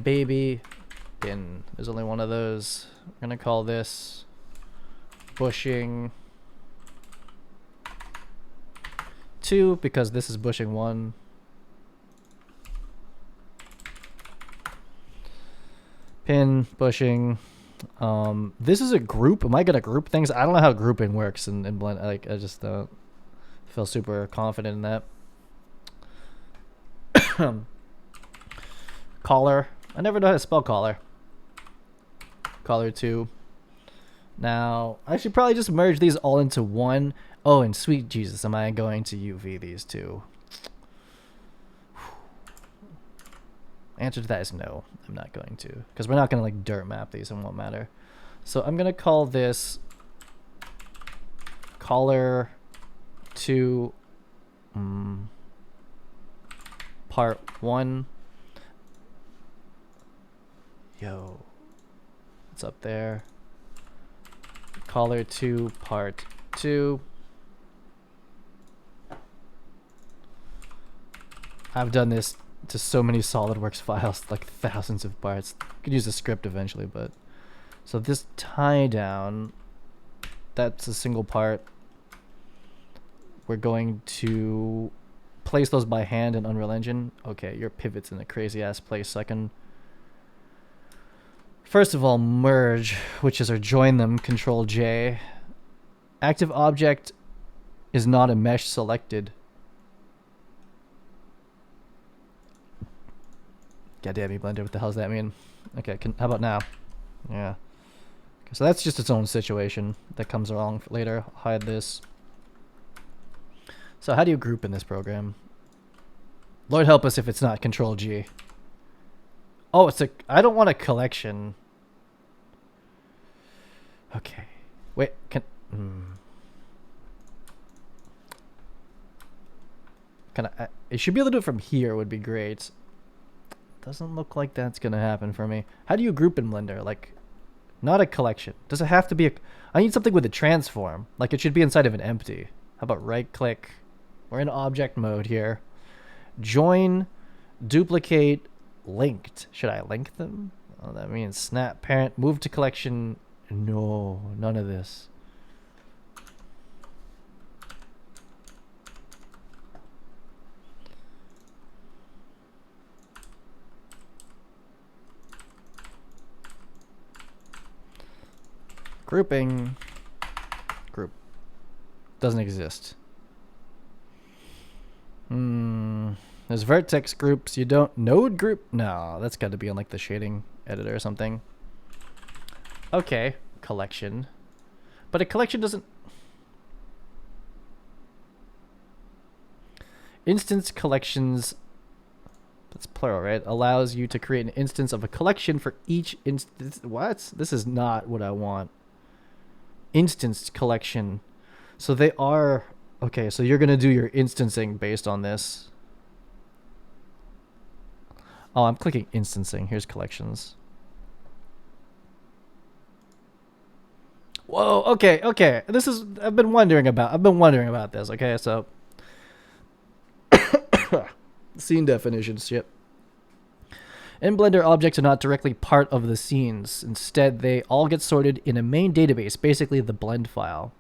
Baby bin. There's only one of those. We're going to call this bushing 2 because this is bushing 1. Pin bushing. This is a group. Am I gonna group things? I don't know how grouping works in Blend. Like I just don't feel super confident in that. Collar. I never know how to spell collar. Collar 2. Now I should probably just merge these all into one. Oh, and sweet Jesus, am I going to UV these two? Answer to that is no, I'm not going to. Because we're not going to like dirt map these and won't matter. So I'm going to call this caller to part 1. Yo, what's up there? Caller to part 2. I've done this to so many SolidWorks files, like thousands of parts. Could use a script eventually, but so this tie down, that's a single part. We're going to place those by hand in Unreal Engine. Okay, your pivot's in a crazy ass place. So I can first of all merge, which is or join them, Control J. Active object is not a mesh selected. God damn you, Blender, what the hell does that mean? Okay, how about now? Yeah. Okay, so that's just its own situation that comes along later. Hide this. So how do you group in this program? Lord help us if it's not Control G. Oh, I don't want a collection. Okay. Wait, it should be able to do it from here would be great. Doesn't look like that's gonna happen for me. How do you group in Blender? Like, not a collection. Does it have to be I need something with a transform. Like it should be inside of an empty. How about right click? We're in object mode here. Join, duplicate, linked. Should I link them? Oh, that means snap parent, move to collection. No, none of this. Grouping. Group. Doesn't exist. There's vertex groups. You don't node group? No, that's got to be on like the shading editor or something. Okay, collection. But a collection doesn't... Instance collections, that's plural, right? Allows you to create an instance of a collection for each instance. What? This is not what I want. Instance collection. So they are... Okay, so you're going to do your instancing based on this. Oh, I'm clicking instancing. Here's collections. Whoa, okay, okay. This is... I've been wondering about this, okay? So... Scene definitions, yep. In Blender, objects are not directly part of the scenes. Instead, they all get sorted in a main database, basically the blend file.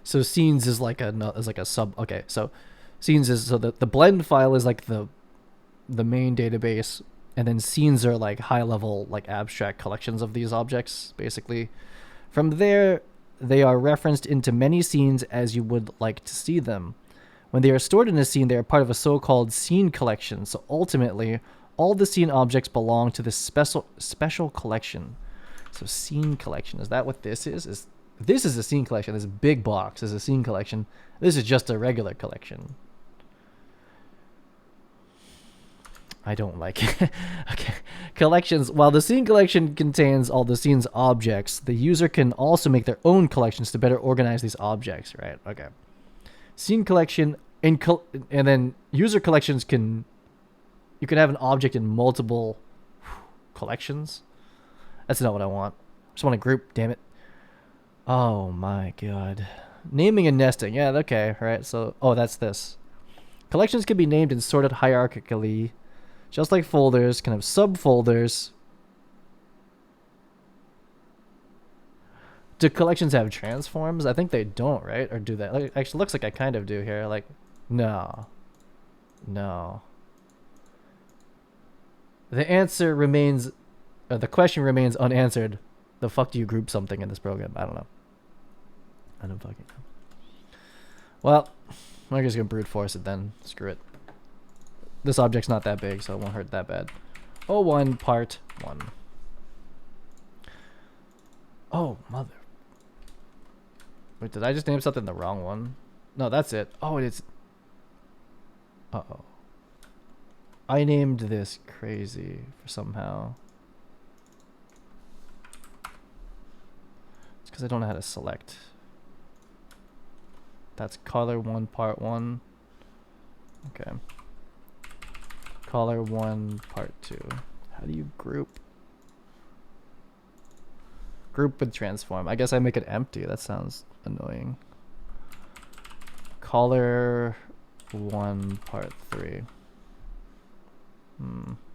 So scenes is like a sub. Okay, so scenes is so the blend file is like the main database, and then scenes are like high level, like abstract collections of these objects, basically. From there, they are referenced into many scenes as you would like to see them. When they are stored in a scene, they are part of a so-called scene collection. So ultimately, all the scene objects belong to this special collection. So scene collection, is that what this is? This is a scene collection. This big box is a scene collection. This is just a regular collection. I don't like it. Okay. Collections. While the scene collection contains all the scene's objects, the user can also make their own collections to better organize these objects, right? Okay. Scene collection and then user collections you can have an object in multiple collections. That's not what I want. I just want a group, damn it. Oh my god. Naming and nesting. Yeah, okay, right. So, oh, that's this. Collections can be named and sorted hierarchically. Just like folders, can have subfolders. Do collections have transforms? I think they don't, right? Or do they? Like, actually, looks like I kind of do here. Like, no. No. The answer remains... the question remains unanswered. The fuck do you group something in this program? I don't know. I don't fucking know. Well, I'm just gonna brute force it then. Screw it. This object's not that big, so it won't hurt that bad. O1 part 1. Oh, mother. Wait, did I just name something the wrong one? No, that's it. Oh, it's... Uh-oh. I named this crazy for somehow. because I don't know how to select. That's color 1 part 1. Okay. Color 1 part 2. How do you group? Group with transform. I guess I make it empty. That sounds annoying. Color 1 part 3.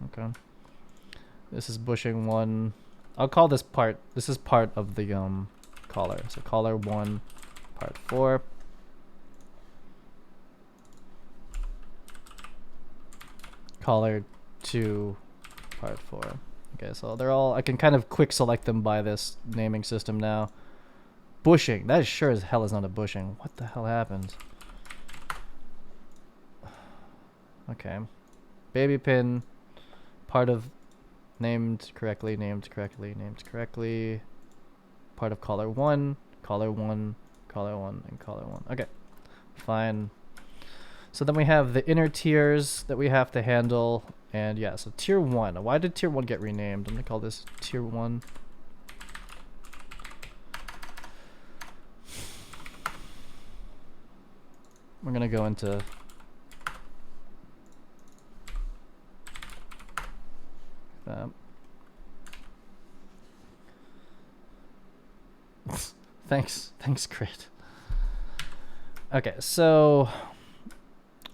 Okay. This is bushing 1. I'll call this part. This is part of the color. So color 1 part 4. Color 2 part 4. Okay, so they're all, I can kind of quick select them by this naming system now. Bushing. That sure as hell is not a bushing. What the hell happened? Okay. Baby pin. Part of named correctly, named correctly, named correctly. Part of color 1, color 1, color 1, and color 1. Okay. Fine. So then we have the inner tiers that we have to handle. And yeah, so tier 1. Why did tier 1 get renamed? I'm going to call this tier 1. We're going to go into Thanks, Crit. Okay, so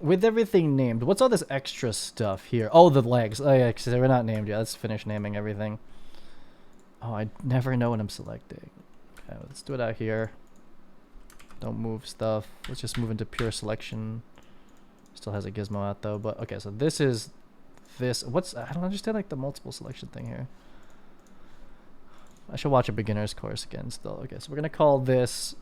with everything named, what's all this extra stuff here? Oh, the legs. Oh yeah, because they were not named yet. Let's finish naming everything. Oh, I never know what I'm selecting. Okay, let's do it out here. Don't move stuff. Let's just move into pure selection. Still has a gizmo out though, but okay, so this is this. I don't understand like the multiple selection thing here. I should watch a beginner's course again still. Okay, so we're gonna call this,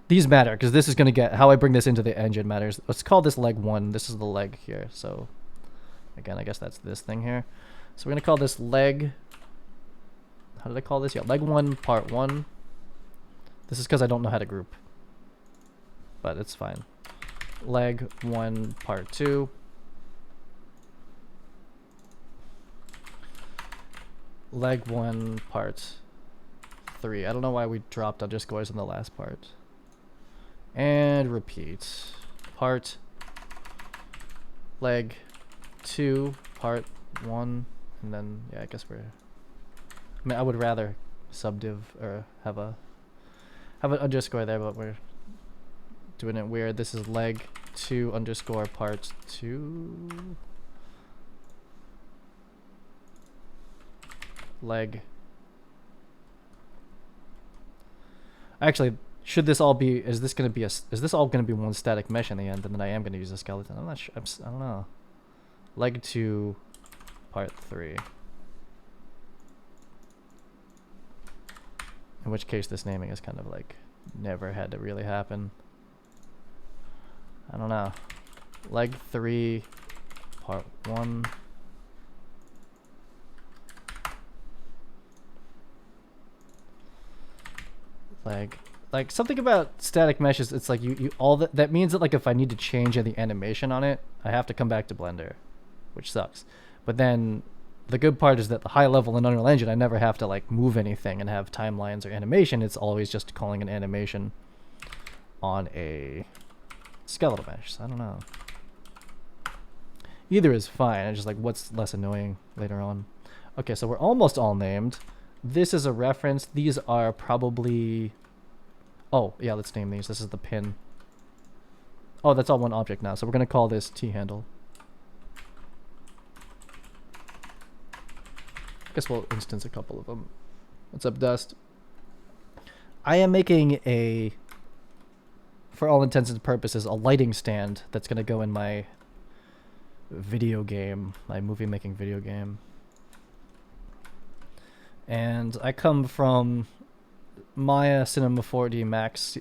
these matter because this is gonna get, how I bring this into the engine matters. Let's call this leg 1. This is the leg here. So again, I guess that's this thing here. So we're gonna call this leg, how did I call this? Yeah, leg 1 part 1. This is because I don't know how to group, but it's fine. Leg 1 part 2. Leg 1 part 3. I don't know why we dropped underscores in the last part. And repeat. Part leg 2 part 1, and then yeah, I guess we're, I mean, I would rather subdiv or have an underscore there, but we're doing it weird. This is leg 2 underscore part 2. Leg. Actually, should this all be, is this going to be is this all going to be one static mesh in the end, and then I am going to use a skeleton? I'm not sure. I don't know. Leg 2 part 3. In which case this naming is kind of like never had to really happen. I don't know. Leg 3 part 1. Like something about static meshes, it's like you all that means that like if I need to change any animation on it, I have to come back to Blender, which sucks. But then the good part is that the high level in Unreal Engine, I never have to like move anything and have timelines or animation. It's always just calling an animation on a skeletal mesh. So I don't know. Either is fine. It's just like what's less annoying later on. Okay, so we're almost all named. This is a reference. These are probably, oh yeah, let's name these. This is the pin. Oh, that's all one object now. So we're gonna call this T handle. Guess we'll instance a couple of them. What's up, Dust? I am making a, for all intents and purposes, a lighting stand that's gonna go in my video game, my movie making video game. And I come from Maya Cinema 4D Max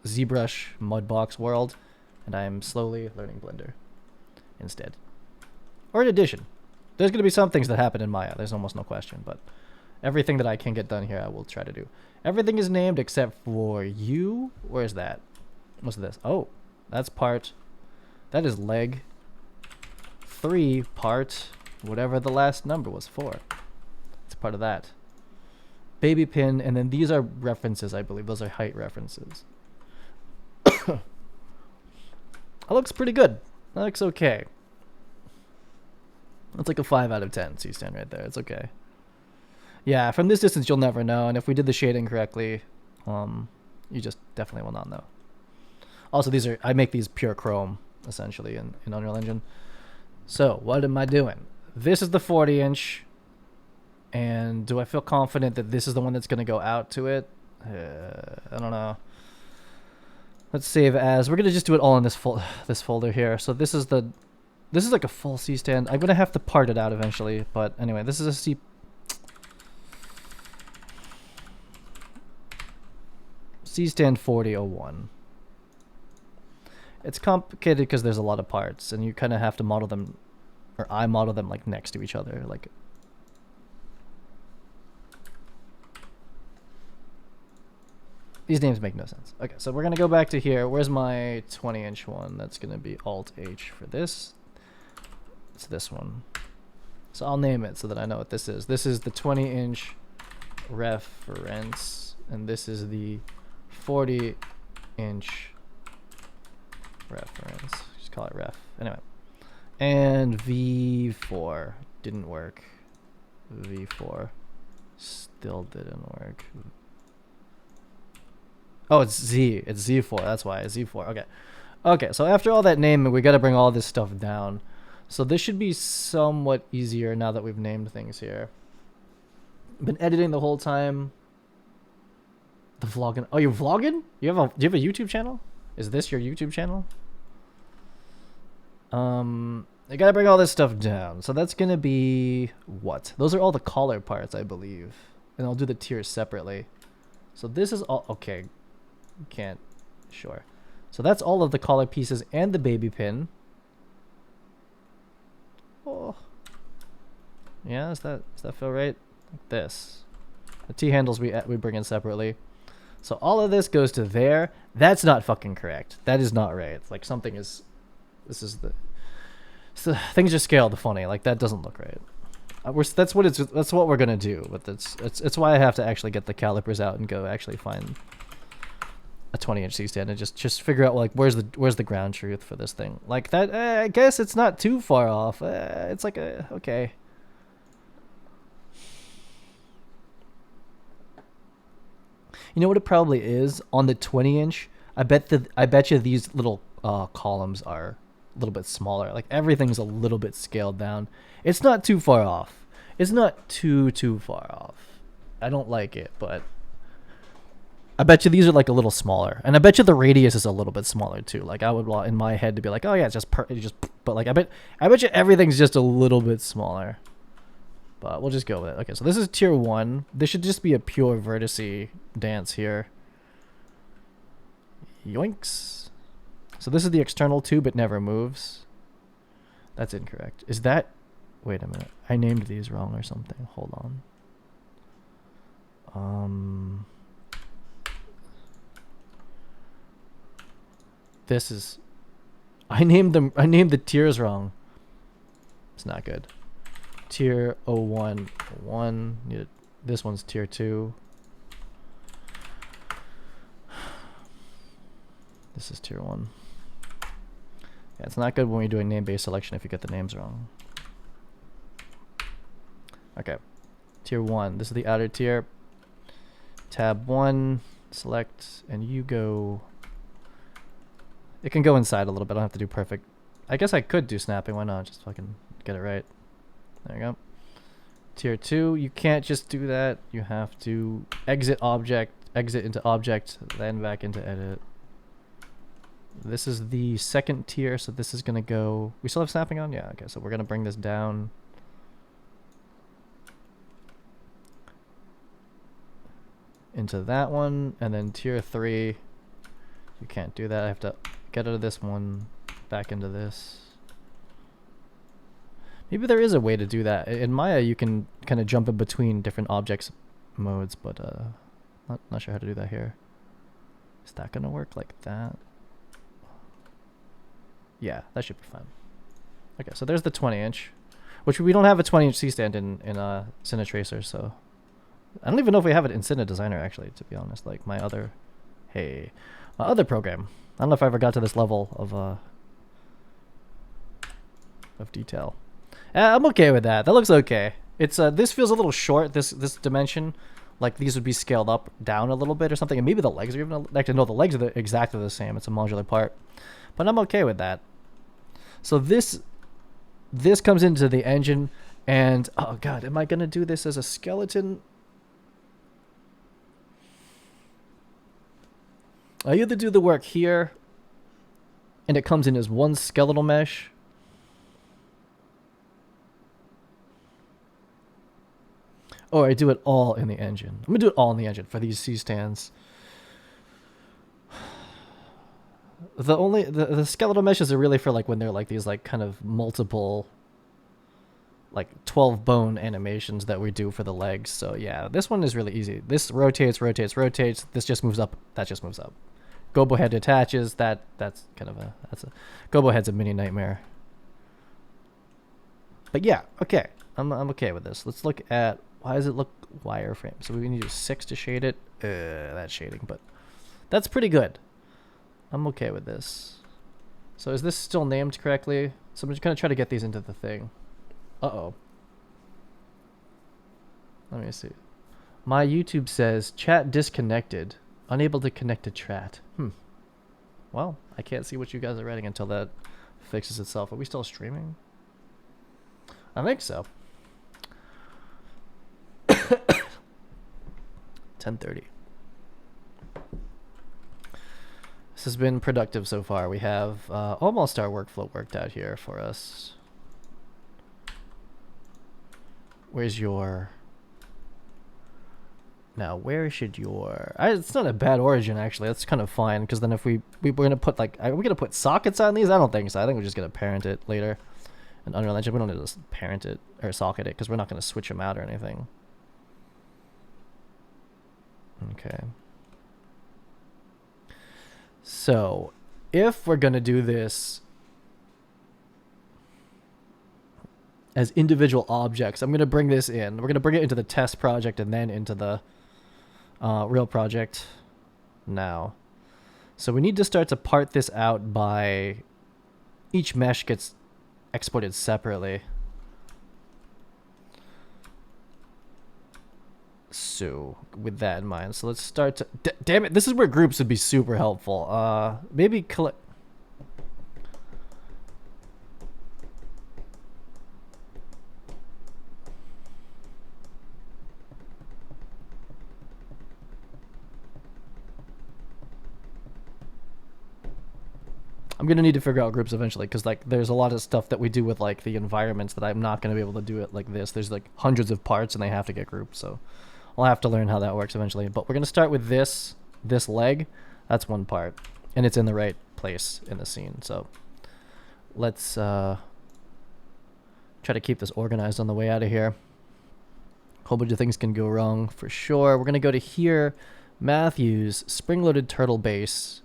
ZBrush Mudbox world, and I'm slowly learning Blender instead. Or in addition. There's going to be some things that happen in Maya, there's almost no question, but everything that I can get done here I will try to do. Everything is named except for you. Where is that? What's this? Oh, that's part, that is leg 3 part, whatever the last number was, 4. Part of that. baby pin, and then these are references, I believe. Those are height references. That looks pretty good. That looks okay. That's like a 5 out of 10 C-stand right there. It's okay. Yeah, from this distance you'll never know, and if we did the shading correctly, you just definitely will not know. Also, I make these pure chrome, essentially, in Unreal Engine. So, what am I doing? This is the 40-inch, and do I feel confident that this is the one that's going to go out to it? I don't know. Let's save as. We're going to just do it all in this folder here. So this is like a full C-stand. I'm going to have to part it out eventually, but anyway, this is a C-stand 4001. It's complicated because there's a lot of parts, and you kind of have to model them, or I model them like next to each other, like. These names make no sense. Okay, so we're gonna go back to here. Where's my 20-inch one? That's gonna be Alt-H for this. It's this one. So I'll name it so that I know what this is. This is the 20-inch reference, and this is the 40-inch reference. Just call it ref. Anyway. And V4 didn't work. V4 still didn't work. Oh, it's Z. It's Z4. That's why. It's Z4. Okay. Okay, so after all that naming, we got to bring all this stuff down. So this should be somewhat easier now that we've named things here. Been editing the whole time. The vlogging. Oh, you're vlogging? Do you have a YouTube channel? Is this your YouTube channel? I got to bring all this stuff down. So that's going to be what? Those are all the collar parts, I believe. And I'll do the tiers separately. So this is all okay. Can't. Sure. So that's all of the collar pieces and the baby pin. Oh. Yeah, does that feel right? Like this. The T handles we bring in separately. So all of this goes to there. That's not fucking correct. That is not right. It's like something is. This is the. So things just scaled funny. Like that doesn't look right. That's what we're gonna do. But it's why I have to actually get the calipers out and go actually find a 20-inch C-stand and just figure out like where's the ground truth for this thing. Like that. I guess it's not too far off. It's like okay. You know what it probably is on the 20-inch. I bet you these little columns are a little bit smaller. Like everything's a little bit scaled down. It's not too far off. It's not too far off. I don't like it, but I bet you these are like a little smaller, and I bet you the radius is a little bit smaller too. Like I would want in my head to be like, oh yeah, it's just but like I bet you everything's just a little bit smaller. But we'll just go with it. Okay, so this is tier 1. This should just be a pure vertice dance here. Yoinks. So this is the external tube. It never moves. That's incorrect. Is that... Wait a minute. I named these wrong or something. Hold on. This is... I named the tiers wrong. It's not good. Tier 01. This one's tier 2. This is tier 1. Yeah, it's not good when you're doing name-based selection if you get the names wrong. Okay. Tier 1. This is the outer tier. Tab 1. Select. And you go... It can go inside a little bit. I don't have to do perfect. I guess I could do snapping. Why not? Just fucking get it right. There you go. Tier 2. You can't just do that. You have to exit object. Exit into object. Then back into edit. This is the second tier, so this is going to go... We still have snapping on? Yeah, okay, so we're going to bring this down. Into that one, and then tier 3. You can't do that. I have to get out of this one, back into this. Maybe there is a way to do that. In Maya, you can kind of jump in between different objects modes, but not sure how to do that here. Is that going to work like that? Yeah, that should be fine. Okay, so there's the 20-inch, which we don't have a 20-inch C-stand in Cine Tracer, so I don't even know if we have it in Cine Designer, actually, to be honest. Like my other program. I don't know if I ever got to this level of detail. I'm okay with that. That looks okay. It's this feels a little short, this dimension. Like these would be scaled up, down a little bit or something, and maybe the legs are even actually no, the legs are exactly the same. It's a modular part, but I'm okay with that. So this comes into the engine, and oh god, am I gonna do this as a skeleton? I either do the work here, and it comes in as one skeletal mesh. Or I do it all in the engine. I'm gonna do it all in the engine for these C-stands. The skeletal meshes are really for like when they're like these like kind of multiple like 12 bone animations that we do for the legs. So yeah, this one is really easy. This rotates. This just moves up. That just moves up. Gobo head attaches. That's a Gobo head's a mini nightmare. But yeah, okay. I'm okay with this. Let's look at why does it look wireframe? So we need to use 6 to shade it. That's shading, but that's pretty good. I'm okay with this. So is this still named correctly? So I'm just gonna try to get these into the thing. Uh-oh. Let me see. My YouTube says chat disconnected. Unable to connect to chat. Well, I can't see what you guys are writing until that fixes itself. Are we still streaming? I think so. 10:30. This has been productive so far. We have almost our workflow worked out here for us. Where's your... Now, where should your... it's not a bad origin, actually. That's kind of fine, because then if we're going to put, like... Are we going to put sockets on these? I don't think so. I think we're just going to parent it later. And Unreal Engine, we don't need to parent it, or socket it, because we're not going to switch them out or anything. Okay. So, if we're going to do this as individual objects, I'm going to bring this in. We're going to bring it into the test project and then into the real project now. So we need to start to part this out by each mesh gets exported separately. So with that in mind, so let's start to... damn it, this is where groups would be super helpful. Maybe collect... I'm gonna need to figure out groups eventually, because like there's a lot of stuff that we do with like the environments that I'm not gonna be able to do it like this. There's like hundreds of parts and they have to get grouped, so I'll have to learn how that works eventually. But we're gonna start with this leg. That's one part, and it's in the right place in the scene. So let's try to keep this organized on the way out of here. A whole bunch of things can go wrong for sure. We're gonna go to here, Matthews, spring-loaded turtle base.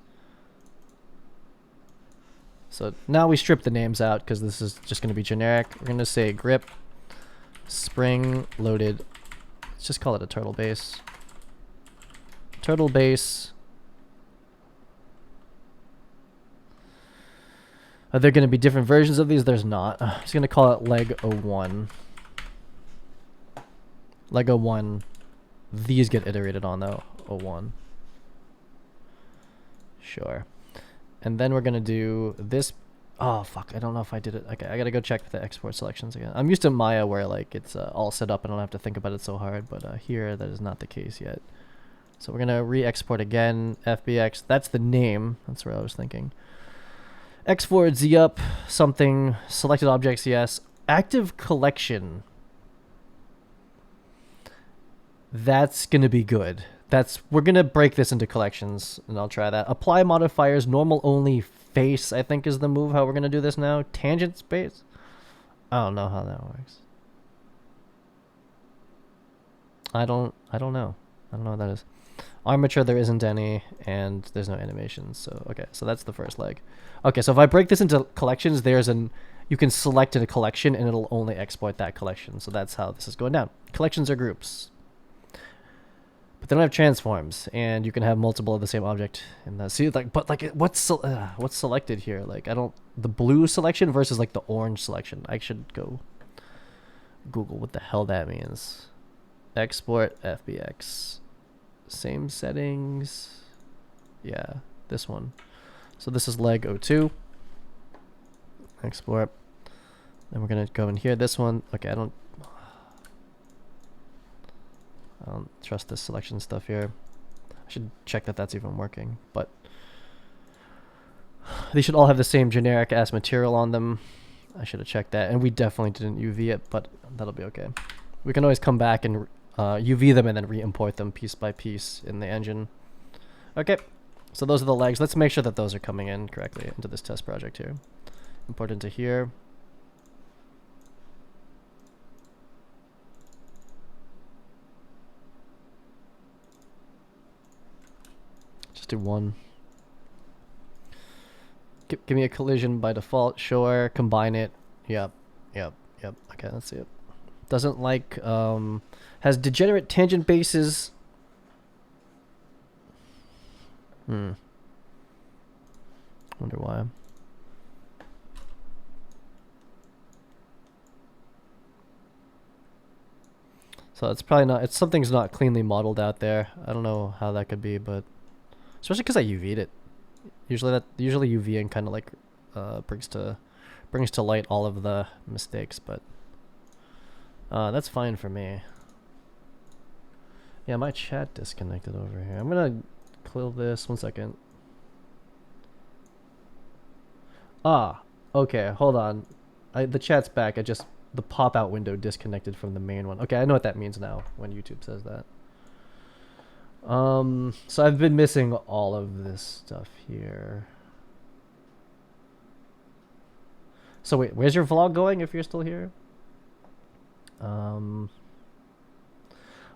So now we strip the names out because this is just going to be generic. We're going to say grip, spring loaded. Let's just call it a turtle base. Turtle base. Are there going to be different versions of these? There's not. I'm just going to call it leg 01. Leg 01. These get iterated on though. 01. Sure. And then we're going to do this. Oh, fuck. I don't know if I did it. Okay, I got to go check the export selections again. I'm used to Maya where like it's all set up and I don't have to think about it so hard. But here, that is not the case yet. So we're going to re-export again. FBX. That's the name. That's what I was thinking. X forward, Z up, something. Selected objects, yes. Active collection. That's going to be good. We're going to break this into collections, and I'll try that. Apply modifiers, normal only face, I think is the move, how we're going to do this now. Tangent space? I don't know how that works. I don't know. I don't know what that is. Armature, there isn't any, and there's no animations, so, okay, so that's the first leg. Okay, so if I break this into collections, you can select a collection, and it'll only export that collection, so that's how this is going down. Collections are groups. But they don't have transforms, and you can have multiple of the same object in the see like. But like, what's selected here? Like, I don't the blue selection versus like the orange selection. I should go Google what the hell that means. Export FBX, same settings. Yeah, this one. So this is leg 02. Export. Then we're gonna go in here. This one. Okay, I don't trust this selection stuff here. I should check that that's even working, but they should all have the same generic ass material on them. I should have checked that, and we definitely didn't UV it, but that'll be okay. We can always come back and UV them and then re-import them piece by piece in the engine. Okay, so those are the legs. Let's make sure that those are coming in correctly into this test project here. Import into here. Just do one. Give me a collision by default. Sure. Combine it. Yep. Okay, let's see it. Doesn't like, has degenerate tangent bases. Wonder why. So it's probably not, something's not cleanly modeled out there. I don't know how that could be, but especially because I UV'd it. Usually UVing kind of like brings to light all of the mistakes, but that's fine for me. Yeah, my chat disconnected over here. I'm gonna kill this 1 second. Okay, hold on. The chat's back. The pop-out window disconnected from the main one. Okay, I know what that means now when YouTube says that. So I've been missing all of this stuff here. So wait, where's your vlog going if you're still here?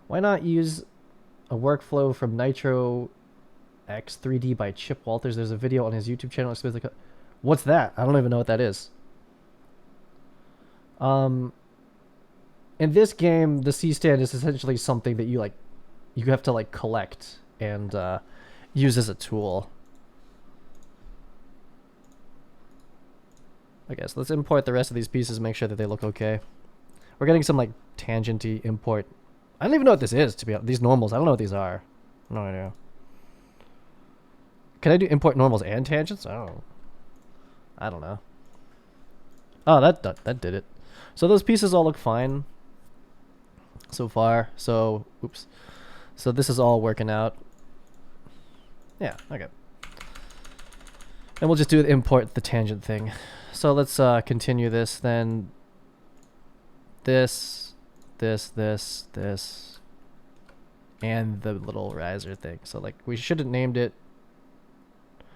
Why not use a workflow from Nitro X 3D by Chip Walters? There's a video on his YouTube channel. What's that? I don't even know what that is. In this game, the C-stand is essentially something that you have to like collect and use as a tool. Okay, so let's import the rest of these pieces, make sure that they look okay. We're getting some like tangenty import. I don't even know what this is, to be honest. These normals, I don't know what these are. No idea. Can I do import normals and tangents? Oh, I don't know. Oh, that did it. So those pieces all look fine so far. So, oops. So this is all working out. Yeah, okay. And we'll just do import the tangent thing. So let's continue this then. This, and the little riser thing. So like we should have named it.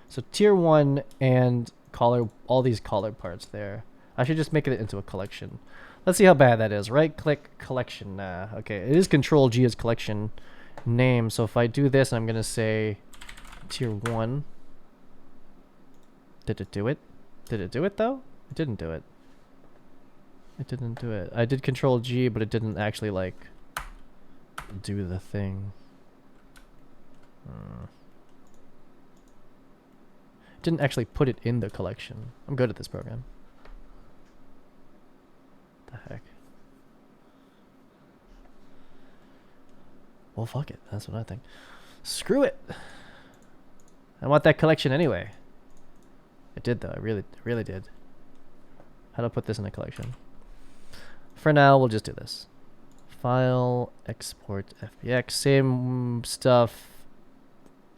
So tier 1 and collar, all these collar parts there. I should just make it into a collection. Let's see how bad that is. Right click collection. Okay, it is Control G as collection name. So if I do this, I'm gonna say tier 1. Did it do it? Did it do it though? It didn't do it. It didn't do it. I did Control G, but it didn't actually like do the thing. It didn't actually put it in the collection. I'm good at this program. The heck. Well, fuck it. That's what I think. Screw it. I want that collection anyway. It did though. It really did. How do I put this in a collection? For now, we'll just do this. File, export, FBX, same stuff.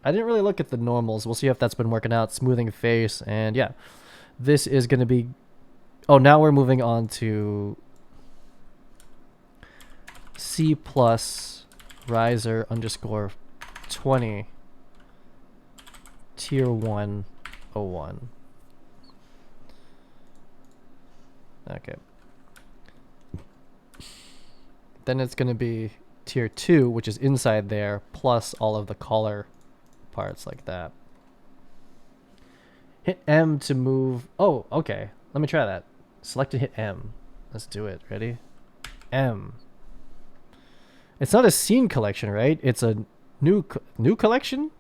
I didn't really look at the normals. We'll see if that's been working out. Smoothing face, and yeah. This is going to be... Oh, now we're moving on to C plus riser underscore 20 tier 101. Okay. Then it's going to be tier 2, which is inside there, plus all of the collar parts like that. Hit M to move. Oh, okay. Let me try that. Select and hit M. Let's do it. Ready? M. It's not a scene collection, right? It's a New collection?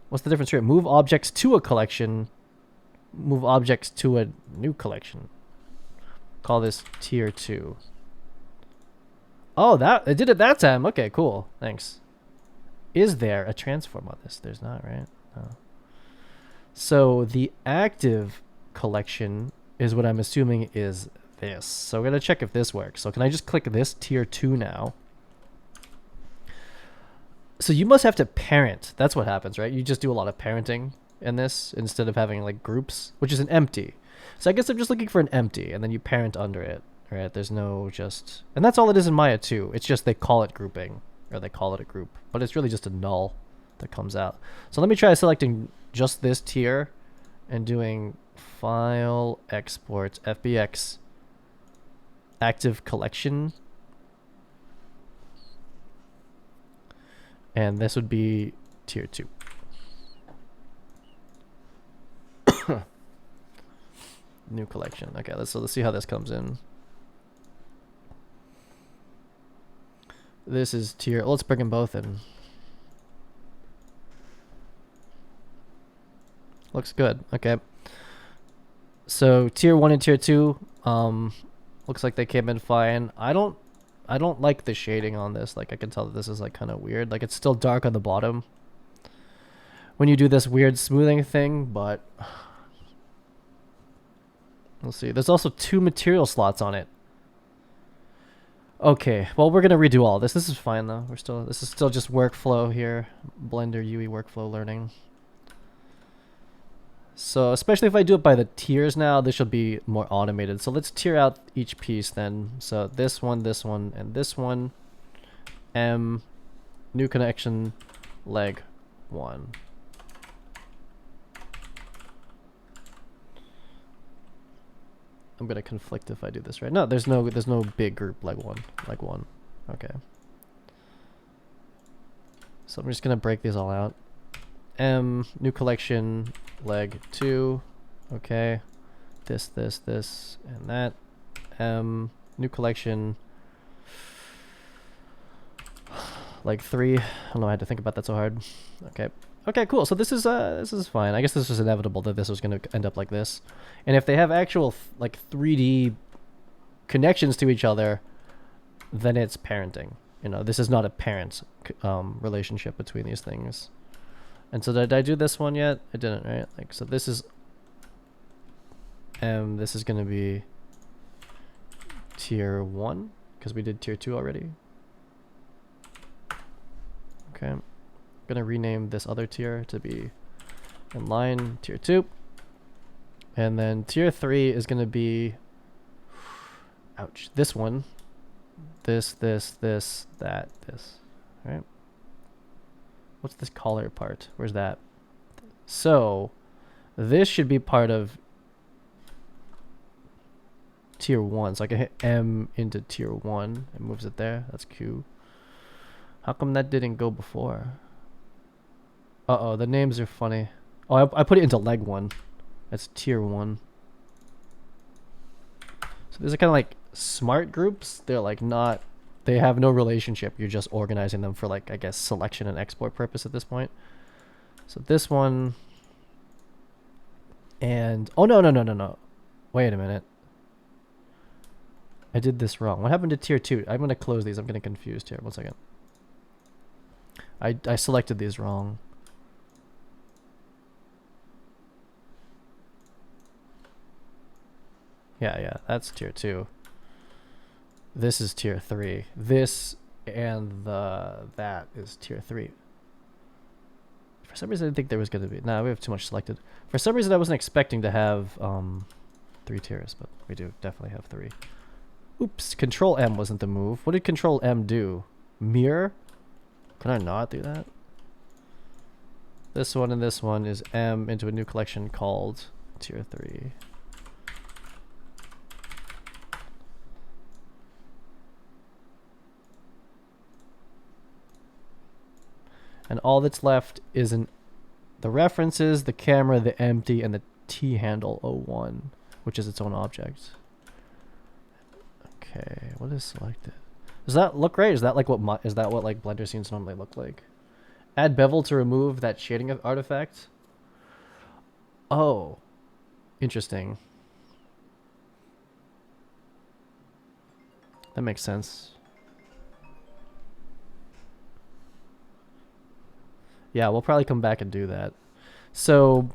What's the difference here? Move objects to a collection. Move objects to a new collection. Call this tier 2. Oh, that it did it that time. Okay, cool. Thanks. Is there a transform on this? There's not, right? No. So the active collection is what I'm assuming is this. So we're going to check if this works. So can I just click this tier 2 now? So you must have to parent. That's what happens, right? You just do a lot of parenting in this instead of having like groups, which is an empty. So I guess I'm just looking for an empty and then you parent under it, right? There's no just, and that's all it is in Maya 2. It's just they call it grouping or they call it a group, but it's really just a null that comes out. So let me try selecting just this tier and doing file export FBX active collection. And this would be tier 2. New collection. Okay, let's see how this comes in. This is tier. Let's bring them both in. Looks good. Okay. So tier 1 and tier 2, looks like they came in fine. I don't like the shading on this. Like I can tell that this is like kind of weird. Like it's still dark on the bottom when you do this weird smoothing thing, but we'll see. There's also 2 material slots on it. Okay, well we're gonna redo all this. This is fine though. This is still just workflow here. Blender UE workflow learning. So especially if I do it by the tiers now, this should be more automated. So let's tier out each piece then. So this one, and this one. New connection, leg 1. I'm gonna conflict if I do this right. No, there's no big group leg 1. Okay. So I'm just gonna break these all out. New collection, leg 2. Okay. This, and that. New collection, leg 3. I don't know, I had to think about that so hard. Okay. Okay, cool. So this is fine. I guess this was inevitable that this was going to end up like this. And if they have actual like 3D connections to each other, then it's parenting. You know, this is not a parent relationship between these things. And so did I do this one yet? I didn't, right? Like, so this is this is going to be tier 1 because we did tier 2 already. Okay. I'm going to rename this other tier to be inline tier 2. And then tier 3 is going to be, ouch, this one. This, that, this. All right. What's this collar part? Where's that? So this should be part of tier 1. So I can hit M into tier 1. It moves it there. That's Q. How come that didn't go before? Uh-oh, the names are funny. Oh, I put it into leg 1. That's tier 1. So these are kind of like smart groups. They're like not, they have no relationship. You're just organizing them for like, I guess, selection and export purpose at this point. So this one. And, oh no. Wait a minute. I did this wrong. What happened to tier 2? I'm going to close these. I'm getting confused here. 1 second. I selected these wrong. Yeah, that's tier 2. This is tier 3. This and that is tier 3. For some reason I didn't think there was going to be... Nah, we have too much selected. For some reason I wasn't expecting to have 3 tiers, but we do definitely have 3. Oops, Control M wasn't the move. What did Control M do? Mirror? Can I not do that? This one and this one is M into a new collection called tier 3. And all that's left is the references, the camera, the empty, and the T handle 01, which is its own object. Okay, what is selected? Does that look right? Is that like is that what like Blender scenes normally look like? Add bevel to remove that shading artifact. Oh, interesting. That makes sense. Yeah, we'll probably come back and do that. So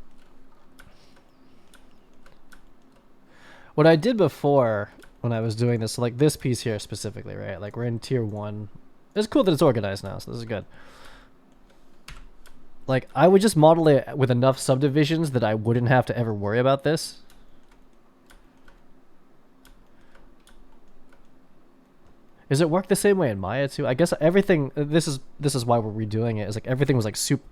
what I did before when I was doing this, so like this piece here specifically, right? Like we're in tier 1. It's cool that it's organized now, so this is good. Like I would just model it with enough subdivisions that I wouldn't have to ever worry about this. Does it work the same way in Maya too? I guess everything. This is why we're redoing it. Is like everything was like super.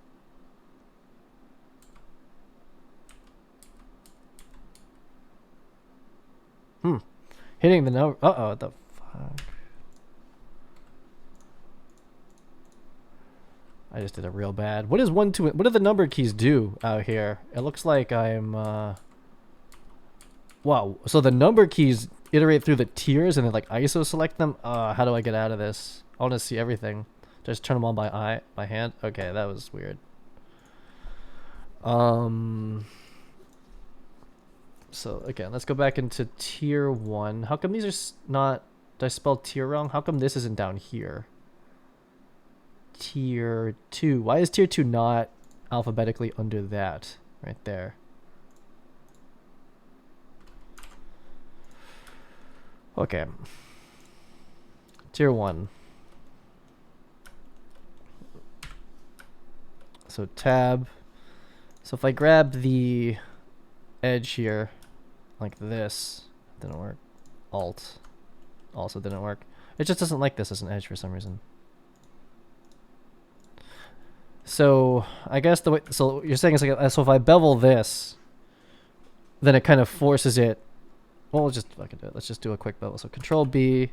Hitting the number. What the fuck? I just did it real bad. What is 1, 2? What do the number keys do out here? It looks like I'm. Wow. So the number keys iterate through the tiers and then like ISO select them. How do I get out of this? I want to see everything. Just turn them on by hand. Okay, that was weird. So again, let's go back into tier 1. How come these are not? Did I spell tier wrong? How come this isn't down here? Tier 2. Why is tier 2 not alphabetically under that right there? Okay. Tier 1. So tab. So if I grab the edge here like this, didn't work. Alt also didn't work. It just doesn't like this as an edge for some reason. So I guess the way, so you're saying is like, so if I bevel this, then it kind of forces it. Well, we'll just fucking do it. Let's just do a quick bevel. So Control B,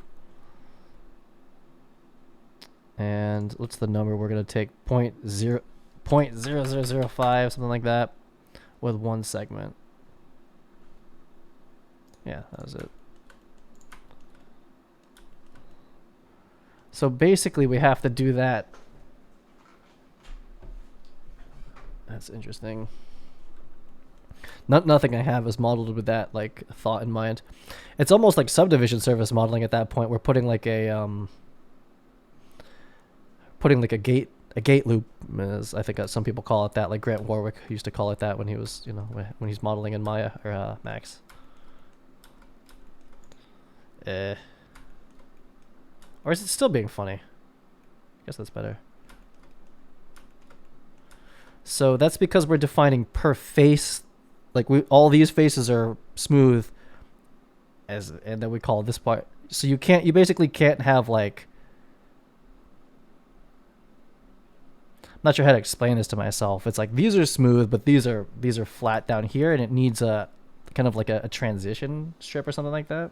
and what's the number we're gonna take? 0.0005, something like that, with one segment. Yeah, that was it. So basically, we have to do that. That's interesting. Nothing I have is modeled with that like thought in mind. It's almost like subdivision service modeling at that point. We're putting like a gate loop, as I think some people call it that. Like Grant Warwick used to call it that when he was, you know, when he's modeling in Maya or Max. Or is it still being funny? I guess that's better. So that's because we're defining per face, like all these faces are smooth, and then we call this part. So you basically can't have like. I'm not sure how to explain this to myself. It's like these are smooth, but these are flat down here, and it needs a kind of like a transition strip or something like that.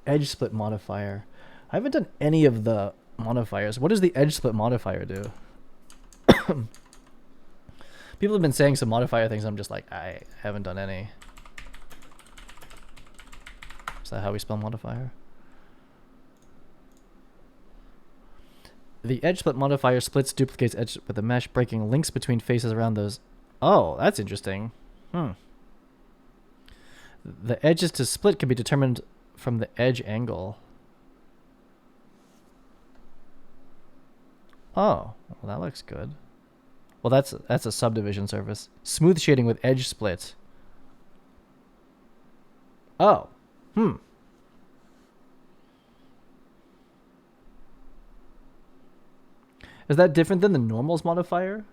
Edge split modifier. I haven't done any of the modifiers. What does the edge split modifier do? People have been saying some modifier things. I'm just like, I haven't done any. Is that how we spell modifier? The edge split modifier splits, duplicates edge with a mesh, breaking links between faces around those. Oh, that's interesting. The edges to split can be determined from the edge angle. Oh, well, that looks good. Well, that's a subdivision surface. Smooth shading with edge split. Oh. Is that different than the normals modifier?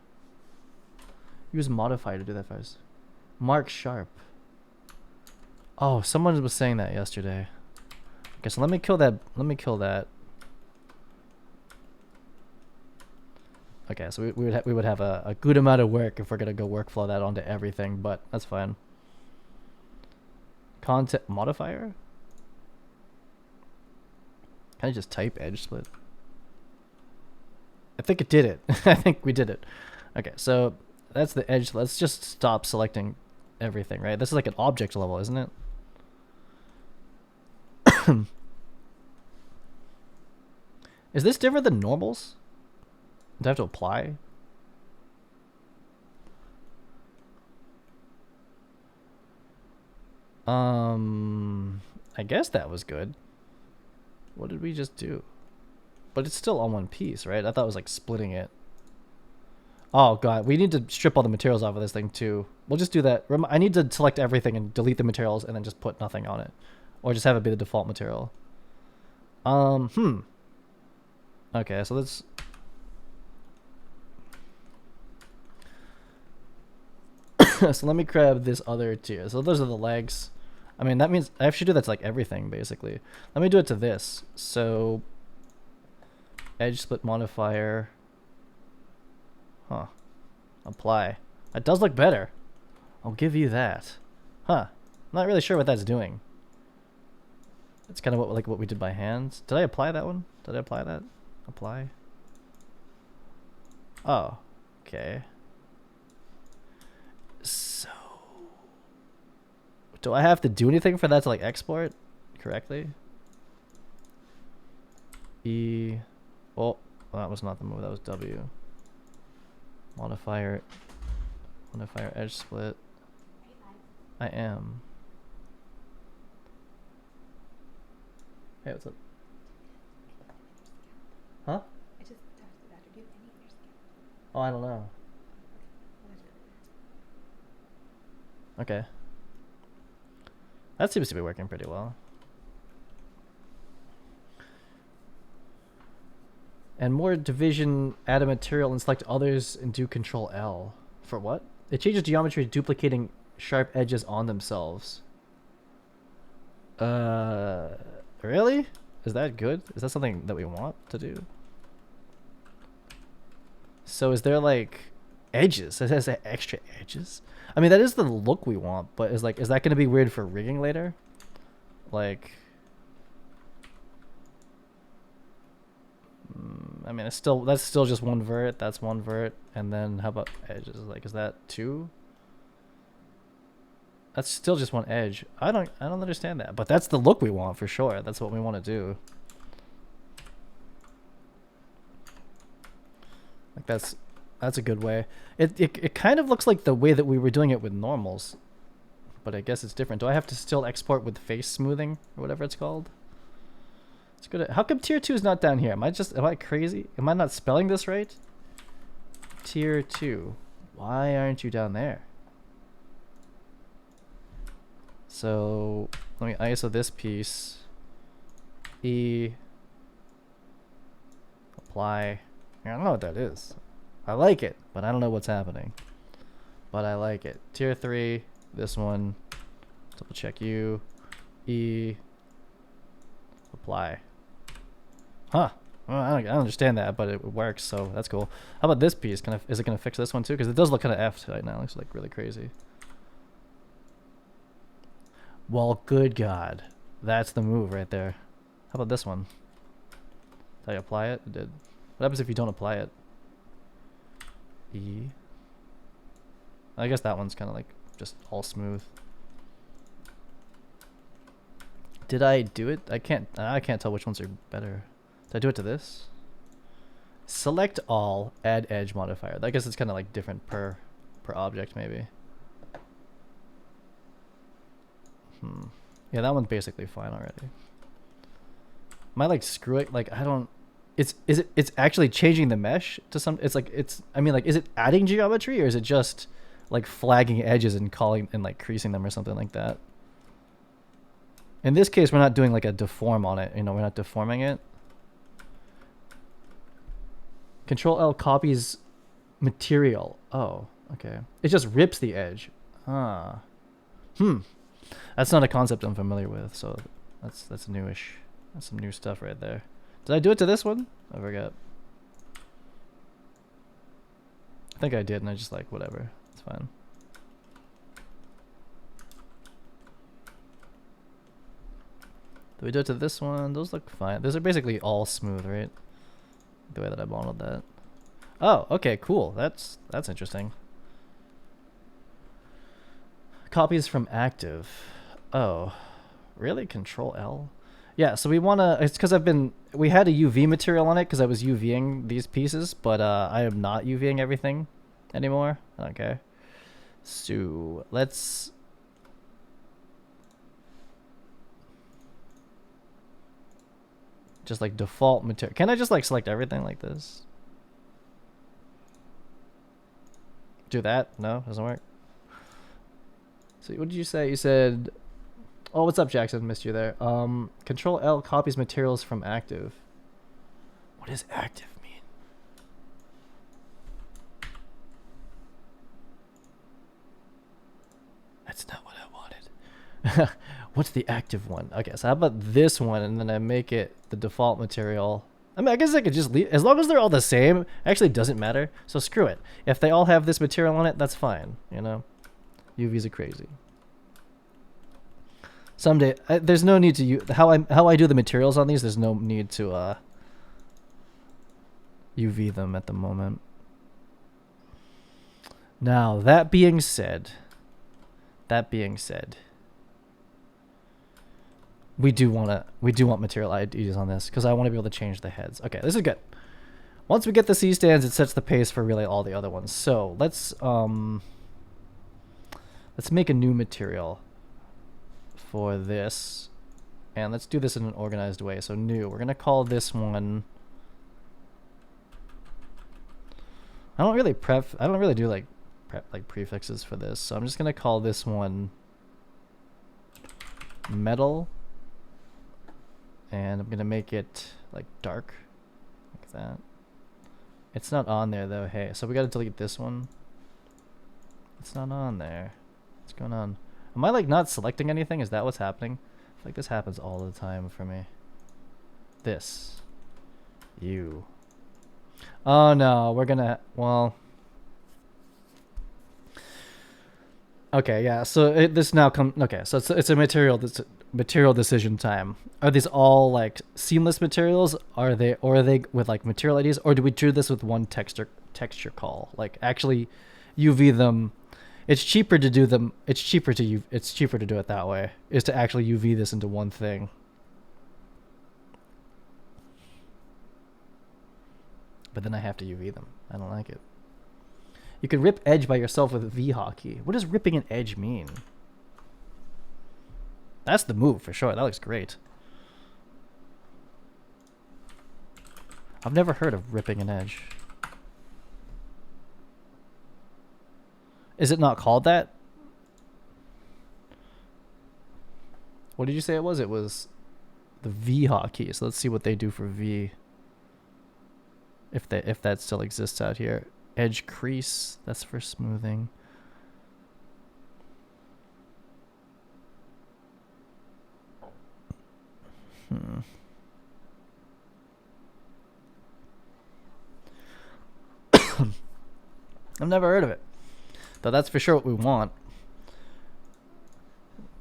Use modifier to do that first. Mark sharp. Oh, someone was saying that yesterday. Okay, so let me kill that. Okay, so we would have a good amount of work if we're gonna go workflow that onto everything, but that's fine. Content modifier? Can I just type edge split? I think it did it. I think we did it. Okay, so that's the edge. Let's just stop selecting everything, right? This is like an object level, isn't it? Is this different than normals? Do I have to apply? I guess that was good. What did we just do? But it's still all one piece, right? I thought it was like splitting it. Oh god, we need to strip all the materials off of this thing too. We'll just do that. I need to select everything and delete the materials and then just put nothing on it. Or just have it be the default material. Okay, so let's... so let me grab this other tier. So those are the legs. I mean, that means I should do that to like everything, basically. Let me do it to this. So, edge split modifier. Huh. Apply. That does look better. I'll give you that. Huh. I'm not really sure what that's doing. It's kind of what we did by hands. Did I apply that one? Did I apply that? Apply. Oh. Okay. So, do I have to do anything for that to like export correctly? E. Oh, that was not the move. That was W. Modifier edge split. I am. Hey, what's up? Huh? I just talked to the doctor. Do you have any in your skin? Oh, I don't know. Okay. That seems to be working pretty well. And more division, add a material and select others and do Control L. For what? It changes geometry duplicating sharp edges on themselves. Really? Is that good? Is that something that we want to do? So is there like edges? It has extra edges? I mean, that is the look we want, but is that going to be weird for rigging later? Like, I mean, that's still just one vert. That's one vert, and then how about edges? Like, is that two? That's still just one edge. I don't understand that, but that's the look we want for sure. That's what we want to do. Like that's a good way. It kind of looks like the way that we were doing it with normals, but I guess it's different. Do I have to still export with face smoothing or whatever it's called? It's good. How come tier 2 is not down here? Am I crazy? Am I not spelling this right? Tier 2. Why aren't you down there? So let me ISO this piece. E. Apply. I don't know what that is. I like it, but I don't know what's happening. But I like it. Tier 3. This one. Double check you. E. Apply. Huh. Well, I don't understand that, but it works, so that's cool. How about this piece? Is it gonna fix this one too? Because it does look kind of effed right now. It looks like really crazy. Well, good God. That's the move right there. How about this one? Did I apply it? It did. What happens if you don't apply it? E. I guess that one's kind of like just all smooth. Did I do it? I can't tell which ones are better. Did I do it to this? Select all, add edge modifier. I guess it's kind of like different per object maybe. Yeah, that one's basically fine already. Am I like screw it? Like I don't. It's actually changing the mesh to some. I mean, like, is it adding geometry or is it just like flagging edges and calling and like creasing them or something like that? In this case, we're not doing like a deform on it. You know, we're not deforming it. Control L copies material. Oh, okay. It just rips the edge. Ah. That's not a concept I'm familiar with, so that's newish. That's some new stuff right there. Did I do it to this one? I forgot. I think I did, and I just like, whatever. It's fine. Did we do it to this one? Those look fine. Those are basically all smooth, right? The way that I modeled that. Oh, okay, cool. That's interesting. Copies from active. Oh, really? Control L? Yeah, so we want to, it's because we had a UV material on it because I was UVing these pieces, but I am not UVing everything anymore. Okay. So let's, just like default material. Can I just like select everything like this? Do that? No, doesn't work. So what did you say? You said, oh, what's up, Jackson? Missed you there. Control L copies materials from active. What does active mean? That's not what I wanted. What's the active one? Okay, so how about this one, and then I make it the default material. I mean, I guess I could just leave, as long as they're all the same, actually doesn't matter. So screw it. If they all have this material on it, that's fine, you know? UVs are crazy. Someday, there's no need to use, how I do the materials on these, there's no need to UV them at the moment. Now, that being said, we do want material IDs on this because I want to be able to change the heads. Okay, this is good. Once we get the C stands, it sets the pace for really all the other ones. So let's make a new material for this, and let's do this in an organized way. So new, we're gonna call this one. I don't really do like prefixes for this, so I'm just gonna call this one metal. And I'm gonna make it like dark, like that. It's not on there though. Hey, so we gotta delete this one. It's not on there. What's going on? Am I like not selecting anything? Is that what's happening? I feel like this happens all the time for me. This. You. Oh no, we're gonna, well. Okay, yeah, so this now okay, so it's a material decision time. Are these all like seamless materials? Or are they with like material IDs, or do we do this with one texture call? Like actually UV them. It's cheaper to do them. It's cheaper to do it that way. Is to actually UV this into one thing. But then I have to UV them. I don't like it. You can rip edge by yourself with V hotkey. What does ripping an edge mean? That's the move for sure. That looks great. I've never heard of ripping an edge. Is it not called that? What did you say it was? It was the V hotkey. So let's see what they do for V. If that still exists out here. Edge crease, that's for smoothing. I've never heard of it. Though that's for sure what we want.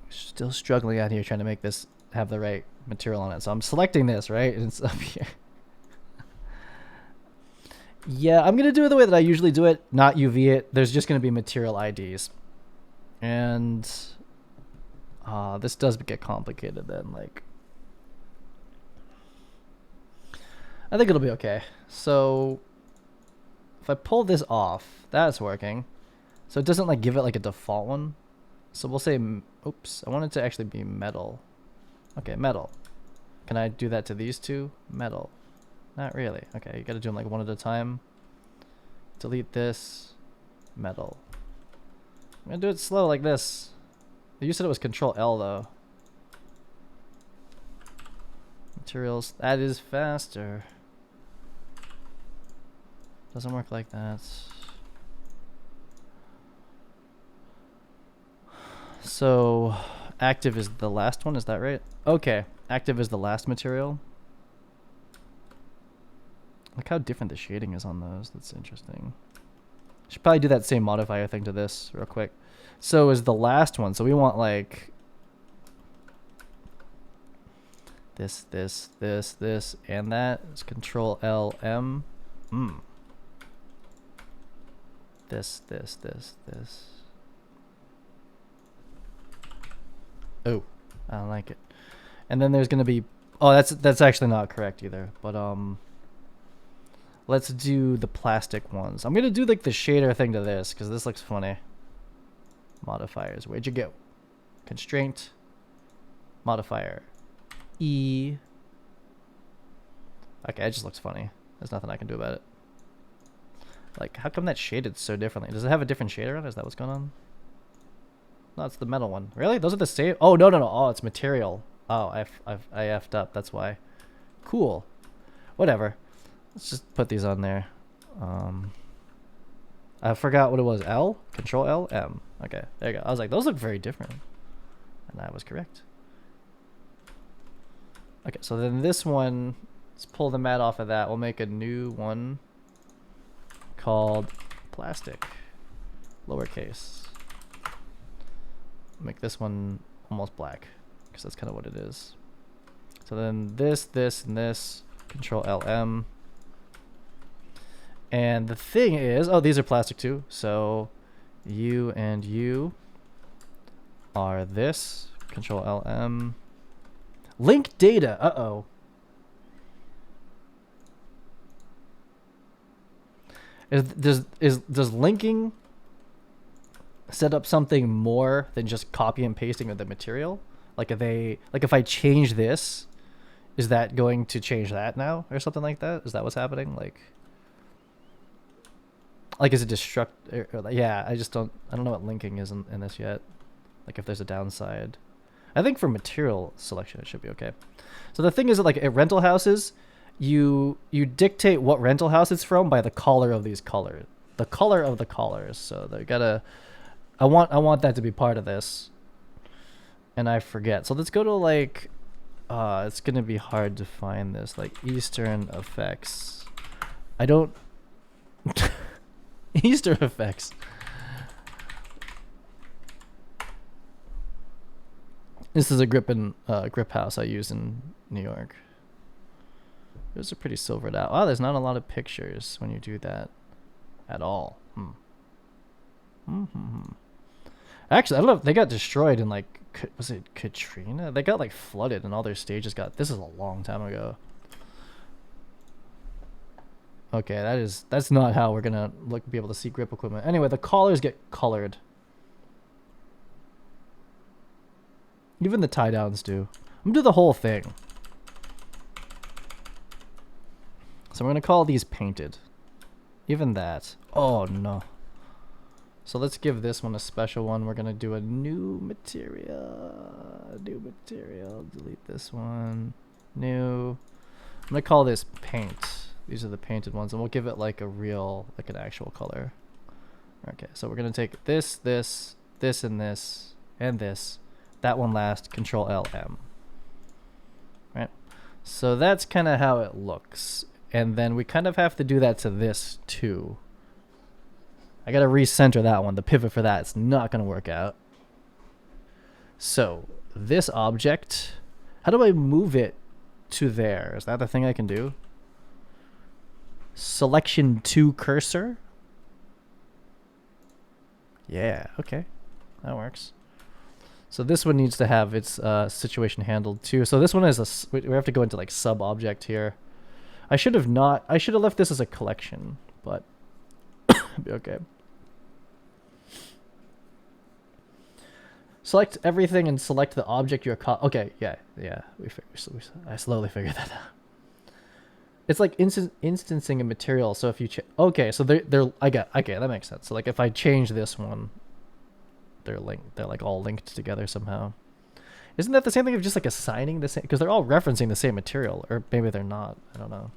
Still struggling out here trying to make this have the right material on it. So I'm selecting this, right? And it's up here. Yeah, I'm going to do it the way that I usually do it, not UV it. There's just going to be material IDs. And this does get complicated then. Like, I think it'll be okay. So if I pull this off, that's working. So it doesn't like give it like a default one. So we'll say, oops, I want it to actually be metal. Okay, metal. Can I do that to these two? Metal. Not really. Okay, you gotta do them like one at a time. Delete this. Metal. I'm gonna do it slow like this. You said it was Control L though. Materials. That is faster. Doesn't work like that. So, active is the last one, is that right? Okay, active is the last material. Look how different the shading is on those. That's interesting. Should probably do that same modifier thing to this real quick. So is the last one. So we want like this, and that. It's Control L M. This. Oh, I don't like it. And then there's gonna be Oh, that's actually not correct either. But let's do the plastic ones. I'm gonna do like the shader thing to this because this looks funny. Modifiers. Where'd you go? Constraint. Modifier. E. Okay, it just looks funny. There's nothing I can do about it. Like, how come that shaded so differently? Does it have a different shader on it? Is that what's going on? No, it's the metal one. Really? Those are the same? Oh, no. Oh, it's material. Oh, I effed up. That's why. Cool. Whatever. Let's just put these on there. I forgot what it was. L? Control L? M. Okay, there you go. I was like, those look very different. And I was correct. Okay, so then this one, let's pull the mat off of that. We'll make a new one called plastic. Lowercase. Make this one almost black because that's kind of what it is. So then this, and this. Control LM. And the thing is, oh, these are plastic too. So you and you are this. Control LM. Link data. Uh-oh. Does linking set up something more than just copy and pasting of the material? Like if I change this, is that going to change that now or something like that? Is that what's happening? Like is it destruct? Yeah, I don't know what linking is in this yet. Like if there's a downside. I think for material selection it should be okay. So the thing is that like at rental houses, you dictate what rental house it's from by the color of these colors. The color of the collars. So they gotta I want that to be part of this. And I forget. So let's go to like it's gonna be hard to find this. Like Eastern effects. I don't Eastern effects. This is a grip house I use in New York. Those are pretty silvered out. Oh, there's not a lot of pictures when you do that at all. Actually, I don't know if they got destroyed in like, was it Katrina? They got like flooded and all their stages got, this is a long time ago. Okay, that's not how we're gonna be able to see grip equipment. Anyway, the collars get colored. Even the tie downs do. I'm gonna do the whole thing. So I'm gonna call these painted. Even that. Oh no. So let's give this one a special one. We're gonna do a new material. Delete this one. New. I'm gonna call this paint. These are the painted ones, and we'll give it like a real, like an actual color. Okay, so we're gonna take this, and this, and this. That one last. Control LM. Right. So that's kind of how it looks, and then we kind of have to do that to this too. I gotta recenter that one. The pivot for that, it's not gonna work out. So this object, how do I move it to there? Is that the thing I can do? Selection to cursor. Yeah, okay, that works. So this one needs to have its situation handled too. So this one is we have to go into like sub object here. I should have left this as a collection, but be okay. Select everything and select the object you're okay, yeah. I slowly figured that out. It's like instancing a material. So if you okay, so they're okay, that makes sense. So like if I change this one, they're like all linked together somehow. Isn't that the same thing of just like assigning the same? Because they're all referencing the same material, or maybe they're not. I don't know.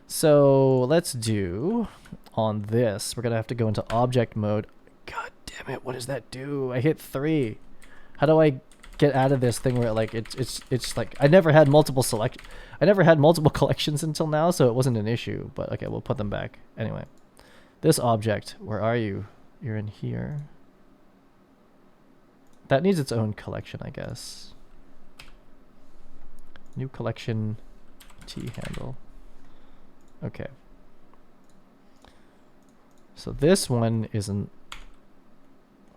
So let's do on this. We're gonna have to go into object mode. God damn it! What does that do? I hit 3. How do I get out of this thing where like it's like I never had multiple collections until now, so it wasn't an issue. But okay, we'll put them back anyway. This object, where are you? You're in here. That needs its own collection, I guess. New collection, T handle. Okay. So this one isn't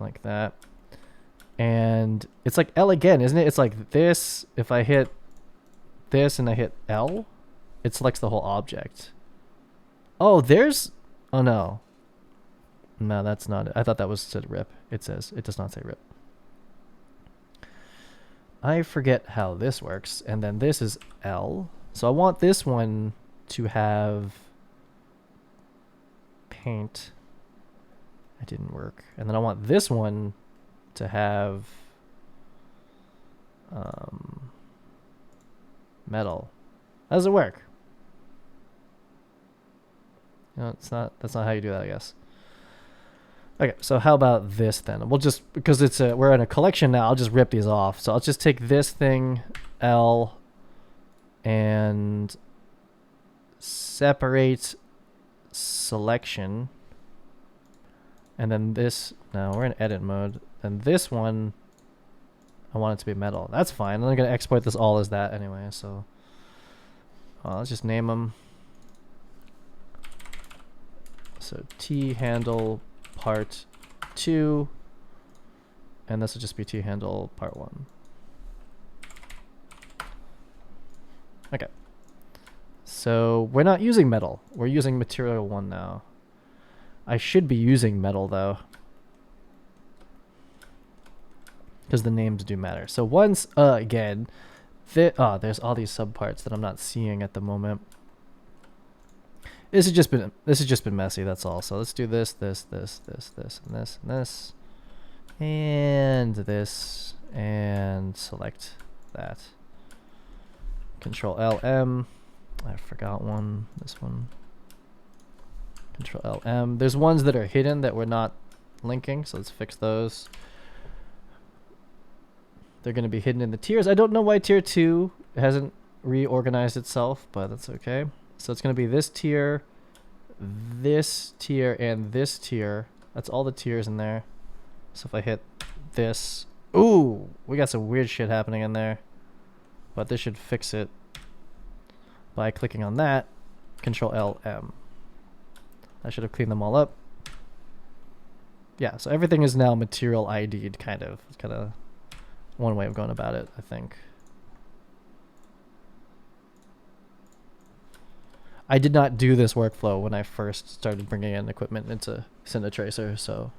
like that. And it's like L again, isn't it? It's like this. If I hit this and I hit L, it selects the whole object. Oh, there's... Oh, no. No, that's not it. I thought that was said rip. It does not say rip. I forget how this works. And then this is L. So I want this one to have paint. It didn't work. And then I want this one to have metal. How does it work? No, it's not. That's not how you do that, I guess. Okay, so how about this then? We'll just, because we're in a collection now, I'll just rip these off. So I'll just take this thing, L, and separate selection. And then this, no, we're in edit mode. And this one, I want it to be metal. That's fine. I'm going to export this all as that anyway, so let's just name them. So T handle part 2, and this will just be T handle part 1. Okay. So we're not using metal. We're using material 1 now. I should be using metal though, because the names do matter. So once again, there's all these subparts that I'm not seeing at the moment. This has just been messy. That's all. So let's do this, and this, and this, and select that. Control L M. I forgot one. This one. Control L M. There's ones that are hidden that we're not linking, so let's fix those. They're going to be hidden in the tiers. I don't know why tier 2 hasn't reorganized itself, but that's okay. So it's going to be this tier, and this tier. That's all the tiers in there. So if I hit this, ooh, we got some weird shit happening in there. But this should fix it by clicking on that. Control L M. I should have cleaned them all up. Yeah, so everything is now material ID'd, kind of. It's kind of one way of going about it, I think. I did not do this workflow when I first started bringing in equipment into Cine Tracer, so...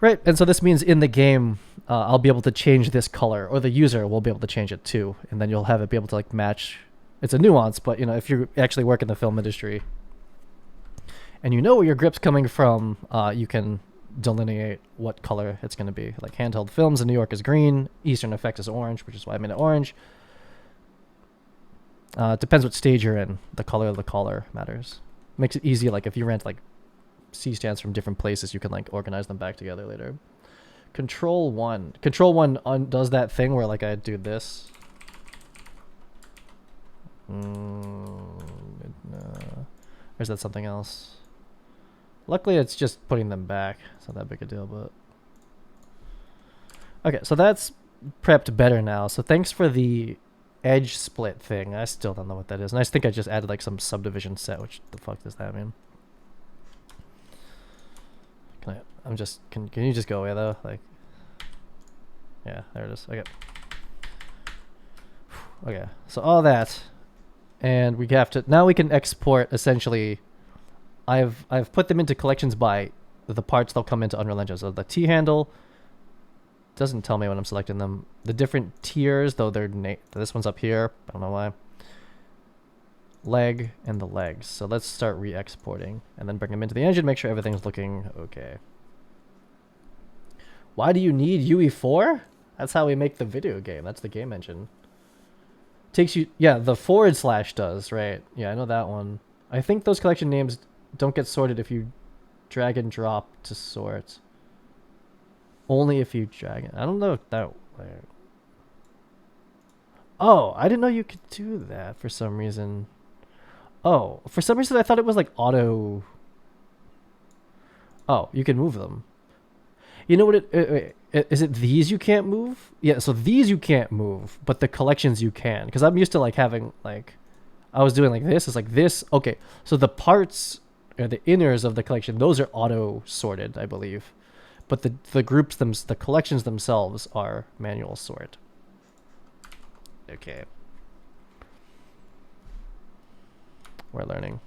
Right, and so this means in the game, I'll be able to change this color, or the user will be able to change it too, and then you'll have it be able to like match. It's a nuance, but you know, if you actually work in the film industry, and you know where your grip's coming from, you can delineate what color it's going to be. Like handheld films in New York is green, Eastern Effect is orange, which is why I made it orange. It depends what stage you're in. The color of the collar matters. Makes it easy, like if you rent like C-stands from different places, you can like organize them back together later. Control 1. Control 1 does that thing where like I do this. Or is that something else? Luckily it's just putting them back. It's not that big a deal, but... Okay, so that's prepped better now. So thanks for the edge split thing. I still don't know what that is. And I think I just added like some subdivision set, which the fuck does that mean? Can you just go away though? Like, yeah, there it is. Okay. Okay, so all that, and we have to, now we can export essentially. I've put them into collections by the parts they'll come into Unreal Engine. So the T handle doesn't tell me when I'm selecting them. The different tiers, though, this one's up here. I don't know why. Leg and the legs. So let's start re-exporting and then bring them into the engine. Make sure everything's looking okay. Why do you need UE4? That's how we make the video game. That's the game engine. Takes you, yeah, the / does, right? Yeah, I know that one. I think those collection names don't get sorted if you drag and drop to sort. Only if you drag it. I don't know if that way. Oh, I didn't know you could do that for some reason. Oh, for some reason I thought it was like auto. Oh, you can move them. You know what is it these you can't move? Yeah, so these you can't move, but the collections you can. Because I'm used to like having like, I was doing like this. It's like this. Okay, so the parts or the inners of the collection, those are auto sorted, I believe. But the groups, the collections themselves are manual sort. Okay. We're learning.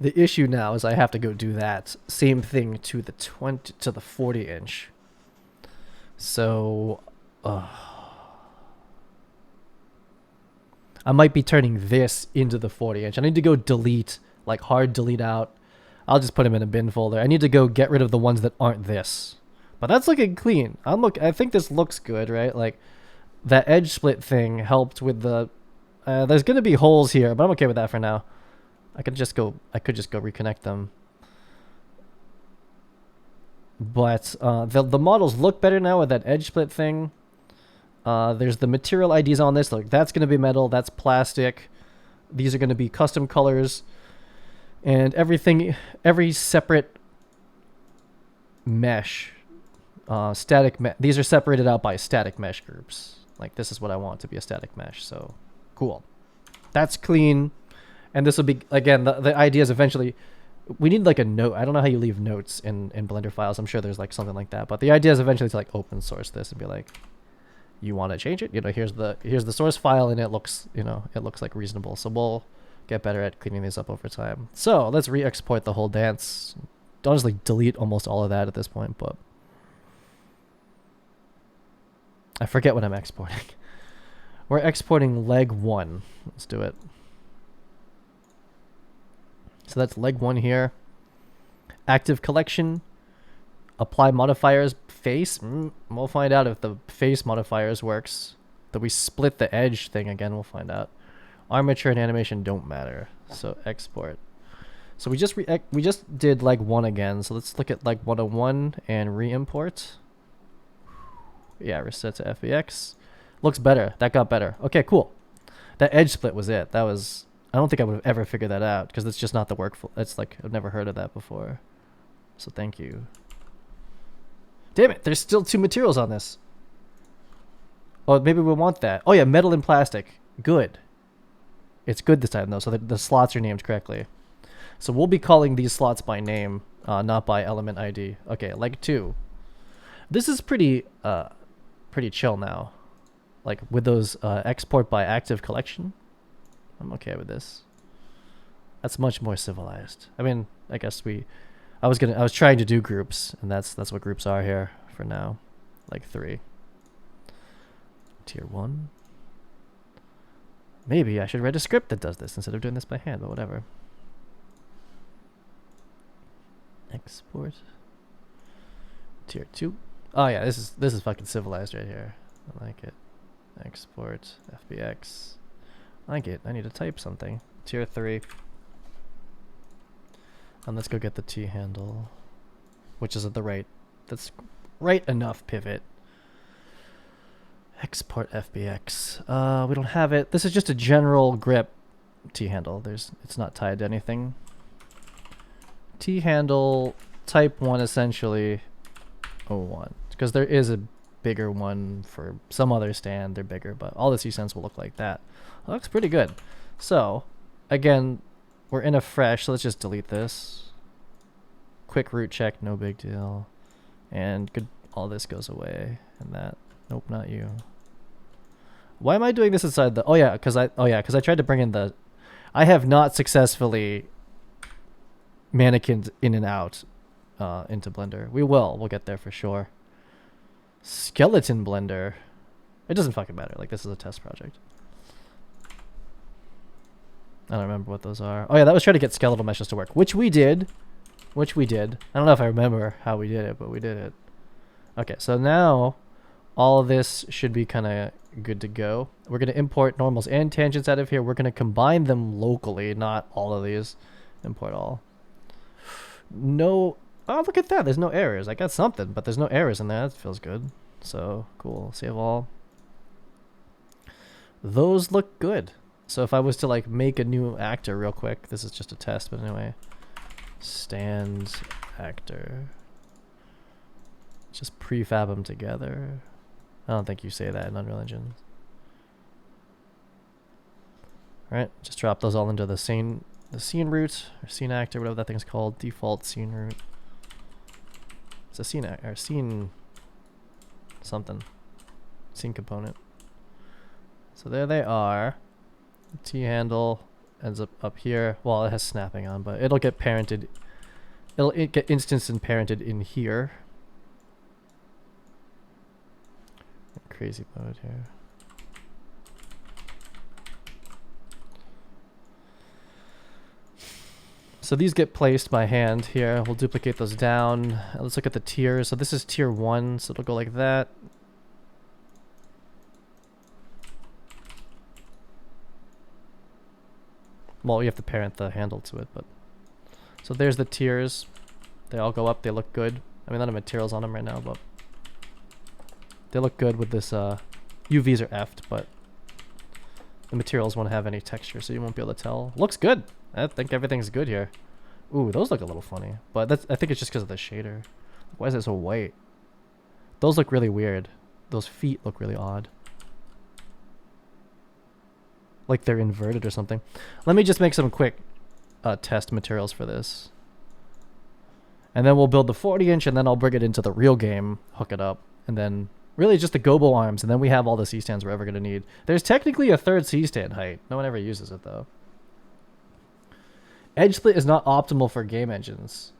The issue now is I have to go do that same thing to the 40 inch. So, I might be turning this into the 40 inch. I need to go delete, like hard delete out. I'll just put them in a bin folder. I need to go get rid of the ones that aren't this. But that's looking clean. I think this looks good, right? Like that edge split thing helped with the. There's gonna be holes here, but I'm okay with that for now. I could just go reconnect them. But the models look better now with that edge split thing. There's the material IDs on this. Look, that's going to be metal. That's plastic. These are going to be custom colors. And every separate mesh, these are separated out by static mesh groups. Like this is what I want to be a static mesh. So cool. That's clean. And this will be, again, the idea is eventually, we need like a note. I don't know how you leave notes in Blender files. I'm sure there's like something like that. But the idea is eventually to like open source this and be like, you want to change it? You know, here's the source file and it looks like reasonable. So we'll get better at cleaning these up over time. So let's re-export the whole dance. Honestly, delete almost all of that at this point, but I forget what I'm exporting. We're exporting leg 1. Let's do it. So that's leg 1 here. Active collection. Apply modifiers. Face. We'll find out if the face modifiers works. That we split the edge thing again. We'll find out. Armature and animation don't matter. So export. So we just did leg 1 again. So let's look at leg 101 and re-import. Yeah, reset to FBX. Looks better. That got better. Okay, cool. That edge split was it. That was. I don't think I would have ever figured that out because it's just not the workflow. It's like I've never heard of that before. So thank you. Damn it, there's still 2 materials on this. Oh, maybe we want that. Oh yeah, metal and plastic. Good. It's good this time though, so the slots are named correctly. So we'll be calling these slots by name, not by element ID. Okay, leg 2. This is pretty chill now. Like with those export by active collection. I'm okay with this. That's much more civilized. I mean, I guess I was trying to do groups, and that's what groups are here for now. Like 3. Tier 1. Maybe I should write a script that does this instead of doing this by hand, but whatever. Export. Tier 2. Oh yeah, this is fucking civilized right here. I like it. Export FBX. I like it. I need to type something. Tier 3. And let's go get the T handle, which is at the right. That's right enough pivot. Export FBX. We don't have it. This is just a general grip T handle. It's not tied to anything. T handle type 1 essentially 01. Because there is a bigger one for some other stand. They're bigger, but all the C-Sense will look like that. It looks pretty good. So, again, we're in a fresh, so let's just delete this. Quick root check, no big deal. And good, all this goes away. And that, nope, not you. Why am I doing this inside the, oh yeah, because I tried to bring in the, I have not successfully mannequined in and out into Blender. We'll get there for sure. Skeleton Blender. It doesn't fucking matter. Like, this is a test project. I don't remember what those are. Oh yeah, that was trying to get skeletal meshes to work, which we did. I don't know if I remember how we did it, but we did it. Okay, so now all of this should be kind of good to go. We're going to import normals and tangents out of here. We're going to combine them locally, not all of these. Import all. No. Oh, look at that. There's no errors. I got something, but there's no errors in there. That feels good. So, cool. Save all. Those look good. So if I was to like make a new actor real quick, this is just a test, but anyway. Stand actor. Just prefab them together. I don't think you say that in Unreal Engine. Alright, just drop those all into the scene root, or scene actor, whatever that thing's called. Default scene root. It's a scene actor, or scene something. scene component. So there they are. The T handle ends up here. Well, it has snapping on, but it'll get parented. It'll get instanced and parented in here. Crazy mode here. So these get placed by hand here. We'll duplicate those down. Let's look at the tiers. So this is tier 1, so it'll go like that. Well, you have to parent the handle to it, but... So there's the tiers. They all go up, they look good. I mean, none of materials on them right now, but... They look good with this, UVs are effed, but... The materials won't have any texture, so you won't be able to tell. Looks good! I think everything's good here. Ooh, those look a little funny. But that's, I think it's just because of the shader. Why is it so white? Those look really weird. Those feet look really odd. Like they're inverted or something. Let me just make some quick test materials for this. And then we'll build the 40-inch, and then I'll bring it into the real game, hook it up, and then really just the gobo arms, and then we have all the C-stands we're ever going to need. There's technically a third C-stand height. No one ever uses it, though. Edge split is not optimal for game engines.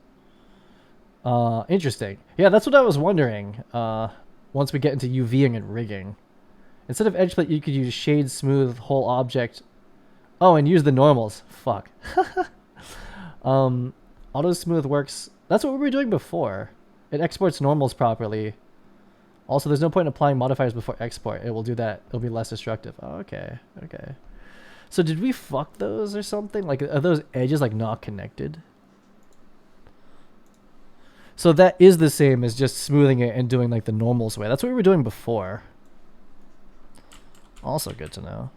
Interesting. Yeah, that's what I was wondering. Once we get into UVing and rigging. Instead of edge split, you could use shade smooth whole object. Oh, and use the normals. Fuck. Auto smooth works. That's what we were doing before. It exports normals properly. Also, there's no point in applying modifiers before export. It will do that. It'll be less destructive. Oh, okay. Okay. So did we fuck those or something? Like, are those edges like not connected? So that is the same as just smoothing it and doing like the normals way. That's what we were doing before. Also good to know.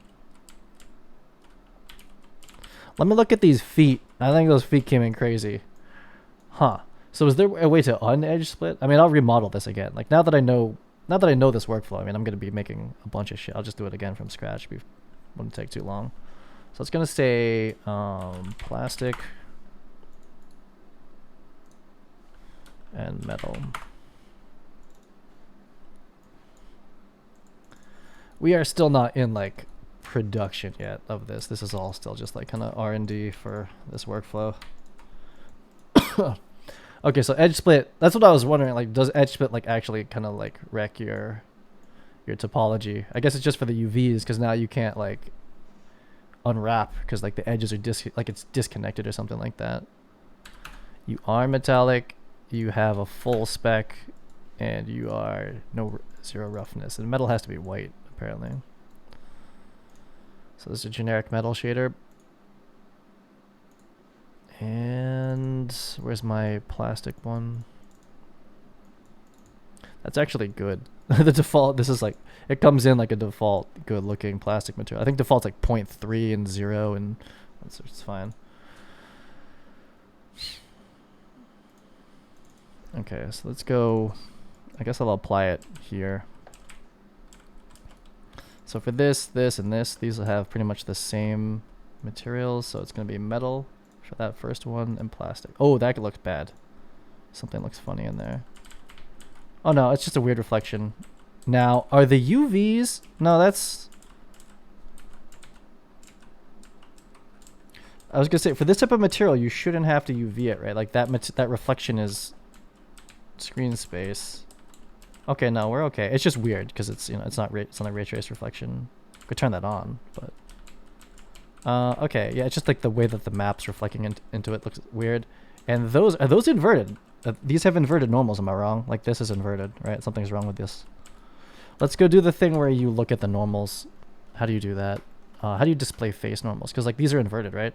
Let me look at these feet. I think those feet came in crazy. Huh. So is there a way to un-edge split? I mean, I'll remodel this again. Like now that I know this workflow, I mean, I'm going to be making a bunch of shit. I'll just do it again from scratch. Wouldn't take too long. So it's going to say plastic and metal. We are still not in like production yet of this. This is all still just like kind of R&D for this workflow. Okay, so edge split. That's what I was wondering. Like, does edge split like actually kind of like wreck your topology? I guess it's just for the UVs because now you can't like unwrap because like the edges are it's disconnected or something like that. You are metallic. You have a full spec, and you are zero roughness. And metal has to be white apparently. So this is a generic metal shader. And where's my plastic one? That's actually good. The default, this is like, it comes in like a default good looking plastic material. I think default's like 0.3 and 0 and it's fine. Okay, so let's go, I guess I'll apply it here. So for this, and this, these will have pretty much the same materials. So it's going to be metal for that first one and plastic. Oh, that looks bad. Something looks funny in there. Oh no, it's just a weird reflection. Now, are the UVs? No, that's... I was going to say, for this type of material, you shouldn't have to UV it, right? Like that reflection is screen space. Okay, no, we're okay. It's just weird because it's, you know, it's not a ray trace reflection. Could turn that on, but okay, yeah, it's just like the way that the map's reflecting into it looks weird. And those are those inverted? These have inverted normals. Am I wrong? Like this is inverted, right? Something's wrong with this. Let's go do the thing where you look at the normals. How do you do that? How do you display face normals? Because like these are inverted, right?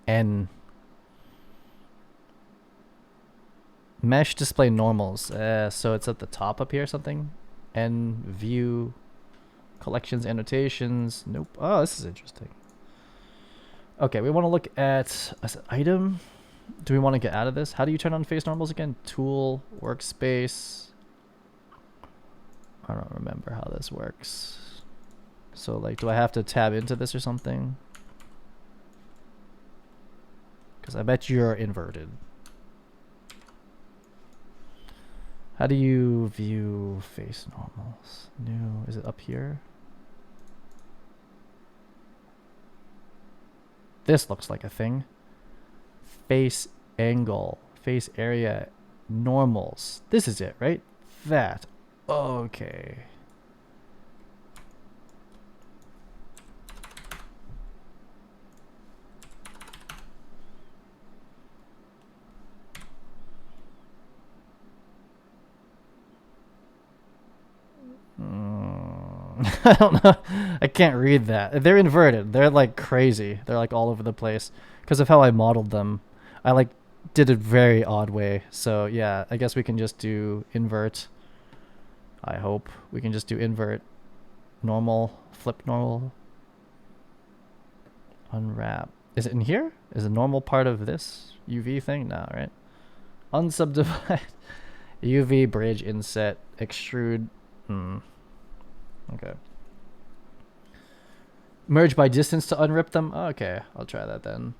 N mesh display normals. So it's at the top up here or something. N view collections annotations. Nope. Oh, this is interesting. Okay, we want to look at item. Do we want to get out of this? How do you turn on face normals again? Tool, workspace. I don't remember how this works. So like, do I have to tab into this or something? Because I bet you're inverted. How do you view face normals? New, is it up here? This looks like a thing. Face angle, face area, normals. This is it, right? That. Okay. I don't know. I can't read that. They're inverted. They're like crazy. They're like all over the place because of how I modeled them. I like did it very odd way. So yeah, I guess we can just do invert. I hope we can just do invert, normal, flip normal, unwrap. Is it in here? Is a normal part of this UV thing? No, right? Unsubdivide, UV bridge inset, extrude. Okay. Merge by distance to unrip them? Okay, I'll try that then.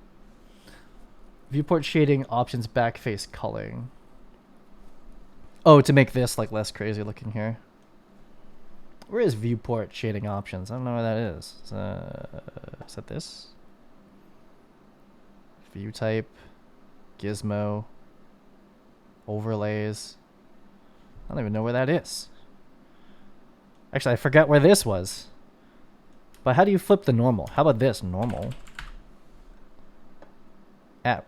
Viewport shading options back face culling. Oh, to make this like less crazy looking here. Where is viewport shading options? I don't know where that is. Is that this? View type, gizmo, overlays. I don't even know where that is. Actually, I forgot where this was. But how do you flip the normal? How about this? Normal. App.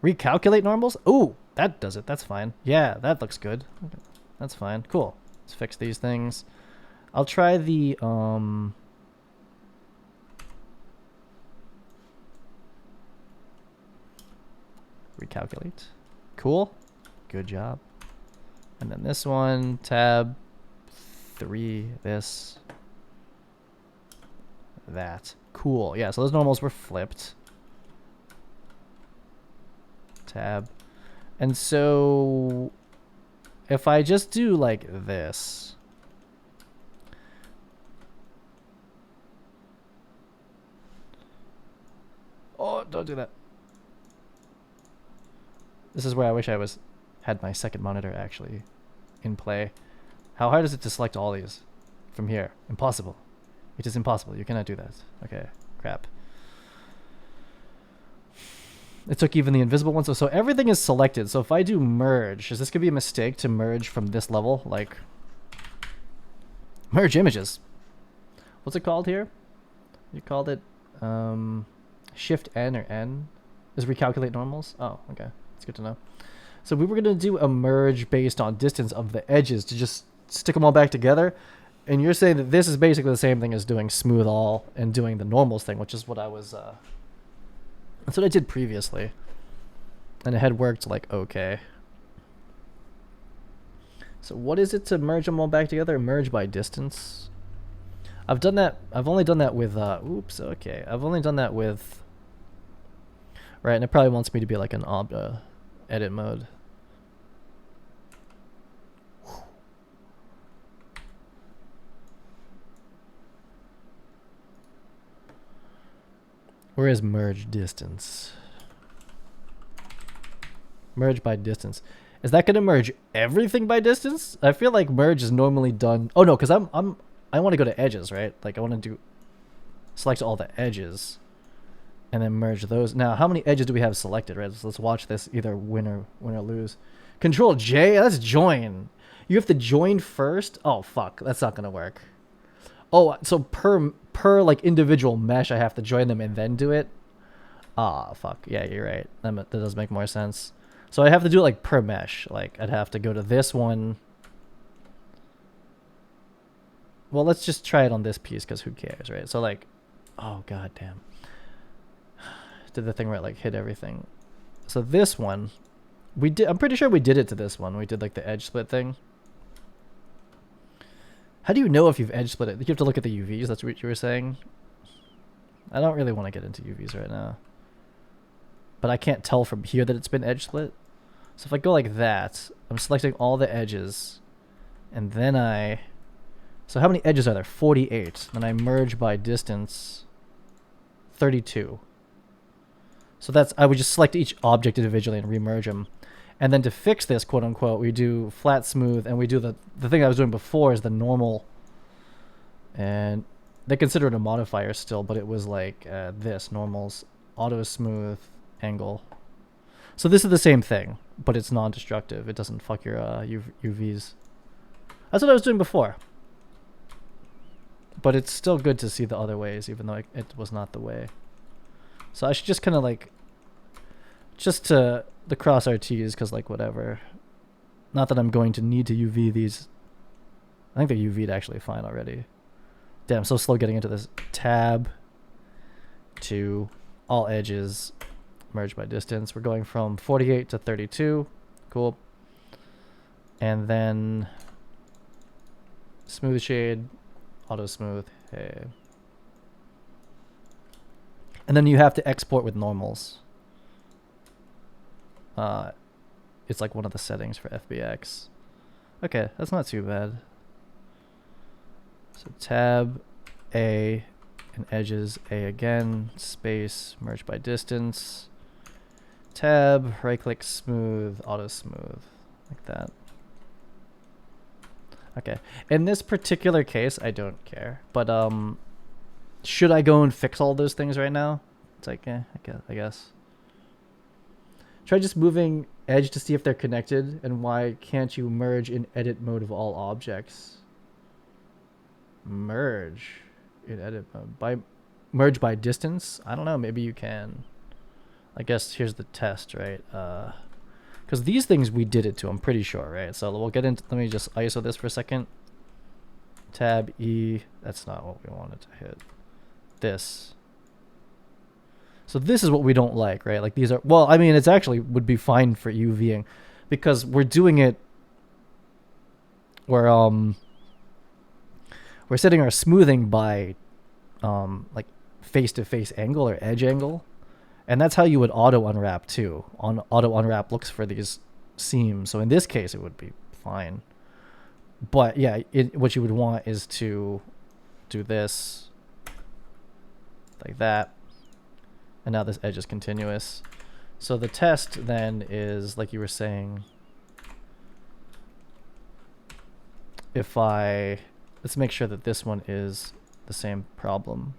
Recalculate normals? Ooh, that does it. That's fine. Yeah, that looks good. Okay. That's fine. Cool. Let's fix these things. I'll try the recalculate. Cool. Good job. And then this one, tab 3, this, that. Cool. Yeah, so those normals were flipped. Tab. And so if I just do like this, oh, don't do that. This is where I wish I had my second monitor actually in play. How hard is it to select all these from here? Impossible. It is impossible. You cannot do that. Okay, crap. It took even the invisible one. So everything is selected. So if I do merge, is this going to be a mistake to merge from this level? Like, merge images. What's it called here? You called it Shift N or N? Is recalculate normals? Oh, okay. That's good to know. So we were going to do a merge based on distance of the edges to just stick them all back together. And you're saying that this is basically the same thing as doing smooth all and doing the normals thing, which is what I was... that's what I did previously. And it had worked like okay. So what is it to merge them all back together? Merge by distance. I've done that. I've only done that with... oops, okay. I've only done that with... Right, and it probably wants me to be like an edit mode. Where is merge distance? Merge by distance. Is that gonna merge everything by distance? I feel like merge is normally done. Oh no, because I want to go to edges, right? Like I want to select all the edges, and then merge those. Now, how many edges do we have selected? Right. So let's watch this either win or lose. Control J. That's join. You have to join first. Oh fuck, that's not gonna work. Oh, so per like individual mesh, I have to join them and then do it. Ah, fuck. Yeah, you're right. That does make more sense. So I have to do it like per mesh. Like I'd have to go to this one. Well, let's just try it on this piece because who cares, right? So like, oh god damn. Did the thing where it like hit everything. So this one, we did. I'm pretty sure we did it to this one. We did like the edge split thing. How do you know if you've edge split it? You have to look at the UVs. That's what you were saying. I don't really want to get into UVs right now. But I can't tell from here that it's been edge split. So if I go like that, I'm selecting all the edges. And then so how many edges are there? 48. Then I merge by distance 32. So I would just select each object individually and remerge them. And then to fix this, quote unquote, we do flat smooth, and we do the thing I was doing before is the normal. And they consider it a modifier still, but it was like this, normals, auto smooth, angle. So this is the same thing, but it's non-destructive. It doesn't fuck your UVs. That's what I was doing before. But it's still good to see the other ways, even though it was not the way. So I should just kind of like, just to the cross our T's, because like whatever. Not that I'm going to need to UV these. I think they're UV'd actually fine already. Damn, so slow getting into this. Tab to all edges, merge by distance. We're going from 48 to 32. Cool. And then smooth shade, auto smooth. Hey. And then you have to export with normals. It's like one of the settings for FBX. Okay, that's not too bad. So tab A and edges A again, space, merge by distance. Tab, right click, smooth, auto smooth, like that. Okay, in this particular case, I don't care, but should I go and fix all those things right now? It's like, I guess. Try just moving edge to see if they're connected, and why can't you merge in edit mode of all objects? Merge in edit mode. Merge by distance? I don't know, maybe you can. I guess here's the test, right? Because these things we did it to, I'm pretty sure, right? So we'll get into, let me just ISO this for a second. Tab E, that's not what we wanted to hit. This. So this is what we don't like, right? Like these are, well, I mean, it's actually would be fine for UVing because we're doing it where we're setting our smoothing by like face-to-face angle or edge angle. And that's how you would auto unwrap too. Auto unwrap looks for these seams. So in this case, it would be fine. But yeah, what you would want is to do this like that. And now this edge is continuous. So the test then is, like you were saying, if let's make sure that this one is the same problem.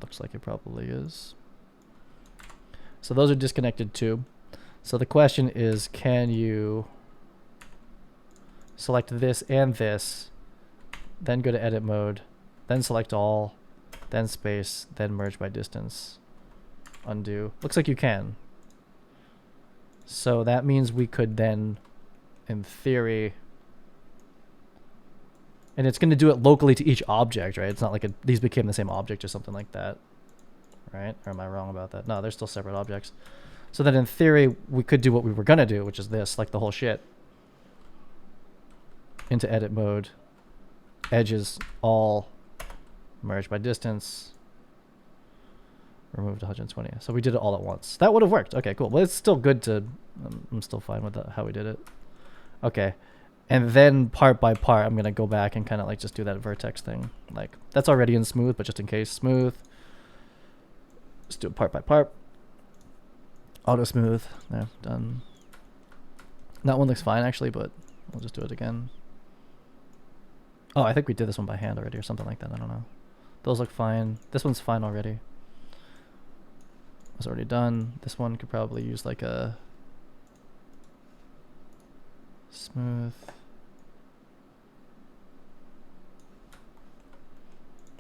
Looks like it probably is. So those are disconnected too. So the question is, can you select this and this, then go to edit mode, then select all, then space, then merge by distance, undo. Looks like you can. So that means we could then, in theory, and it's going to do it locally to each object, right? It's not like these became the same object or something like that, right? Or am I wrong about that? No, they're still separate objects. So that in theory, we could do what we were going to do, which is this, like the whole shit. Into edit mode, edges, all, merge by distance, remove to 120. So we did it all at once. That would have worked. Okay, cool. Well, it's still good to, I'm still fine with how we did it. Okay. And then part by part, I'm going to go back and kind of like just do that vertex thing. Like that's already in smooth, but just in case, smooth. Just do it part by part. Auto smooth. There, done. That one looks fine actually, but we'll just do it again. Oh, I think we did this one by hand already or something like that. I don't know. Those look fine. This one's fine already. It's already done. This one could probably use like a smooth.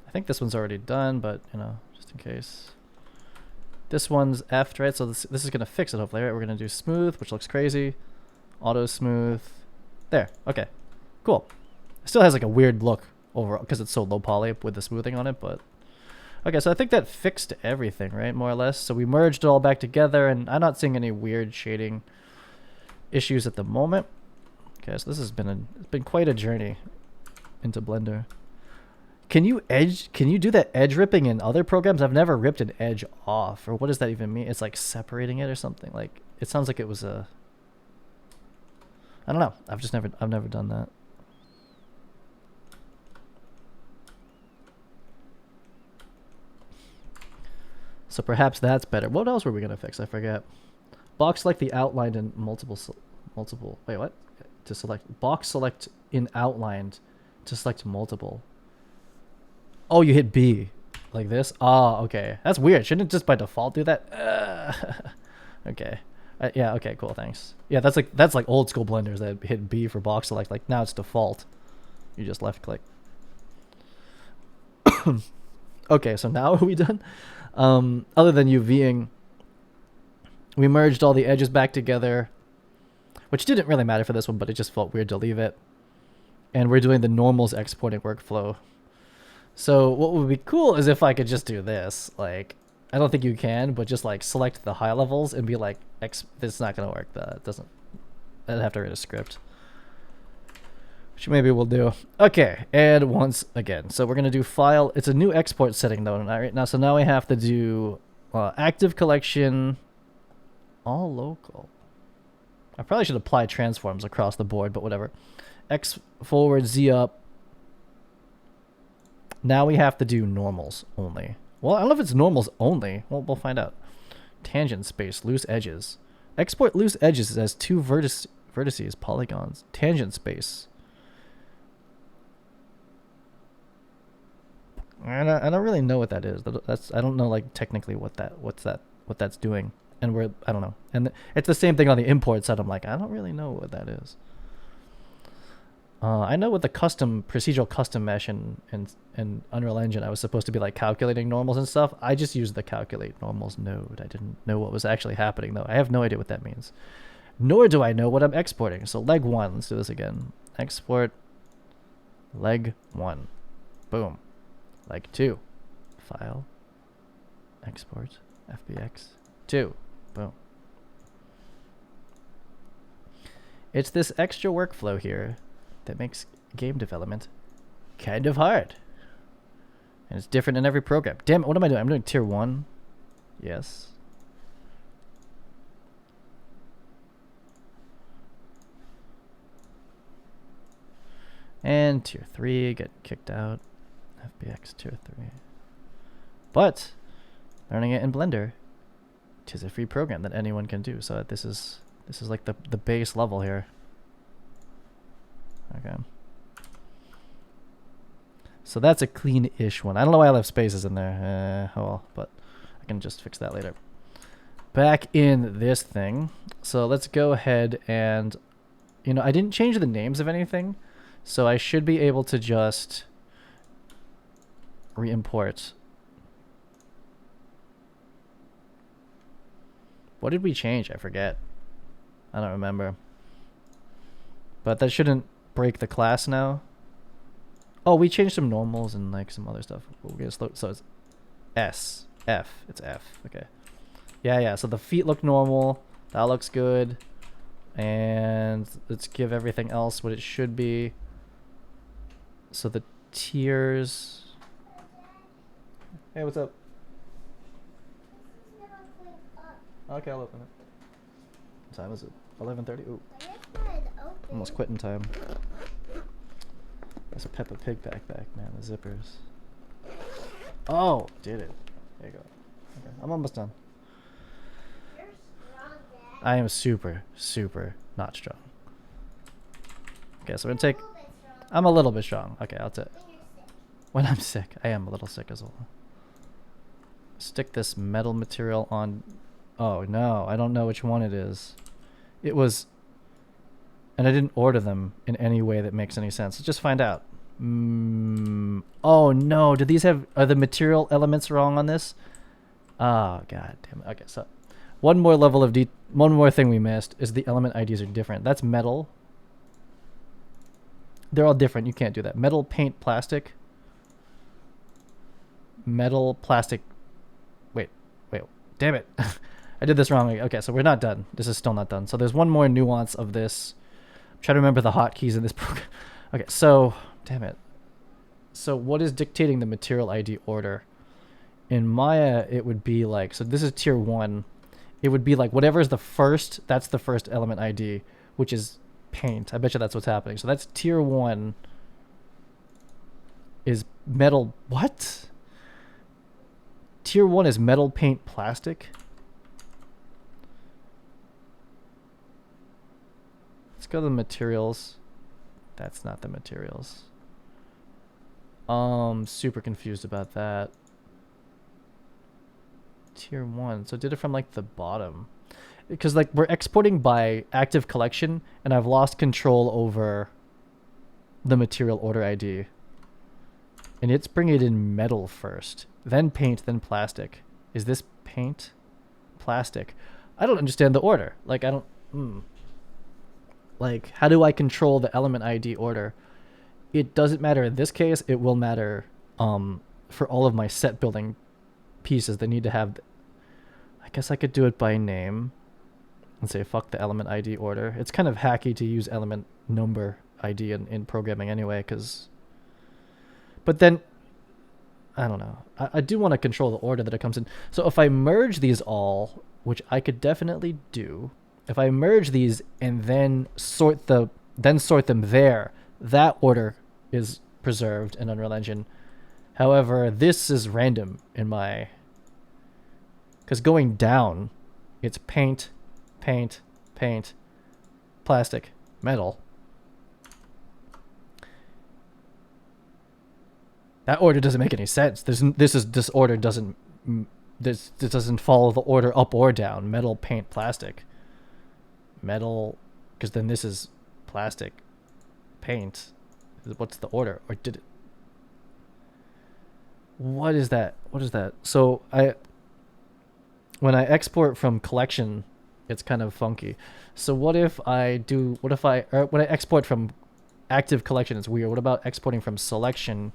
I think this one's already done, but you know, just in case. This one's F, right? So this is gonna fix it hopefully, right? We're gonna do smooth, which looks crazy. Auto smooth. There. Okay. Cool. It still has like a weird look overall because it's so low poly with the smoothing on it, but okay, so I think that fixed everything, right? More or less. So we merged it all back together, and I'm not seeing any weird shading issues at the moment. Okay, so this has been it's been quite a journey into Blender. Can you do that edge ripping in other programs? I've never ripped an edge off, or what does that even mean? It's like separating it or something. Like it sounds like it was a I don't know. I've never done that. So perhaps that's better. What else were we gonna fix? I forget. Box select the outlined in multiple. Wait, what? To select box select in outlined to select multiple. Oh, you hit B like this. Oh, okay. That's weird. Shouldn't it just by default do that? Okay. Yeah. Okay. Cool. Thanks. Yeah. That's like old school blenders that hit B for box select. Like now it's default. You just left click. Okay. So now are we done? Other than UVing, we merged all the edges back together, which didn't really matter for this one, but it just felt weird to leave it. And we're doing the normals exporting workflow. So what would be cool is if I could just do this. Like, I don't think you can, but just like select the high levels and be like, this is not going to work. That doesn't, I'd have to write a script. Which maybe we'll do. Okay, and once again. So we're going to do file. It's a new export setting though right now. So now we have to do active collection, all local. I probably should apply transforms across the board, but whatever. X forward, Z up. Now we have to do normals only. Well, I don't know if it's normals only. Well, we'll find out. Tangent space, loose edges. Export loose edges as two vertices, polygons. Tangent space. And I don't really know what that is. I don't know like technically what that's doing. And I don't know. And it's the same thing on the import side. I'm like, I don't really know what that is. I know with the procedural custom mesh in Unreal Engine, I was supposed to be like calculating normals and stuff. I just used the calculate normals node. I didn't know what was actually happening though. I have no idea what that means. Nor do I know what I'm exporting. So leg 1, let's do this again. Export leg 1. Boom. Leg 2. File. Export. FBX 2. Boom. It's this extra workflow here that makes game development kind of hard. And it's different in every program. Damn it, what am I doing? I'm doing tier 1. Yes. And tier 3, get kicked out. FBX tier 3. But, learning it in Blender, it is a free program that anyone can do. So this is like the base level here. Okay. So that's a clean-ish one. I don't know why I left spaces in there. Oh well, but I can just fix that later. Back in this thing. So let's go ahead and, I didn't change the names of anything. So I should be able to just re-import. What did we change? I forget. I don't remember. But that shouldn't break the class now. Oh, we changed some normals and like some other stuff. We'll get slow. So it's S. F. It's F. Okay. Yeah. So the feet look normal. That looks good. And let's give everything else what it should be. So the tiers. Hey, what's up? Okay, I'll open it. What time is it? 11:30? Ooh. Almost quitting time. That's a Peppa Pig backpack, man. The zippers. Oh, did it. There you go. Okay, I'm almost done. You're strong, Dad. I am super, super not strong. Okay, so we're gonna take... I'm a little bit strong. Okay, I'll take... When I'm sick. I am a little sick as well. Stick this metal material on... Oh, no. I don't know which one it is. It was... And I didn't order them in any way that makes any sense. Let's just find out. Oh, no. Do these have... Are the material elements wrong on this? Oh, god damn it. Okay, so... One more level of... One more thing we missed is the element IDs are different. That's metal. They're all different. You can't do that. Metal, paint, plastic. Metal, plastic... Wait. Damn it. I did this wrong. Okay, so we're not done. This is still not done. So there's one more nuance of this. I'm trying to remember the hotkeys in this program. Okay, so... Damn it. So what is dictating the material ID order? In Maya, it would be like... So this is tier 1. It would be like whatever is the first, that's the first element ID, which is paint. I bet you that's what's happening. So that's tier 1 is metal. What? Tier 1 is metal, paint, plastic. Let's go to the materials. That's not the materials. Super confused about that. Tier 1. So it did it from like the bottom. Because like we're exporting by active collection and I've lost control over the material order ID. And it's bringing it in metal first, then paint, then plastic. Is this paint? Plastic. I don't understand the order. Like I don't like how do I control the element ID order? It doesn't matter in this case, it will matter for all of my set building pieces. They need to have, I guess I could do it by name and say fuck the element ID order. It's kind of hacky to use element number ID in programming anyway, but then I don't know. I do want to control the order that it comes in. So if I merge these all, which I could definitely do, if I merge these and then sort them there, that order is preserved in Unreal Engine. However, this is random in my, because going down, it's paint, paint, paint, plastic, metal. That order doesn't make any sense. This order doesn't this doesn't follow the order up or down. Metal, paint, plastic. Metal, because then this is plastic, paint. What's the order? Or did it? What is that? What is that? So when I export from collection, it's kind of funky. So what if I do? What if when I export from active collection, it's weird. What about exporting from selection?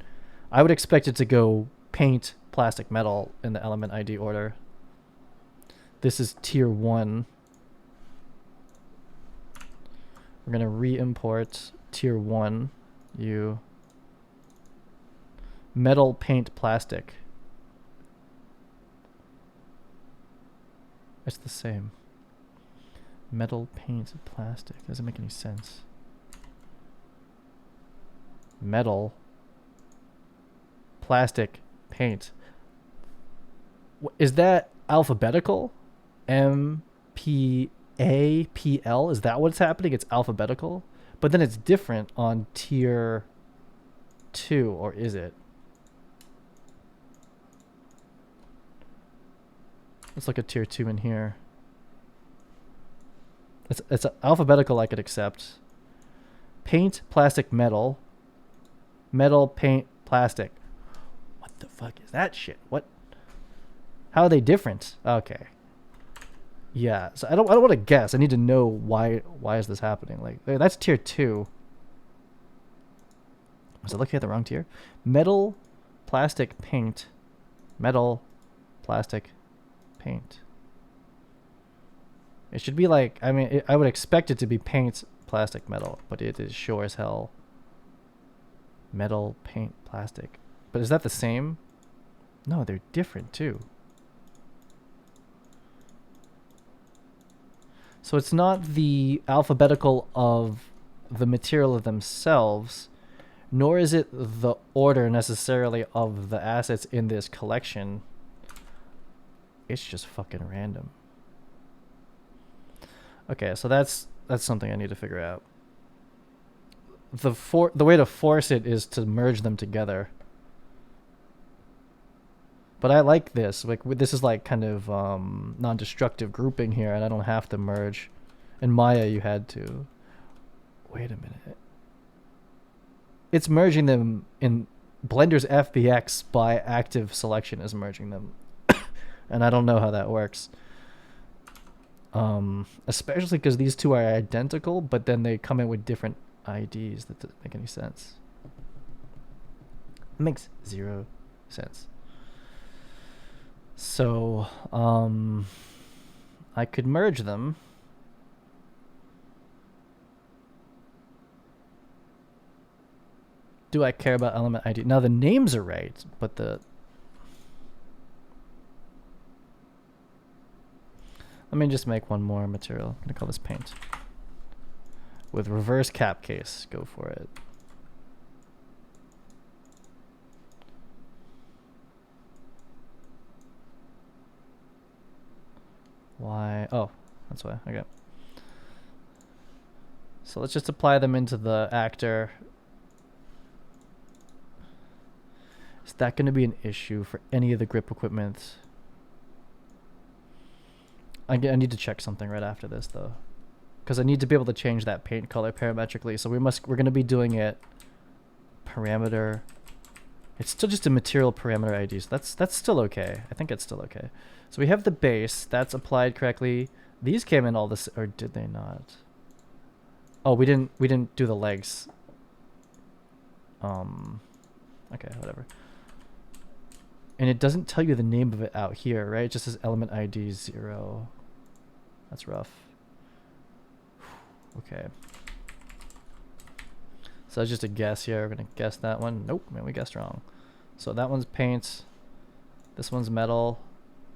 I would expect it to go paint, plastic, metal in the element ID order. This is tier 1. We're going to re-import tier 1, metal, paint, plastic. It's the same. Metal, paint, plastic. Doesn't make any sense. Metal, plastic, paint. Is that alphabetical? M, P, A, P, L? Is that what's happening? It's alphabetical? But then it's different on tier 2, or is it? Let's look at tier 2 in here. It's alphabetical I could accept. Paint, plastic, metal. Metal, paint, plastic. What the fuck is that shit? What? How are they different? Okay. Yeah, so I don't want to guess. I need to know why is this happening? Like that's tier 2. Was I looking at the wrong tier? Metal, plastic, paint. Metal, plastic, paint. It should be like, I mean, I would expect it to be paint, plastic, metal, but it is sure as hell metal, paint, plastic. But is that the same? No, they're different too. So it's not the alphabetical of the material themselves, nor is it the order necessarily of the assets in this collection. It's just fucking random. Okay, so that's something I need to figure out. The way to force it is to merge them together. But I like this. Like this is like kind of non-destructive grouping here, and I don't have to merge. In Maya, you had to. Wait a minute. It's merging them in Blender's FBX by active selection is merging them, and I don't know how that works. Especially because these two are identical, but then they come in with different IDs. That doesn't make any sense. It makes 0 sense. So, I could merge them. Do I care about element ID? Now the names are right, but the... Let me just make one more material. I'm going to call this paint. with reverse cap case. Go for it. Why? Oh, that's why. Okay. So let's just apply them into the actor. Is that going to be an issue for any of the grip equipment? I need to check something right after this though, because I need to be able to change that paint color parametrically. So we're going to be doing it parameter. It's still just a material parameter ID, so that's still okay. I think it's still okay. So we have the base that's applied correctly. These came in all this, or did they not? Oh, we didn't do the legs. Okay, whatever. And it doesn't tell you the name of it out here, right? It just says element ID 0. That's rough. Okay. So that's just a guess here. We're gonna guess that one. Nope, man, we guessed wrong. So that one's paint. This one's metal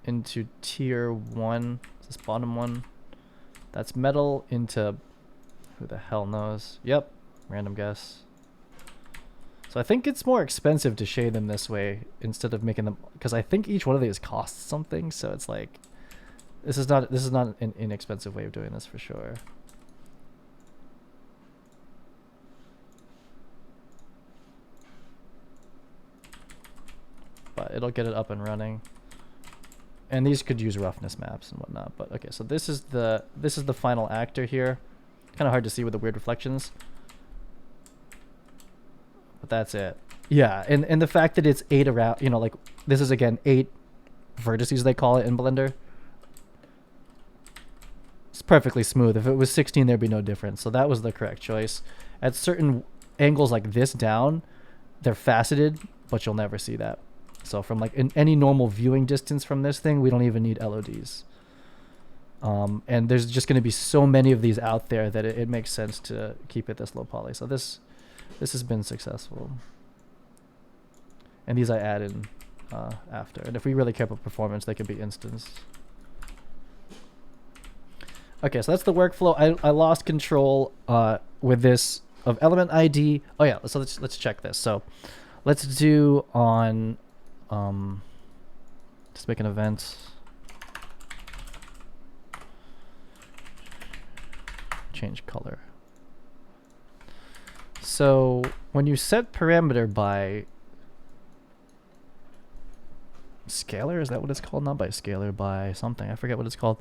into tier 1. This bottom one. That's metal into, who the hell knows? Yep, random guess. So I think it's more expensive to shade them this way instead of making them, because I think each one of these costs something. So it's like, this is not an inexpensive way of doing this for sure. But it'll get it up and running. And these could use roughness maps and whatnot. But okay, so this is the final actor here. Kind of hard to see with the weird reflections. But that's it. Yeah, and the fact that it's 8 around, you know, like this is again 8 vertices they call it in Blender. It's perfectly smooth. If it was 16, there'd be no difference. So that was the correct choice. At certain angles like this down, they're faceted, but you'll never see that. So from like in any normal viewing distance from this thing, we don't even need LODs. And there's just going to be so many of these out there that it makes sense to keep it this low poly. So this has been successful. And these I added after. And if we really care about performance, they can be instanced. Okay, so that's the workflow. I lost control with this of element ID. Oh yeah, so let's check this. So let's do on just make an event. Change color. So when you set parameter by scalar, is that what it's called? Not by scalar, by something. I forget what it's called.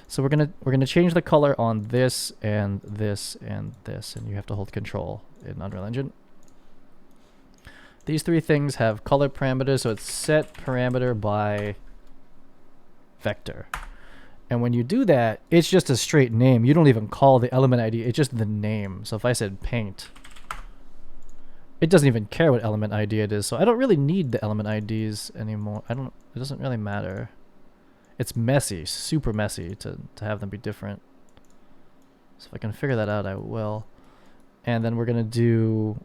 So we're gonna change the color on this and this and this, and you have to hold control in Unreal Engine. These 3 things have color parameters, so it's set parameter by vector. And when you do that, it's just a straight name. You don't even call the element ID, it's just the name. So if I said paint, it doesn't even care what element ID it is. So I don't really need the element IDs anymore. It doesn't really matter. It's messy, super messy to have them be different. So if I can figure that out, I will. And then we're gonna do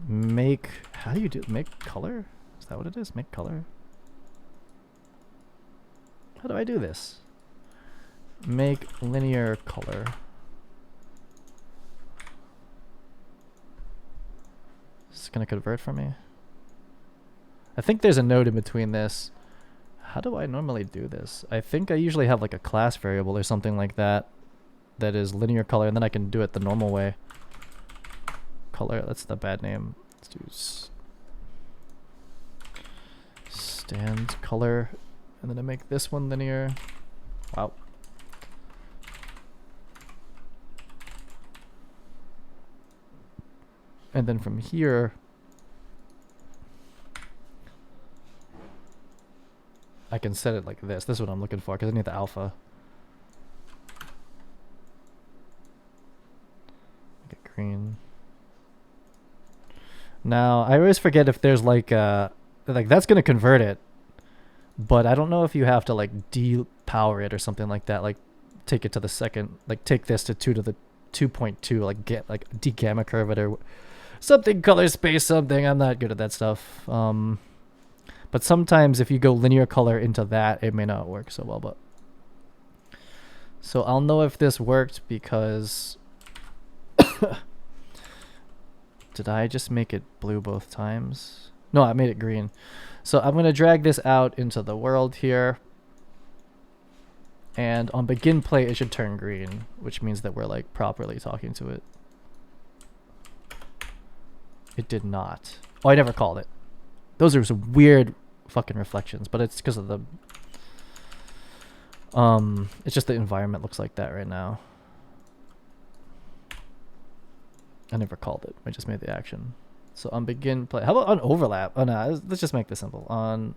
make, how do you do, make color? Is that what it is? Make color? How do I do this? Make linear color. Is it gonna convert for me? I think there's a node in between this. How do I normally do this? I think I usually have like a class variable or something like that that is linear color, and then I can do it the normal way. Color, that's the bad name. Let's do stand color, and then I make this one linear. Wow. And then from here, I can set it like this. This is what I'm looking for because I need the alpha. Get green. Now, I always forget if there's like that's going to convert it, but I don't know if you have to like depower it or something like that, like take it to the second, like take this to 2 to the 2.2, like get like de-gamma curve it or something color space something. I'm not good at that stuff. But sometimes if you go linear color into that, it may not work so well. But so I'll know if this worked because did I just make it blue both times? No, I made it green. So I'm gonna drag this out into the world here. And on begin play, it should turn green, which means that we're like properly talking to it. It did not. Oh, I never called it. Those are some weird fucking reflections, but it's because of the it's just the environment looks like that right now. I never called it. I just made the action. So on begin play. How about on overlap? Oh no, let's just make this simple. On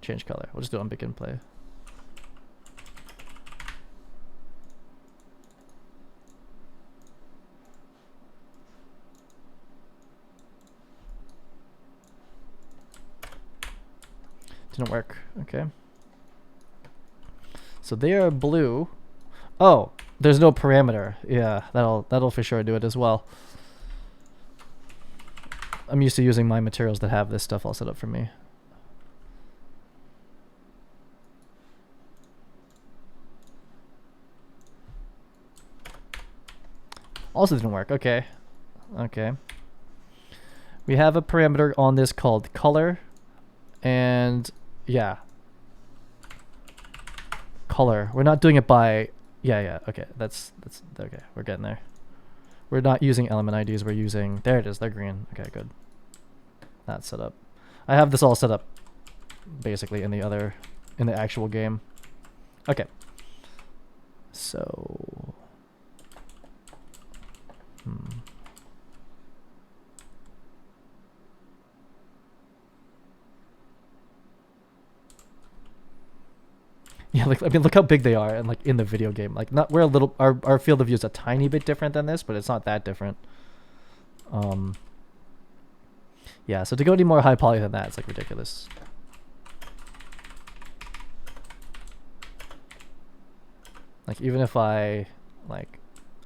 change color. We'll just do it on begin play. Didn't work. Okay. So they are blue. Oh, there's no parameter. Yeah, that'll for sure do it as well. I'm used to using my materials that have this stuff all set up for me. Also didn't work. Okay. Okay. We have a parameter on this called color. And yeah. Color. We're not doing it by yeah, okay. That's okay. We're getting there. We're not using element IDs, we're using there it is, they're green. Okay, good. That's set up. I have this all set up basically in the actual game. Okay. So yeah, like I mean, look how big they are, and like in the video game, like not we're a little our field of view is a tiny bit different than this, but it's not that different. Yeah, so to go any more high poly than that, it's like ridiculous. Like even if I like,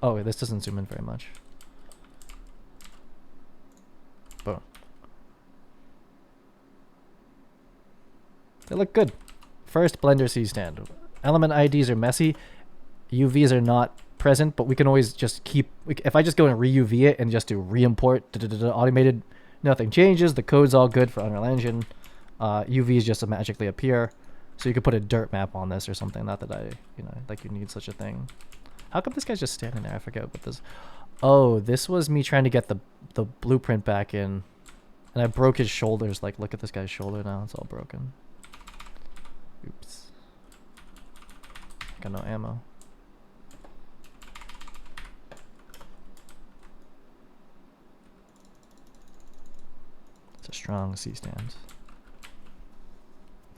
oh, this doesn't zoom in very much. Boom. They look good. First Blender C stand. Element IDs are messy. UVs are not present, but we can always just keep. If I just go and re-UV it and just do re-import automated, nothing changes. The code's all good for Unreal Engine. UVs just magically appear. So you could put a dirt map on this or something. Not that I, like you need such a thing. How come this guy's just standing there? I forget what this. Oh, this was me trying to get the blueprint back in, and I broke his shoulders. Like, look at this guy's shoulder now; it's all broken. Oops. Got no ammo. It's a strong C stand.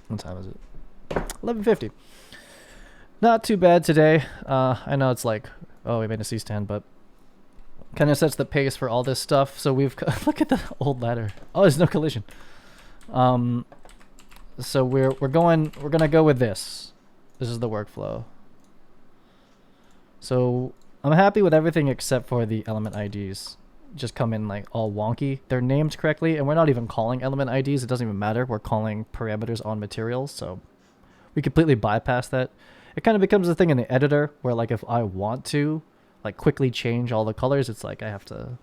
What time is it? 11:50. Not too bad today. I know it's like, oh, we made a C stand, but kind of sets the pace for all this stuff. So we've look at the old ladder. Oh, there's no collision. So we're gonna go with this. This is the workflow. So I'm happy with everything except for the element IDs. Just come in like all wonky. They're named correctly, and we're not even calling element IDs. It doesn't even matter. We're calling parameters on materials, so we completely bypass that. It kind of becomes a thing in the editor where, like, if I want to, like, quickly change all the colors, it's like I have to.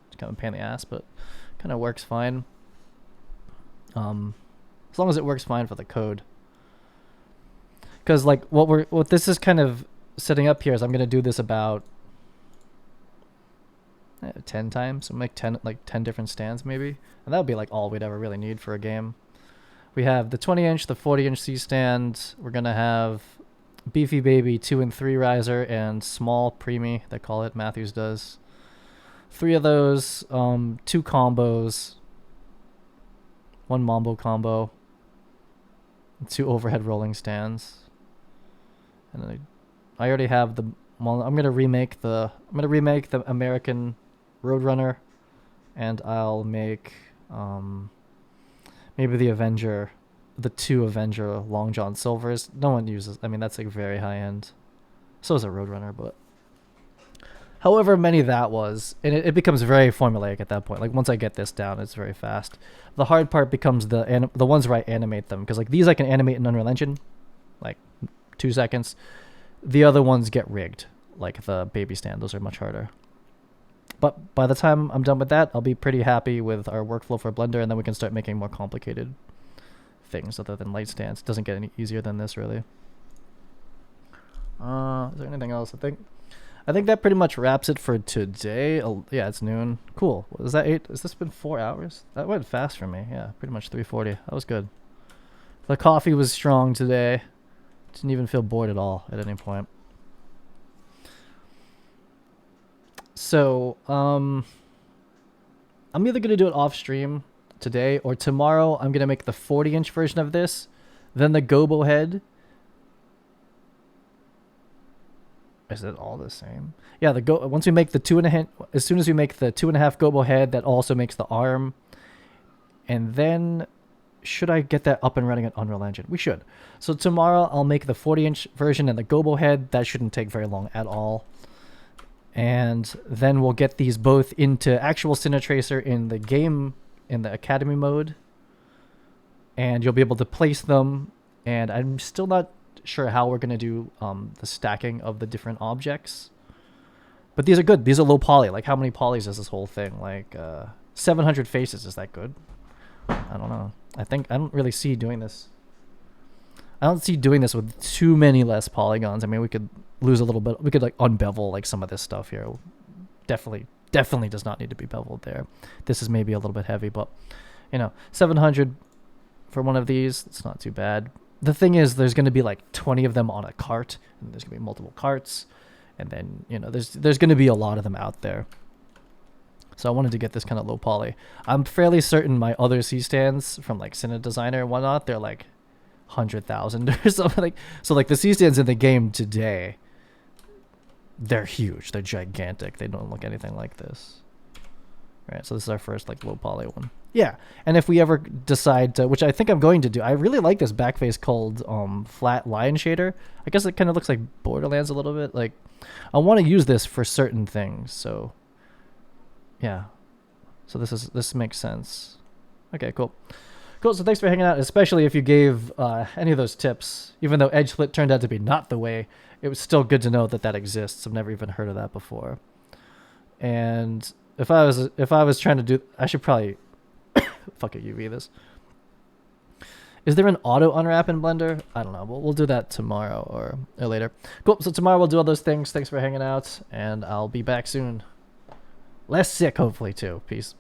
It's kind of a pain in the ass, but kind of works fine. As long as it works fine for the code. Because like what this is kind of setting up here is I'm gonna do this about 10 times. So make 10 different stands maybe, and that would be like all we'd ever really need for a game. We have the 20-inch, the 40-inch C stand. We're gonna have Beefy Baby 2 and 3 riser and small preemie, they call it. Matthews does 3 of those. 2 combos, 1 mambo combo, 2 overhead rolling stands, and then I already have the. Well, I'm gonna remake the American Roadrunner, and I'll make maybe the Avenger, the 2 Avenger Long John Silvers. No one uses. I mean, that's like very high end. So is a Roadrunner, but however many that was, and it becomes very formulaic at that point. Like once I get this down, it's very fast. The hard part becomes the ones where I animate them, because like these I can animate in Unreal Engine, like 2 seconds. The other ones get rigged, like the baby stand. Those are much harder. But by the time I'm done with that, I'll be pretty happy with our workflow for Blender, and then we can start making more complicated things other than light stands. It doesn't get any easier than this, really. Is there anything else? I think that pretty much wraps it for today. Oh, yeah, it's noon. Cool. Is that 8? Has this been 4 hours? That went fast for me. Yeah, pretty much 3:40. That was good. The coffee was strong today. Didn't even feel bored at all at any point. So, I'm either going to do it off stream today, or tomorrow I'm going to make the 40-inch version of this, then the gobo head. Is it all the same? Yeah, once we make the 2.5, as soon as we make the 2.5 gobo head, that also makes the arm. And then, should I get that up and running at Unreal Engine? We should. So tomorrow I'll make the 40-inch version and the gobo head. That shouldn't take very long at all. And then we'll get these both into actual Cine Tracer in the game, in the Academy mode. And you'll be able to place them. And I'm still not sure how we're going to do the stacking of the different objects. But these are good. These are low poly. Like, how many polys is this whole thing? Like, 700 faces. Is that good? I don't know. I don't really see doing this. I don't see doing this with too many less polygons. I mean, we could lose a little bit. We could like unbevel like some of this stuff here. Definitely does not need to be beveled there. This is maybe a little bit heavy, but 700 for one of these. It's not too bad. The thing is, there's going to be like 20 of them on a cart, and there's going to be multiple carts, and then there's going to be a lot of them out there. So I wanted to get this kind of low poly. I'm fairly certain my other C stands from like Cine Designer and whatnot, they're like 100,000 or something. So like the C stands in the game today, they're huge. They're gigantic. They don't look anything like this. Right. So this is our first like low poly one. Yeah. And if we ever decide to, which I think I'm going to do, I really like this backface called flat line shader. I guess it kind of looks like Borderlands a little bit. Like I want to use this for certain things. So yeah. So this makes sense. Okay, cool. Cool, so thanks for hanging out, especially if you gave any of those tips. Even though edge split turned out to be not the way, it was still good to know that that exists. I've never even heard of that before. And if I was trying to do, I should probably fuck it, UV this. Is there an auto unwrap in Blender? I don't know. We'll do that tomorrow or later. Cool, so tomorrow we'll do all those things. Thanks for hanging out, and I'll be back soon. Less sick, hopefully, too. Peace.